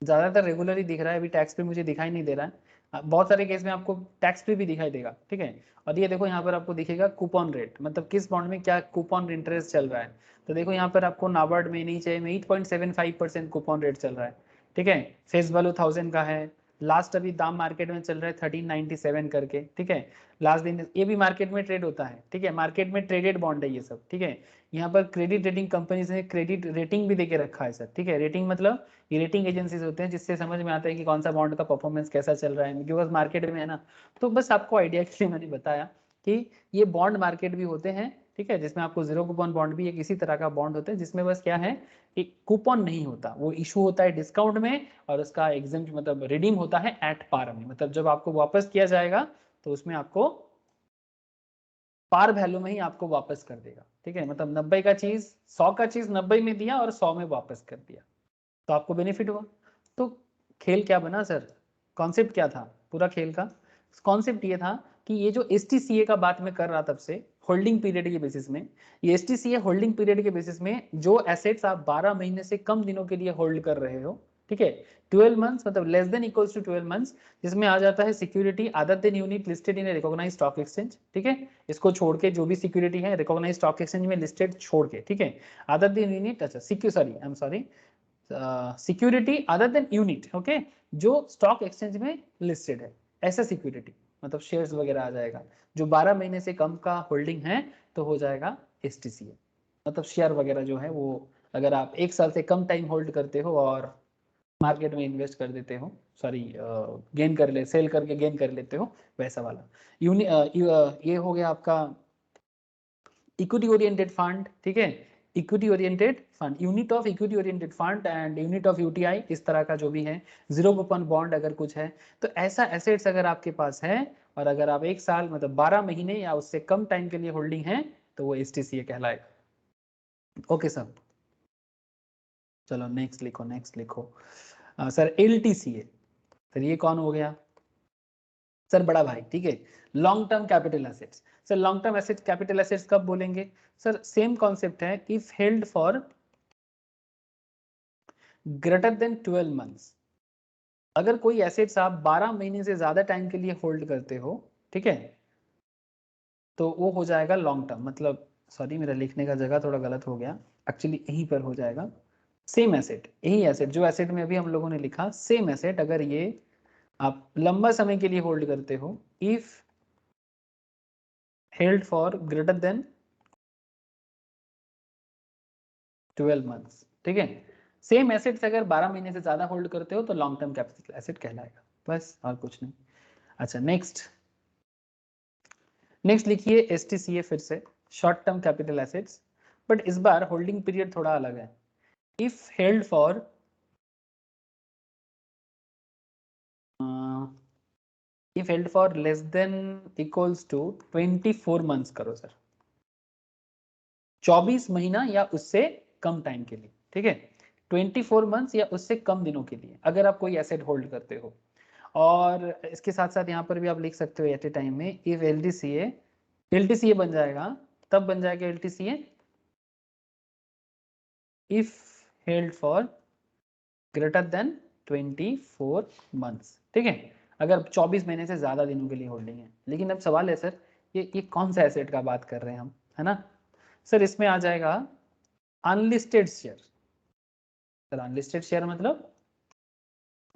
S1: ज्यादातर रेगुलर ही दिख रहा है, अभी टैक्स फ्री मुझे दिखाई नहीं दे रहा है, बहुत सारे केस में आपको टैक्स फ्री भी दिखाई देगा, ठीक है। और ये देखो यहाँ पर आपको दिखेगा कूपन रेट, मतलब किस बॉन्ड में क्या कूपन इंटरेस्ट चल रहा है। तो देखो यहाँ पर आपको नाबार्ड में नीचे में 8.75% कूपन रेट चल रहा है, ठीक है, फेस वैल्यू 1000 का है, लास्ट अभी दाम मार्केट में चल रहा है 1397 करके, ठीक है, लास्ट दिन ये भी मार्केट में ट्रेड होता है, ठीक है, मार्केट में ट्रेडेड बॉन्ड है ये सब, ठीक है। यहाँ पर क्रेडिट रेटिंग कंपनीज ने क्रेडिट रेटिंग भी देके रखा है सर, ठीक है, रेटिंग मतलब ये रेटिंग एजेंसीज होते हैं जिससे समझ में आता है कि कौन सा बॉन्ड का परफॉर्मेंस कैसा चल रहा है, बिकॉज मार्केट में है ना। तो बस आपको आइडिया के लिए मैंने बताया कि ये बॉन्ड मार्केट भी होते हैं, ठीक ठीक है, जिसमें आपको जीरो कूपन बॉन्ड भी एक इसी तरह का बॉन्ड होता है जिसमें बस क्या है कि कूपन नहीं होता, वो इशू होता है डिस्काउंट में और उसका एग्जाम मतलब रिडीम होता है एट पार में, मतलब जब आपको वापस किया जाएगा तो उसमें आपको पार वैल्यू में ही आपको वापस कर देगा। ठीक है, मतलब 90 का चीज 100 का चीज 90 में दिया और 100 में वापस कर दिया तो आपको बेनिफिट हुआ। तो खेल क्या बना सर, कॉन्सेप्ट क्या था पूरा खेल का? कॉन्सेप्ट ये था कि ये जो STCA का बात मैं कर रहा तब से, होल्डिंग पीरियड के बेसिस में, ये STCA होल्डिंग पीरियड के बेसिस में जो एसेट्स आप 12 महीने से कम दिनों के लिए होल्ड कर रहे हो, ठीक है, 12 मंथ्स मतलब less than equals to 12 months, जिसमें आ जाता है security other than unit listed in recognised stock exchange, ठीक है, इसको छोड़ के जो भी सिक्योरिटी है रिकॉग्नाइज्ड स्टॉक एक्सचेंज में लिस्टेड छोड़ के, ठीक है, अदर देन यूनिट, अच्छा security other than unit, okay, जो स्टॉक एक्सचेंज में लिस्टेड है, ऐसा सिक्योरिटी मतलब शेयर्स वगैरह आ जाएगा, जो 12 महीने से कम का होल्डिंग है तो हो जाएगा STCA, मतलब शेयर वगैरह जो है वो अगर आप 1 साल से कम टाइम होल्ड करते हो और मार्केट में इन्वेस्ट कर देते हो, सॉरी गेन कर ले सेल करके गेन कर लेते हो, वैसा वाला ये हो गया आपका इक्विटी ओरिएंटेड फंड, ठीक है, equity oriented fund, unit of equity oriented fund and unit of UTI, इस तरह का जो भी है, जीरो कूपन बॉन्ड अगर कुछ है तो ऐसा एसेट्स अगर आपके पास है और अगर आप 1 साल मतलब 12 महीने या उससे कम टाइम के लिए होल्डिंग है तो वो STCA कहलाएगा। ओके सर, चलो नेक्स्ट लिखो सर LTCA, सर ये कौन हो गया सर? बड़ा भाई, ठीक है, long term capital assets. Sir long term assets capital assets कब बोलेंगे सर? सेम कॉन्सेप्ट है, if held for greater then 12 months, अगर कोई एसेट्स आप 12 महीने से ज्यादा टाइम के लिए होल्ड करते हो, ठीक है, तो वो हो जाएगा लॉन्ग टर्म, मतलब सॉरी मेरा लिखने का जगह थोड़ा गलत हो गया, एक्चुअली यहीं पर हो जाएगा सेम एसेट, यही एसेट जो एसेट में अभी हम लोगों ने लिखा, सेम एसेट अगर ये आप लंबा समय के लिए होल्ड करते हो, if held for greater then 12 months, ठीक है, सेम एसेट्स अगर 12 महीने से ज्यादा होल्ड करते हो तो लॉन्ग टर्म कैपिटल एसेट कहलाएगा, बस और कुछ नहीं। अच्छा नेक्स्ट लिखिए STCA, फिर से short term capital assets, but इस बार होल्डिंग पीरियड थोड़ा अलग है, if held for less than equals to 24 months करो सर, 24 महीना या उससे कम टाइम के लिए, ठीक है, 24 मंथ्स या उससे कम दिनों के लिए अगर आप कोई एसेट होल्ड करते हो, और इसके साथ साथ यहाँ पर भी आप लिख सकते हो एट ए टाइम में इफ LTCA बन जाएगा, तब बन जाएगा LTCA if held for greater then 24 months, ठीक है, अगर 24 महीने से ज्यादा दिनों के लिए होल्डिंग है। लेकिन अब सवाल है सर ये कौन सा एसेट का बात कर रहे हैं हम, है ना सर? इसमें आ जाएगा unlisted share. Sir unlisted share मतलब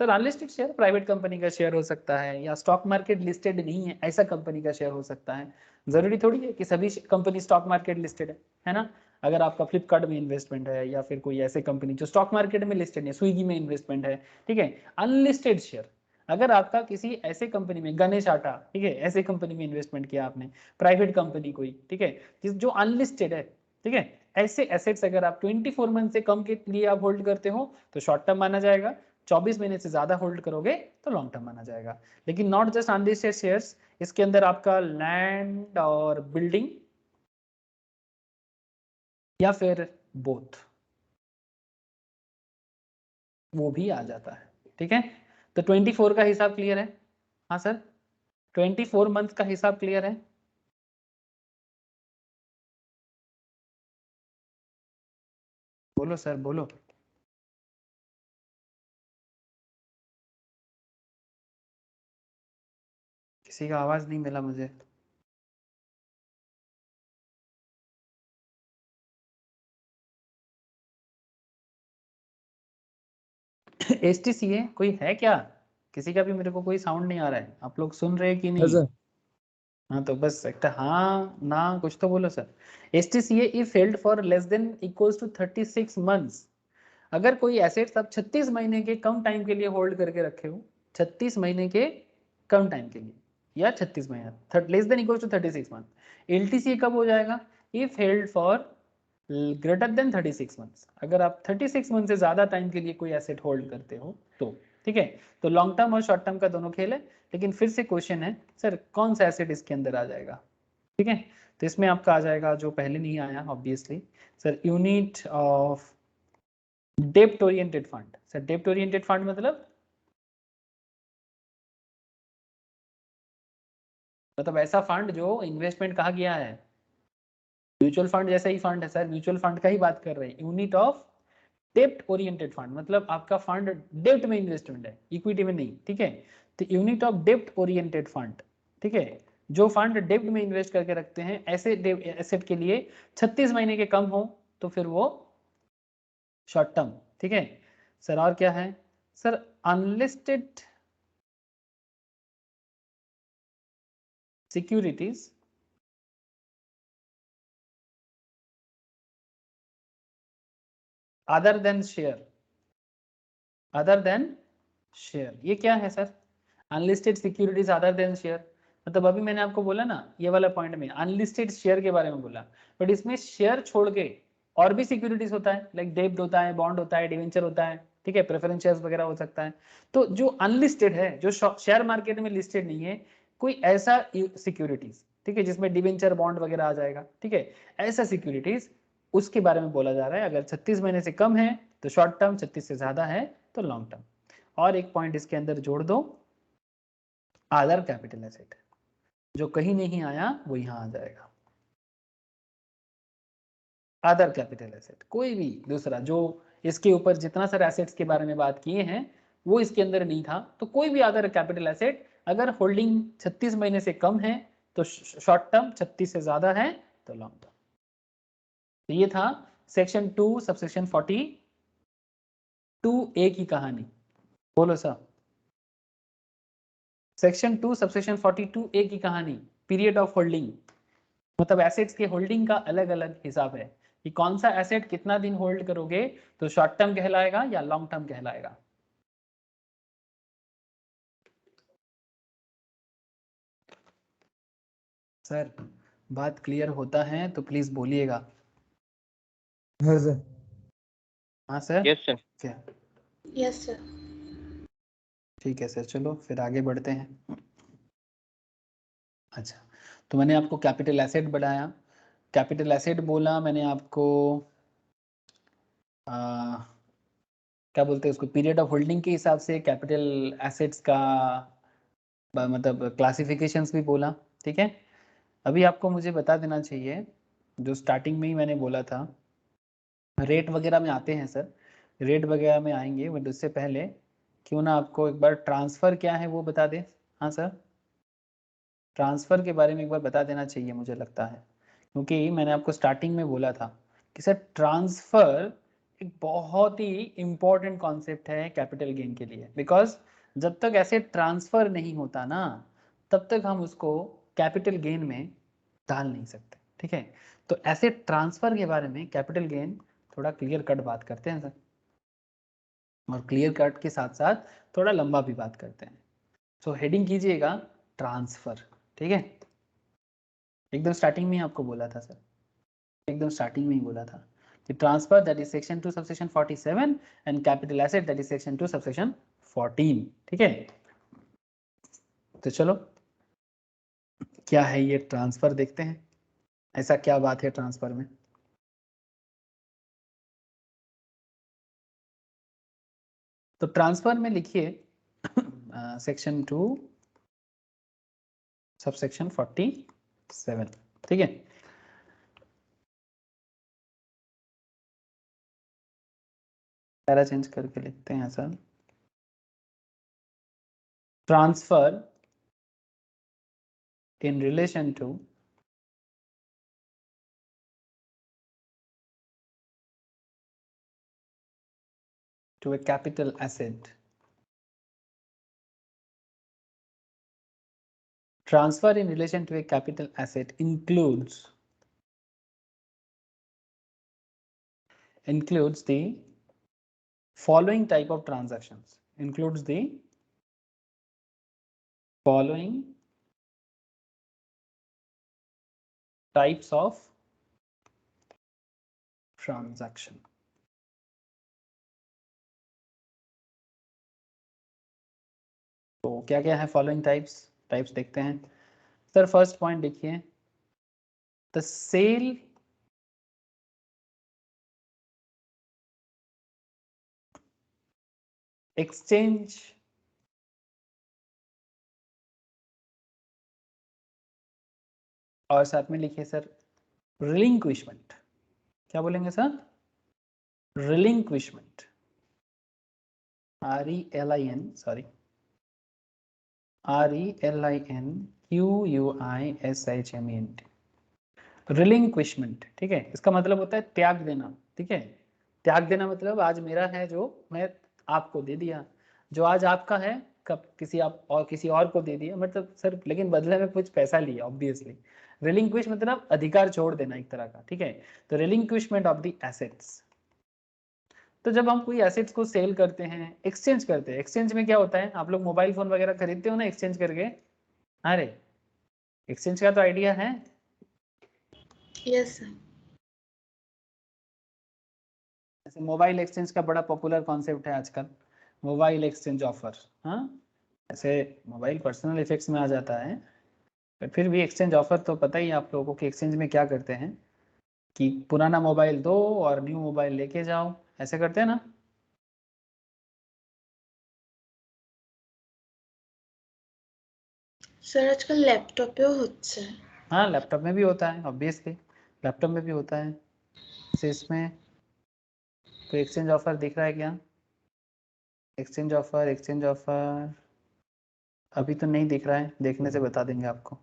S1: sir unlisted share private company का शेयर हो सकता है या स्टॉक मार्केट लिस्टेड नहीं है ऐसा कंपनी का शेयर हो सकता है, जरूरी थोड़ी है कि सभी कंपनी स्टॉक मार्केट लिस्टेड है ना? अगर आपका फ्लिपकार्ट में इन्वेस्टमेंट है या फिर कोई ऐसे कंपनी जो स्टॉक मार्केट में लिस्टेड है, स्विगी में इन्वेस्टमेंट है, ठीक है, अनलिस्टेड शेयर अगर आपका किसी ऐसे कंपनी में, गणेश आटा, ठीक है, ऐसे कंपनी में इन्वेस्टमेंट किया आपने, प्राइवेट कंपनी कोई, ठीक है, जो अनलिस्टेड है, ठीक है, ऐसे एसेट्स अगर आप 24 मंथ से कम के लिए आप होल्ड करते हो तो शॉर्ट टर्म माना जाएगा, 24 महीने से ज्यादा होल्ड करोगे तो लॉन्ग टर्म माना जाएगा। लेकिन नॉट जस्ट अनलिस्टेड शेयर्स, इसके अंदर आपका लैंड और बिल्डिंग या फिर बोथ वो भी आ जाता है, ठीक है। तो 24 का हिसाब क्लियर है? हाँ सर, 24 मंथ का हिसाब क्लियर है? बोलो सर बोलो। किसी का आवाज नहीं मिला मुझे। STCA कोई है क्या? किसी का भी मेरे को कोई साउंड नहीं आ रहा है, आप लोग सुन रहे हैं कि नहीं?
S4: सर
S1: हाँ तो बस एक हाँ ना कुछ तो बोलो sir. STCA if held for less than equals to 36 months, अगर कोई एसेट्स आप 36 महीने के कम टाइम के लिए होल्ड करके रखे हो, 36 महीने के कम टाइम के लिए या 36 महीना less than equals to 36 month, LTCA कब हो जाएगा? If held for greater than 36 months, अगर आप 36 मंथ से ज्यादा टाइम के लिए कोई एसेट होल्ड करते हो तो, ठीक है। तो लॉन्ग टर्म और शॉर्ट टर्म का दोनों खेल है, लेकिन फिर से क्वेश्चन है सर कौन सा एसेट इसके अंदर आ जाएगा, ठीक है। तो इसमें आपका आ जाएगा जो पहले नहीं आया ऑब्वियसली सर, यूनिट ऑफ डेप्ट ओरिएंटेड फंड। सर डेप्ट ओरिएंटेड फंड मतलब ऐसा फंड जो इन्वेस्टमेंट कहा गया है, म्यूचुअल फंड जैसा ही फंड है सर, म्यूचुअल फंड का ही बात कर रहे हैं। यूनिट ऑफ डेप्ट ओरिएंटेड फंड मतलब आपका फंड डेप्ट में इन्वेस्टमेंट है, इक्विटी में नहीं, ठीक है। तो यूनिट ऑफ डेप्ट ओरिएंटेड फंड, ठीक है, जो फंड डेप्ट में इन्वेस्ट करके रखते हैं ऐसे एसेट के लिए 36 महीने के कम हो तो फिर वो शॉर्ट टर्म, ठीक है सर। और क्या है sir, unlisted securities other than share, other than share, ये क्या है sir, unlisted securities other than share. मतलब अभी मैंने आपको बोला ना ये वाला पॉइंट में अनलिस्टेड शेयर के बारे में बोला, बट इसमें शेयर छोड़ के और भी सिक्योरिटीज होता है, लाइक डेब्ट होता है, बॉन्ड होता है, डिवेंचर होता है, ठीक है, प्रेफरेंस शेयर्स वगैरह हो सकता है। तो जो अनलिस्टेड है, जो शेयर मार्केट में लिस्टेड नहीं है, कोई ऐसा सिक्योरिटीज, ठीक है, जिसमें डिवेंचर बॉन्ड वगैरह आ जाएगा, ठीक है, ऐसा सिक्योरिटीज उसके बारे में बोला जा रहा है। अगर 36 महीने से कम है तो शॉर्ट टर्म, 36 से ज्यादा है तो लॉन्ग टर्म। और एक पॉइंट इसके अंदर जोड़ दो, अदर कैपिटल एसेट, जो कहीं नहीं आया वो यहां आ जाएगा। अदर कैपिटल एसेट कोई भी दूसरा जो इसके ऊपर जितना सारे एसेट्स के बारे में बात किए हैं वो इसके अंदर नहीं था, तो कोई भी अदर कैपिटल एसेट अगर होल्डिंग 36 महीने से कम है तो शॉर्ट टर्म, 36 से ज्यादा है तो लॉन्ग टर्म। तो ये था सेक्शन 2 सबसेक्शन 42A की कहानी। बोलो सर, सेक्शन 2 सबसेक्शन 42A की कहानी, पीरियड ऑफ होल्डिंग, मतलब एसेट्स के होल्डिंग का अलग अलग हिसाब है कि कौन सा एसेट कितना दिन होल्ड करोगे तो शॉर्ट टर्म कहलाएगा या लॉन्ग टर्म कहलाएगा। सर बात क्लियर होता है तो प्लीज बोलिएगा।
S4: हाँ सर।
S1: हाँ सर,
S2: यस सर।
S1: क्या,
S3: यस सर।
S1: ठीक है सर, चलो फिर आगे बढ़ते हैं। अच्छा, तो मैंने आपको कैपिटल एसेट बढ़ाया, कैपिटल एसेट बोला मैंने आपको, क्या बोलते हैं उसको, पीरियड ऑफ होल्डिंग के हिसाब से कैपिटल एसेट्स का मतलब क्लासिफिकेशंस भी बोला, ठीक है। अभी आपको मुझे बता देना चाहिए, जो स्टार्टिंग में ही मैंने बोला था, रेट वगैरह में आते हैं सर, रेट वगैरह में आएंगे, बट उससे पहले क्यों ना आपको एक बार ट्रांसफ़र क्या है वो बता दें। हाँ सर, ट्रांसफ़र के बारे में एक बार बता देना चाहिए मुझे लगता है, क्योंकि मैंने आपको स्टार्टिंग में बोला था कि सर ट्रांसफ़र एक बहुत ही इम्पॉर्टेंट कॉन्सेप्ट है कैपिटल गेन के लिए, बिकॉज जब तक ऐसे ट्रांसफ़र नहीं होता ना तब तक हम उसको कैपिटल गेन में डाल नहीं सकते, ठीक है। तो ऐसे ट्रांसफ़र के बारे में कैपिटल गेन थोड़ा क्लियर कट बात करते हैं सर, और क्लियर कट के साथ साथ थोड़ा लंबा भी बात करते हैं। सो हेडिंग कीजिएगा ट्रांसफ़र, ठीक है। एकदम स्टार्टिंग में ही आपको बोला था सर, एकदम स्टार्टिंग में ही बोला था कि transfer that is section 2 subsection 47 and capital asset that is section 2 subsection 14, ठीक है। तो चलो क्या है ये ट्रांसफर, देखते हैं ऐसा क्या बात है ट्रांसफर में। तो ट्रांसफर में लिखिए सेक्शन 2 सबसेक्शन 47, ठीक है। पैरा चेंज करके लिखते हैं sir, transfer in relation to a capital asset. Transfer in relation to a capital asset includes the following type of transactions, includes the following types of transaction. तो क्या क्या है following types देखते हैं sir. First point देखिए, the sale exchange और साथ में लिखिए सर रिलिंक्विशमेंट। क्या बोलेंगे सर? रिलिंक्विशमेंट, RELIN, sorry, RELINQUISHMENT, रिलिंक्विशमेंट। ठीक है, इसका मतलब होता है त्याग देना। ठीक है, त्याग देना मतलब आज मेरा है जो मैं आपको दे दिया, जो आज आपका है कब किसी और को दे दिया, मतलब सर लेकिन बदले में कुछ पैसा लिया ऑब्वियसली। रिलिंक्विश मतलब अधिकार छोड़ देना एक तरह का। ठीक है, तो रिलिंक्विशमेंट ऑफ द एसेट्स। तो जब हम कोई एसेट्स को सेल करते हैं, एक्सचेंज करते हैं, एक्सचेंज में क्या होता है, आप लोग मोबाइल फोन वगैरह खरीदते हो ना एक्सचेंज करके। अरे एक्सचेंज का तो आइडिया है?
S3: Yes sir.
S1: जैसे मोबाइल एक्सचेंज का बड़ा पॉपुलर कॉन्सेप्ट है आजकल, मोबाइल एक्सचेंज ऑफर। हाँ, ऐसे मोबाइल पर्सनल इफेक्ट्स में आ जाता है, पर फिर भी एक्सचेंज ऑफर तो पता ही है आप लोगों को कि एक्सचेंज में क्या करते हैं कि पुराना मोबाइल दो और न्यू मोबाइल लेके जाओ, ऐसे करते हैं ना।
S3: স্যার আজকাল ল্যাপটপেও হচ্ছে।
S1: हाँ, लैपटॉप में भी होता है ऑब्वियसली, लैपटॉप में भी होता है। जैसे इसमें कोई एक्सचेंज ऑफर दिख रहा है क्या? एक्सचेंज ऑफर अभी तो नहीं दिख रहा है, देखने से बता देंगे आपको।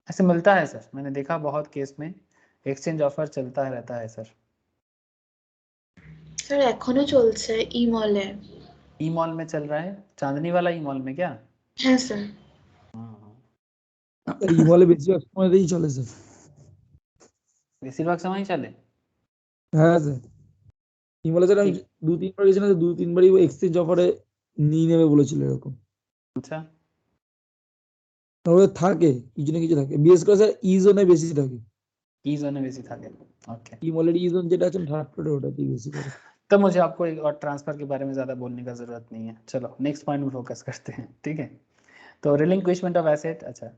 S1: ऐसे मिलता है सर, मैंने देखा बहुत केस में एक्सचेंज ऑफर चलता रहता है सर।
S3: স্যার এখনো চলছে ই মলে।
S1: ई मॉल में चल रहा है, चांदनी वाला ई मॉल में क्या?
S3: হ্যাঁ স্যার।
S4: ইমলে বেশিরভাগ সময়তেই চলে স্যার।
S1: বেশিরভাগ সময় চলে।
S4: হ্যাঁ স্যার, ইমলে স্যার আমি
S1: ঠিক,
S4: 2-3 বার গেছিলাম, 2-3 বারই ও এক্সচেঞ্জ অফারে নিয়ে নেবে বলেছিল এরকম।
S1: আচ্ছা
S4: তারপরে থাকে কিছু না কিছু থাকে, বিশেষ করে স্যার ই জোনে বেশি থাকে।
S1: ई जोन में बेसी থাকে। ओके,
S4: ইমলের ই জোন যেটা আছে থার্ড ফ্লোরে, ওটাতেই বেশি করে।
S1: तो मुझे आपको एक और ट्रांसफर के बारे में ज़्यादा बोलने का ज़रूरत नहीं है। चलो नेक्स्ट पॉइंट में फोकस करते हैं। ठीक है, तो रिलिंक्विशमेंट ऑफ एसेट। अच्छा,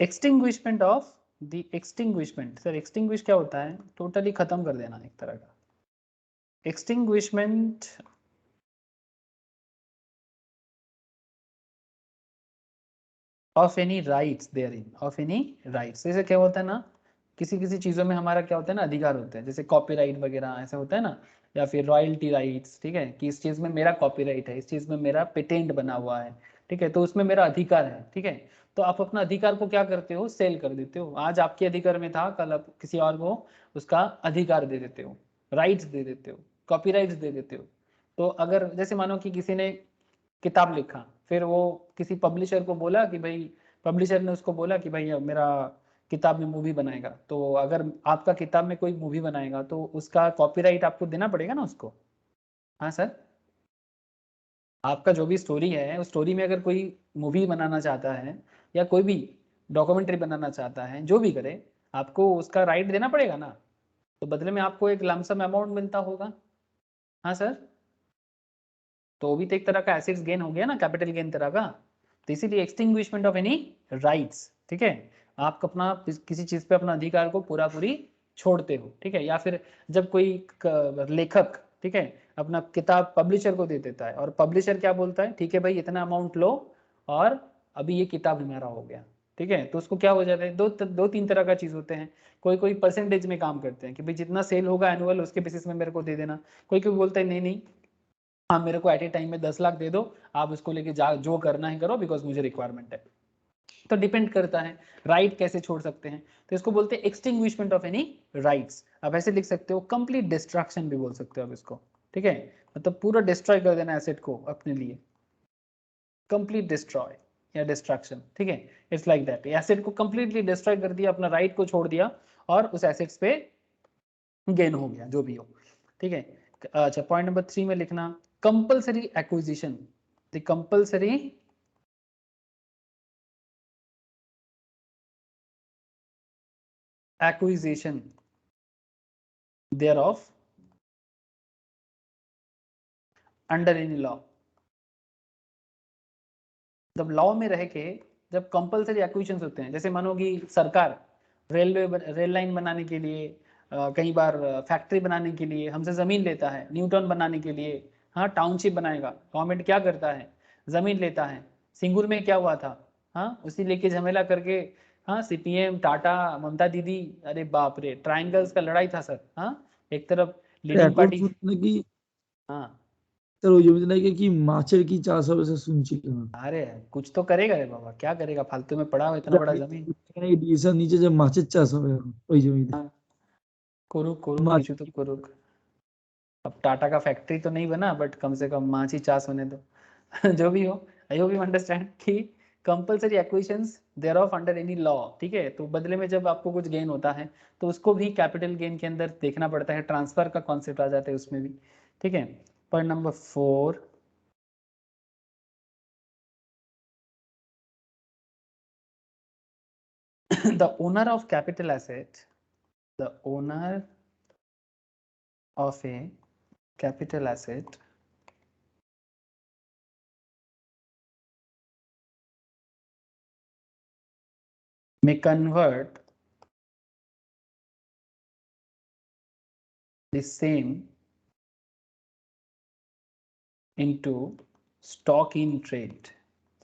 S1: extinguishment of the extinguishment. Sir extinguish क्या होता है? टोटली खत्म कर देना एक तरह का। Extinguishment of any rights therein, of any rights. जैसे क्या होता है ना, किसी किसी चीज़ों में हमारा क्या होता है ना, अधिकार होते हैं, जैसे कॉपीराइट वगैरह ऐसे होता है ना, या फिर रॉयल्टी राइट्स। ठीक है, कि इस चीज़ में मेरा कॉपीराइट है, इस चीज़ में मेरा पेटेंट बना हुआ है। ठीक है, तो उसमें मेरा अधिकार है। ठीक है, तो आप अपना अधिकार को क्या करते हो? सेल कर देते हो। आज आपके अधिकार में था, कल आप किसी और को उसका अधिकार दे देते हो, राइट्स दे देते हो, कॉपीराइट्स दे देते हो। तो अगर जैसे मानो कि किसी ने किताब लिखा, फिर वो किसी पब्लिशर को बोला कि भाई, पब्लिशर ने उसको बोला कि भाई अब मेरा किताब में मूवी बनाएगा, तो अगर आपका किताब में कोई मूवी बनाएगा तो उसका कॉपीराइट आपको देना पड़ेगा ना उसको। हाँ सर, आपका जो भी स्टोरी है, उस स्टोरी में अगर कोई मूवी बनाना चाहता है या कोई भी डॉक्यूमेंट्री बनाना चाहता है, जो भी करे, आपको उसका राइट देना पड़ेगा ना। तो बदले में आपको एक लमसम अमाउंट मिलता होगा। हाँ सर, तो वो भी तो एक तरह का एसेट्स गेन हो गया ना, कैपिटल गेन तरह का। तो इसीलिए एक्सटिंग्विशमेंट ऑफ एनी राइट्स। ठीक है, आप अपना किसी चीज पे अपना अधिकार को पूरा पूरी छोड़ते हो। ठीक है, या फिर जब कोई लेखक, ठीक है, अपना किताब पब्लिशर को दे देता है और पब्लिशर क्या बोलता है, ठीक है भाई इतना अमाउंट लो और अभी ये किताब हमारा हो गया। ठीक है, तो उसको क्या हो जाता है, दो तीन तरह का चीज होते हैं। कोई कोई परसेंटेज में काम करते हैं कि भाई जितना सेल होगा एनुअल, उसके बेसिस में मेरे को दे देना। कोई कोई बोलता है नहीं नहीं, हाँ मेरे को एट ए टाइम में 10 लाख दे दो, आप उसको लेके जा जो करना है करो, बिकॉज मुझे रिक्वायरमेंट है। तो डिपेंड करता है राइट कैसे छोड़ सकते हैं। तो इसको बोलते हैं एक्सटिंग्विशमेंट ऑफ एनी राइट्स। आप ऐसे लिख सकते हो, कंप्लीट डिस्ट्रक्शन भी बोल सकते हो आप इसको। ठीक है, मतलब पूरा डिस्ट्रॉय कर देना एसेट को अपने लिए, कंप्लीट डिस्ट्रॉय या डिस्ट्रक्शन। ठीक है, इट्स लाइक दैट, एसेट को कंप्लीटली डिस्ट्रॉय कर दिया, अपना राइट को छोड़ दिया और उस एसेट्स पे गेन हो गया जो भी हो। ठीक है, अच्छा पॉइंट नंबर 3 में लिखना, compulsory acquisition. The compulsory acquisition thereof under any law। जब लॉ में रह के जब कंपलसरी एक्विजिशंस होते हैं, जैसे मानो कि सरकार रेल लाइन बनाने के लिए कई बार फैक्ट्री बनाने के लिए हमसे ज़मीन लेता है, न्यूटन बनाने के लिए, हाँ टाउनशिप बनाएगा, गवर्नमेंट क्या करता है, ज़मीन लेता है। सिंगूर में क्या हुआ था, हाँ उसी लेके झमेला करके, हाँ सीपीएम, टाटा, ममता दीदी, अरे बाप रे, ट्राइंगल्स का लड़ाई था सर। हाँ एक तरफ लीडिंग
S4: এখন
S1: पार्टी,
S4: শুনলে কি
S1: हाँ
S4: স্যার ওই জমিতে নাকি কি মাছের কি চাষ হবে স্যার শুনছিলাম
S1: अरे कुछ तो करेगा रे बाबा, क्या करेगा, फालतू में पड़ा हुआ इतना बड़ा जमीन।
S4: ডিসিশন নিচে যে মাছের চাষ হবে এখন ওই জমিতে
S1: हाँ कुरुक कुरुक
S4: মাছ
S1: किचु तो कुरुक। अब टाटा का फैक्ट्री तो नहीं बना, बट कम से कम माछ ही चास होने दो। जो भी हो, आई होप यू अंडरस्टैंड कि compulsory acquisitions thereof under any law, ठीक है। तो बदले में जब आपको कुछ गेन होता है तो उसको भी कैपिटल गेन के अंदर देखना पड़ता है, ट्रांसफर का कॉन्सेप्ट आ जाता है उसमें भी, ठीक है। Point number 4, the owner of capital asset, the owner of a capital asset may convert the same into stock in trade।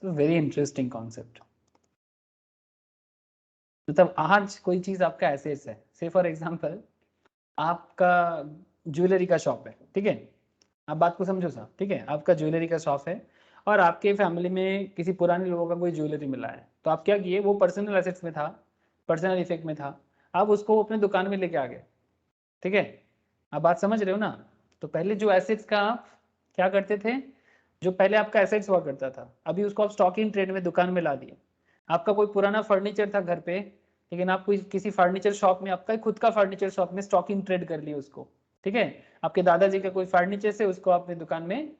S1: तो वेरी इंटरेस्टिंग कॉन्सेप्ट। मतलब आज कोई चीज आपका एसेट्स है, से फॉर एग्जांपल आपका ज्वेलरी का शॉप है, ठीक है, आप बात को समझो साहब, ठीक है, आपका ज्वेलरी का शॉप है और आपके फैमिली में किसी पुराने लोगों का कोई ज्वेलरी मिला है, तो आप क्या किए, वो पर्सनल एसेट्स में था, पर्सनल इफेक्ट में था, आप उसको अपने दुकान में लेके आ गए, ठीक है। आप बात समझ रहे हो ना। तो पहले जो एसेट्स का आप क्या करते थे, जो पहले आपका एसेट्स हुआ करता था, अभी उसको आप स्टॉक इन ट्रेड में दुकान में ला दिए। आपका कोई पुराना फर्नीचर था घर पे, लेकिन आप कोई किसी फर्नीचर शॉप में, आपका खुद का फर्नीचर शॉप में स्टॉक इन ट्रेड कर लिए उसको, ठीक है। आपके दादाजी का कोई फर्नीचर से उसको आपने दुकान में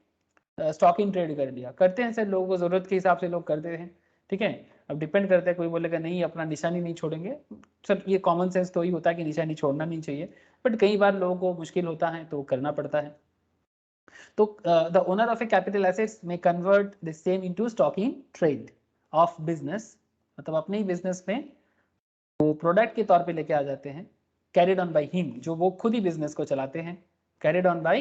S1: स्टॉक इन ट्रेड कर लिया। करते हैं सर, लोगों को जरूरत के हिसाब से लोग करते हैं, ठीक है। अब डिपेंड करता है, कोई बोलेगा नहीं अपना निशानी नहीं छोड़ेंगे, सर ये कॉमन सेंस तो ही होता है कि निशानी छोड़ना नहीं चाहिए, बट कई बार लोगों को मुश्किल होता है तो करना पड़ता है। तो the owner of a capital assets में convert the same into stock in trade of business, मतलब अपने ही बिजनेस में वो प्रोडक्ट के तौर पे लेके आ जाते हैं, कैरिड ऑन बाय हिम, जो वो खुद ही बिजनेस को चलाते हैं, कैरिड ऑन बाय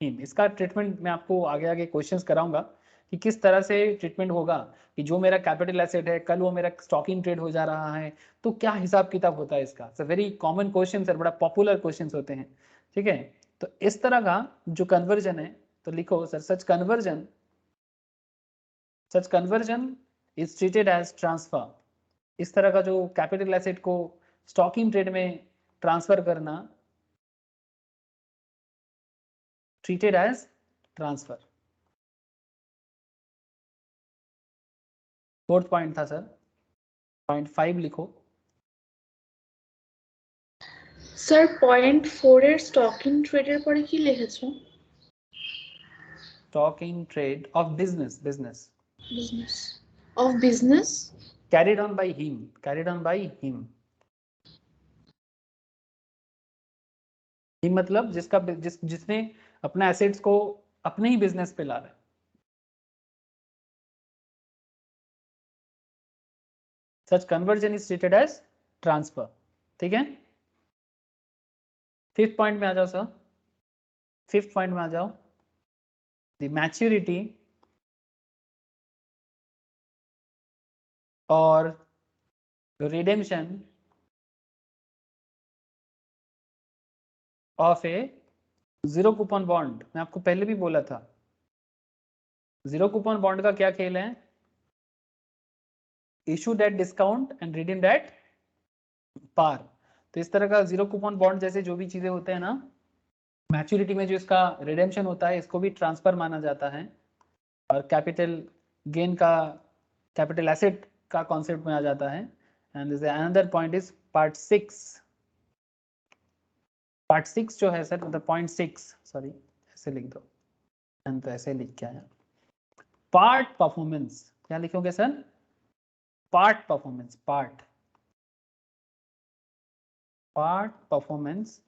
S1: हिम। इसका ट्रीटमेंट मैं आपको आगे आगे क्वेश्चंस कराऊंगा कि किस तरह से ट्रीटमेंट होगा, कि जो मेरा कैपिटल एसेट है कल वो मेरा स्टॉक इन ट्रेड हो जा रहा है तो क्या हिसाब किताब होता है इसका। It's a very common question sir, बड़ा पॉपुलर क्वेश्चंस होते हैं, ठीक है। तो इस तरह का जो कन्वर्जन है, तो लिखो sir, such conversion is treated as transfer. इस तरह का जो कैपिटल एसेट को स्टॉक इन ट्रेड में ट्रांसफर करना, treated as transfer. Fourth point था सर, पॉइंट 5 लिखो।
S3: স্যার পয়েন্ট 4 এর স্টক ইন ট্রেডের পরে কি লিখেছো?
S1: Stock in trade of business, business
S3: business of business
S1: carried on by him, carried on by him। him मतलब जिसका जिसने अपना एसेट्स को अपने ही बिजनेस पे ला रहा है। Such conversion is treated as transfer, ठीक है। फिफ्थ पॉइंट में आ जाओ सर, फिफ्थ पॉइंट में आ जाओ। द मैच्योरिटी और redemption of A zero coupon bond. मैं आपको पहले भी बोला था, जीरो कूपन बॉन्ड का क्या खेल है, issued at discount and redeemed at par. तो इस तरह का जीरो कूपन बॉन्ड जैसे जो भी चीजें होते हैं ना, मैच्योरिटी में जो इसका रिडेम्पशन होता है इसको भी ट्रांसफर माना जाता है, और कैपिटल गेन का कैपिटल एसेट का कॉन्सेप्ट में आ जाता है। And another point is part 6। Part 6 जो है सर, मतलब पॉइंट 6, सॉरी ऐसे लिख दो, एंड तो ऐसे लिख के आया, पार्ट परफॉर्मेंस। क्या लिखोगे sir, part performance, part
S6: part performance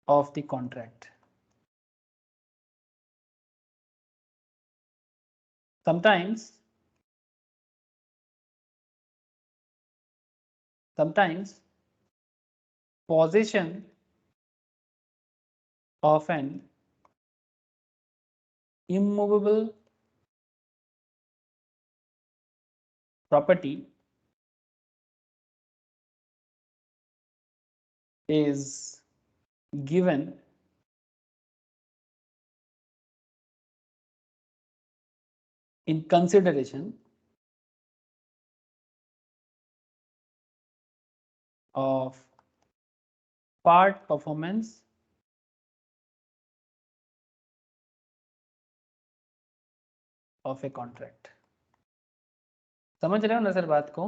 S6: of the contract. Sometimes possession of an immovable property is given in consideration of part performance of a contract. समझ रहे हो ना सर बात को?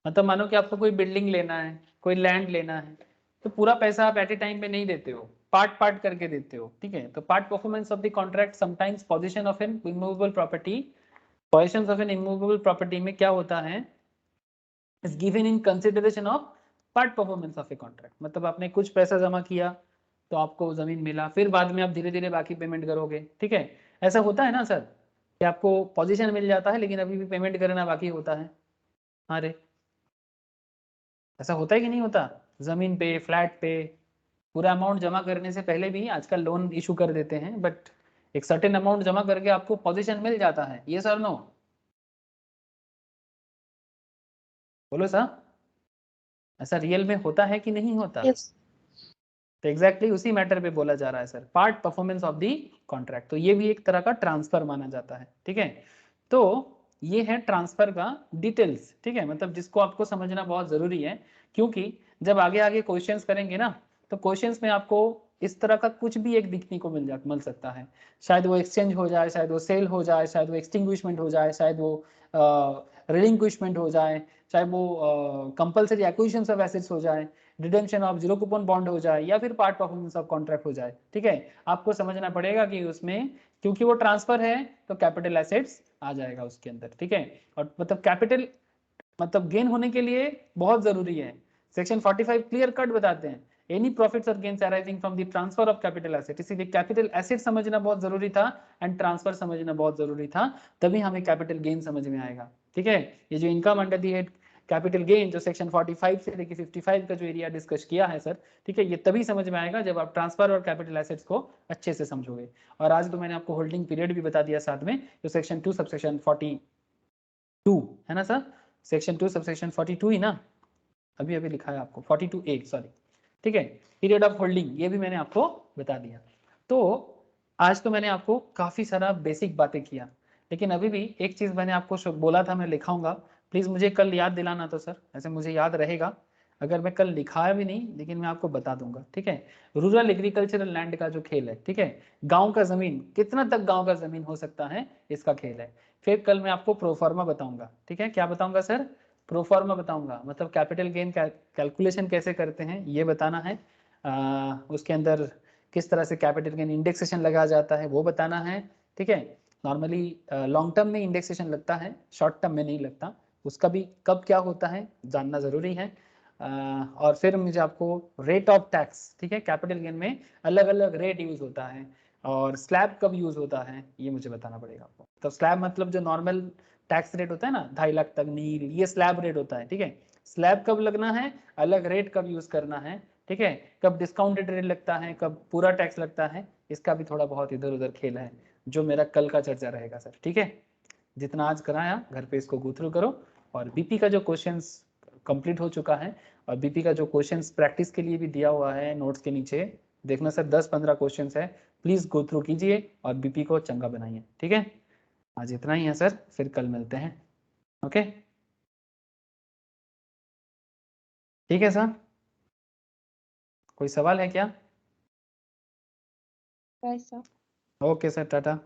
S6: मतलब मानो कि आपको कोई बिल्डिंग लेना है, कोई लैंड लेना है, तो पूरा पैसा आप एट ए टाइम पे नहीं देते हो, पार्ट करके देते हो, ठीक है? तो part performance of the contract sometimes position of N immovable property, positions of N immovable property में क्या होता है, is given in consideration of part performance of a contract. मतलब आपने कुछ पैसा जमा किया तो आपको जमीन मिला, फिर बाद में आप धीरे धीरे बाकी पेमेंट करोगे, ठीक है? ऐसा होता है ना सर कि आपको पोजीशन मिल जाता है लेकिन अभी भी पेमेंट करना बाकी होता है? अरे ऐसा होता है कि नहीं होता? जमीन पे, फ्लैट पे पूरा अमाउंट जमा करने से पहले भी आजकल लोन इशू कर देते हैं, बट एक सर्टेन अमाउंट जमा करके आपको पोजीशन मिल जाता है, ये सर नो? बोलो सर, ऐसा रियल में होता है कि नहीं होता?
S3: Yes.
S6: तो एग्जैक्टली उसी मैटर पे बोला जा रहा है sir, part performance of the contract. तो ये भी एक तरह का ट्रांसफर माना जाता है, ठीक है? तो ये है ट्रांसफर का डिटेल्स, ठीक है? मतलब जिसको आपको समझना बहुत जरूरी है, क्योंकि जब आगे आगे क्वेश्चंस करेंगे ना, तो क्वेश्चंस में आपको इस तरह का कुछ भी एक दिखने को मिल सकता है। शायद वो एक्सचेंज हो जाए, शायद वो सेल हो जाए, शायद वो एक्सटिंग्विशमेंट हो जाए, शायद वो रिलिंक्विशमेंट हो जाए, चाहे वो कंपल्सरी एक्विजिशन ऑफ एसेट्स हो जाए, redemption of zero coupon bond हो जाए, या फिर पार्ट परफॉर्मेंस ऑफ कॉन्ट्रैक्ट हो जाए, ठीक है? आपको समझना पड़ेगा कि उसमें क्योंकि वो ट्रांसफर है तो कैपिटल एसेट्स आ जाएगा उसके अंदर, ठीक है? और मतलब कैपिटल मतलब गेन होने के लिए बहुत जरूरी है, सेक्शन 45 क्लियर कट बताते हैं, एनी प्रॉफिट्स और gains arising from the transfer of capital asset. इसीलिए कैपिटल एसेट समझना बहुत जरूरी था एंड ट्रांसफर समझना बहुत जरूरी था, तभी हमें कैपिटल गेन समझ में आएगा, ठीक है? ये जो income under the head capital gain जो सेक्शन 45 से लेके 55 का जो एरिया डिस्कस किया है सर, ठीक है, ये तभी समझ में आएगा जब आप ट्रांसफर और कैपिटल एसेट्स को अच्छे से समझोगे। और आज तो मैंने आपको होल्डिंग पीरियड भी बता दिया साथ में, जो सेक्शन 2 सबसेक्शन 42 है ना सर, सेक्शन 2 सबसेक्शन 42 ही ना, अभी लिखा है आपको 42A, सॉरी, ठीक है? पीरियड ऑफ होल्डिंग ये भी मैंने आपको बता दिया। तो आज तो मैंने आपको काफी सारा बेसिक बातें किया, लेकिन अभी भी एक चीज मैंने आपको बोला था मैं लिखाऊंगा, प्लीज मुझे कल याद दिलाना। तो सर ऐसे मुझे याद रहेगा, अगर मैं कल लिखाया भी नहीं लेकिन मैं आपको बता दूंगा, ठीक है? रूरल एग्रीकल्चरल लैंड का जो खेल है, ठीक है, गांव का जमीन कितना तक गांव का जमीन हो सकता है, इसका खेल है। फिर कल मैं आपको प्रोफार्मा बताऊंगा, ठीक है? क्या बताऊंगा सर? प्रोफार्मा बताऊंगा, मतलब कैपिटल गेन कैलकुलेशन कैसे करते हैं ये बताना है। उसके अंदर किस तरह से कैपिटल गेन इंडेक्सेशन लगाया जाता है वो बताना है, ठीक है? नॉर्मली लॉन्ग टर्म में इंडेक्सेशन लगता है, शॉर्ट टर्म में नहीं लगता, उसका भी कब क्या होता है जानना जरूरी है। और फिर मुझे आपको रेट ऑफ टैक्स, ठीक है, कैपिटल गेन में अलग अलग रेट यूज होता है, और स्लैब कब यूज होता है ये मुझे बताना पड़ेगा आपको। तो स्लैब मतलब जो नॉर्मल टैक्स रेट होता है ना 2.5 लाख तक नील, ये स्लैब रेट होता है, ठीक है? स्लैब कब लगना है, अलग रेट कब यूज करना है, ठीक है? कब डिस्काउंटेड रेट लगता है, कब पूरा टैक्स लगता है, इसका भी थोड़ा बहुत इधर उधर खेल है, जो मेरा कल का चर्चा रहेगा सर, ठीक है? जितना आज कराया घर पे इसको गो थ्रू करो। और बीपी का जो क्वेश्चंस कंप्लीट हो चुका है, और बीपी का जो क्वेश्चंस प्रैक्टिस के लिए भी दिया हुआ है नोट्स के नीचे, देखना सर 10-15 क्वेश्चंस है, प्लीज गो थ्रू कीजिए और बीपी को चंगा बनाइए, ठीक है? आज इतना ही है सर, फिर कल मिलते हैं, ओके? ठीक है सर, कोई सवाल है क्या?
S3: Bye, sir.
S6: Okay sir, Tata.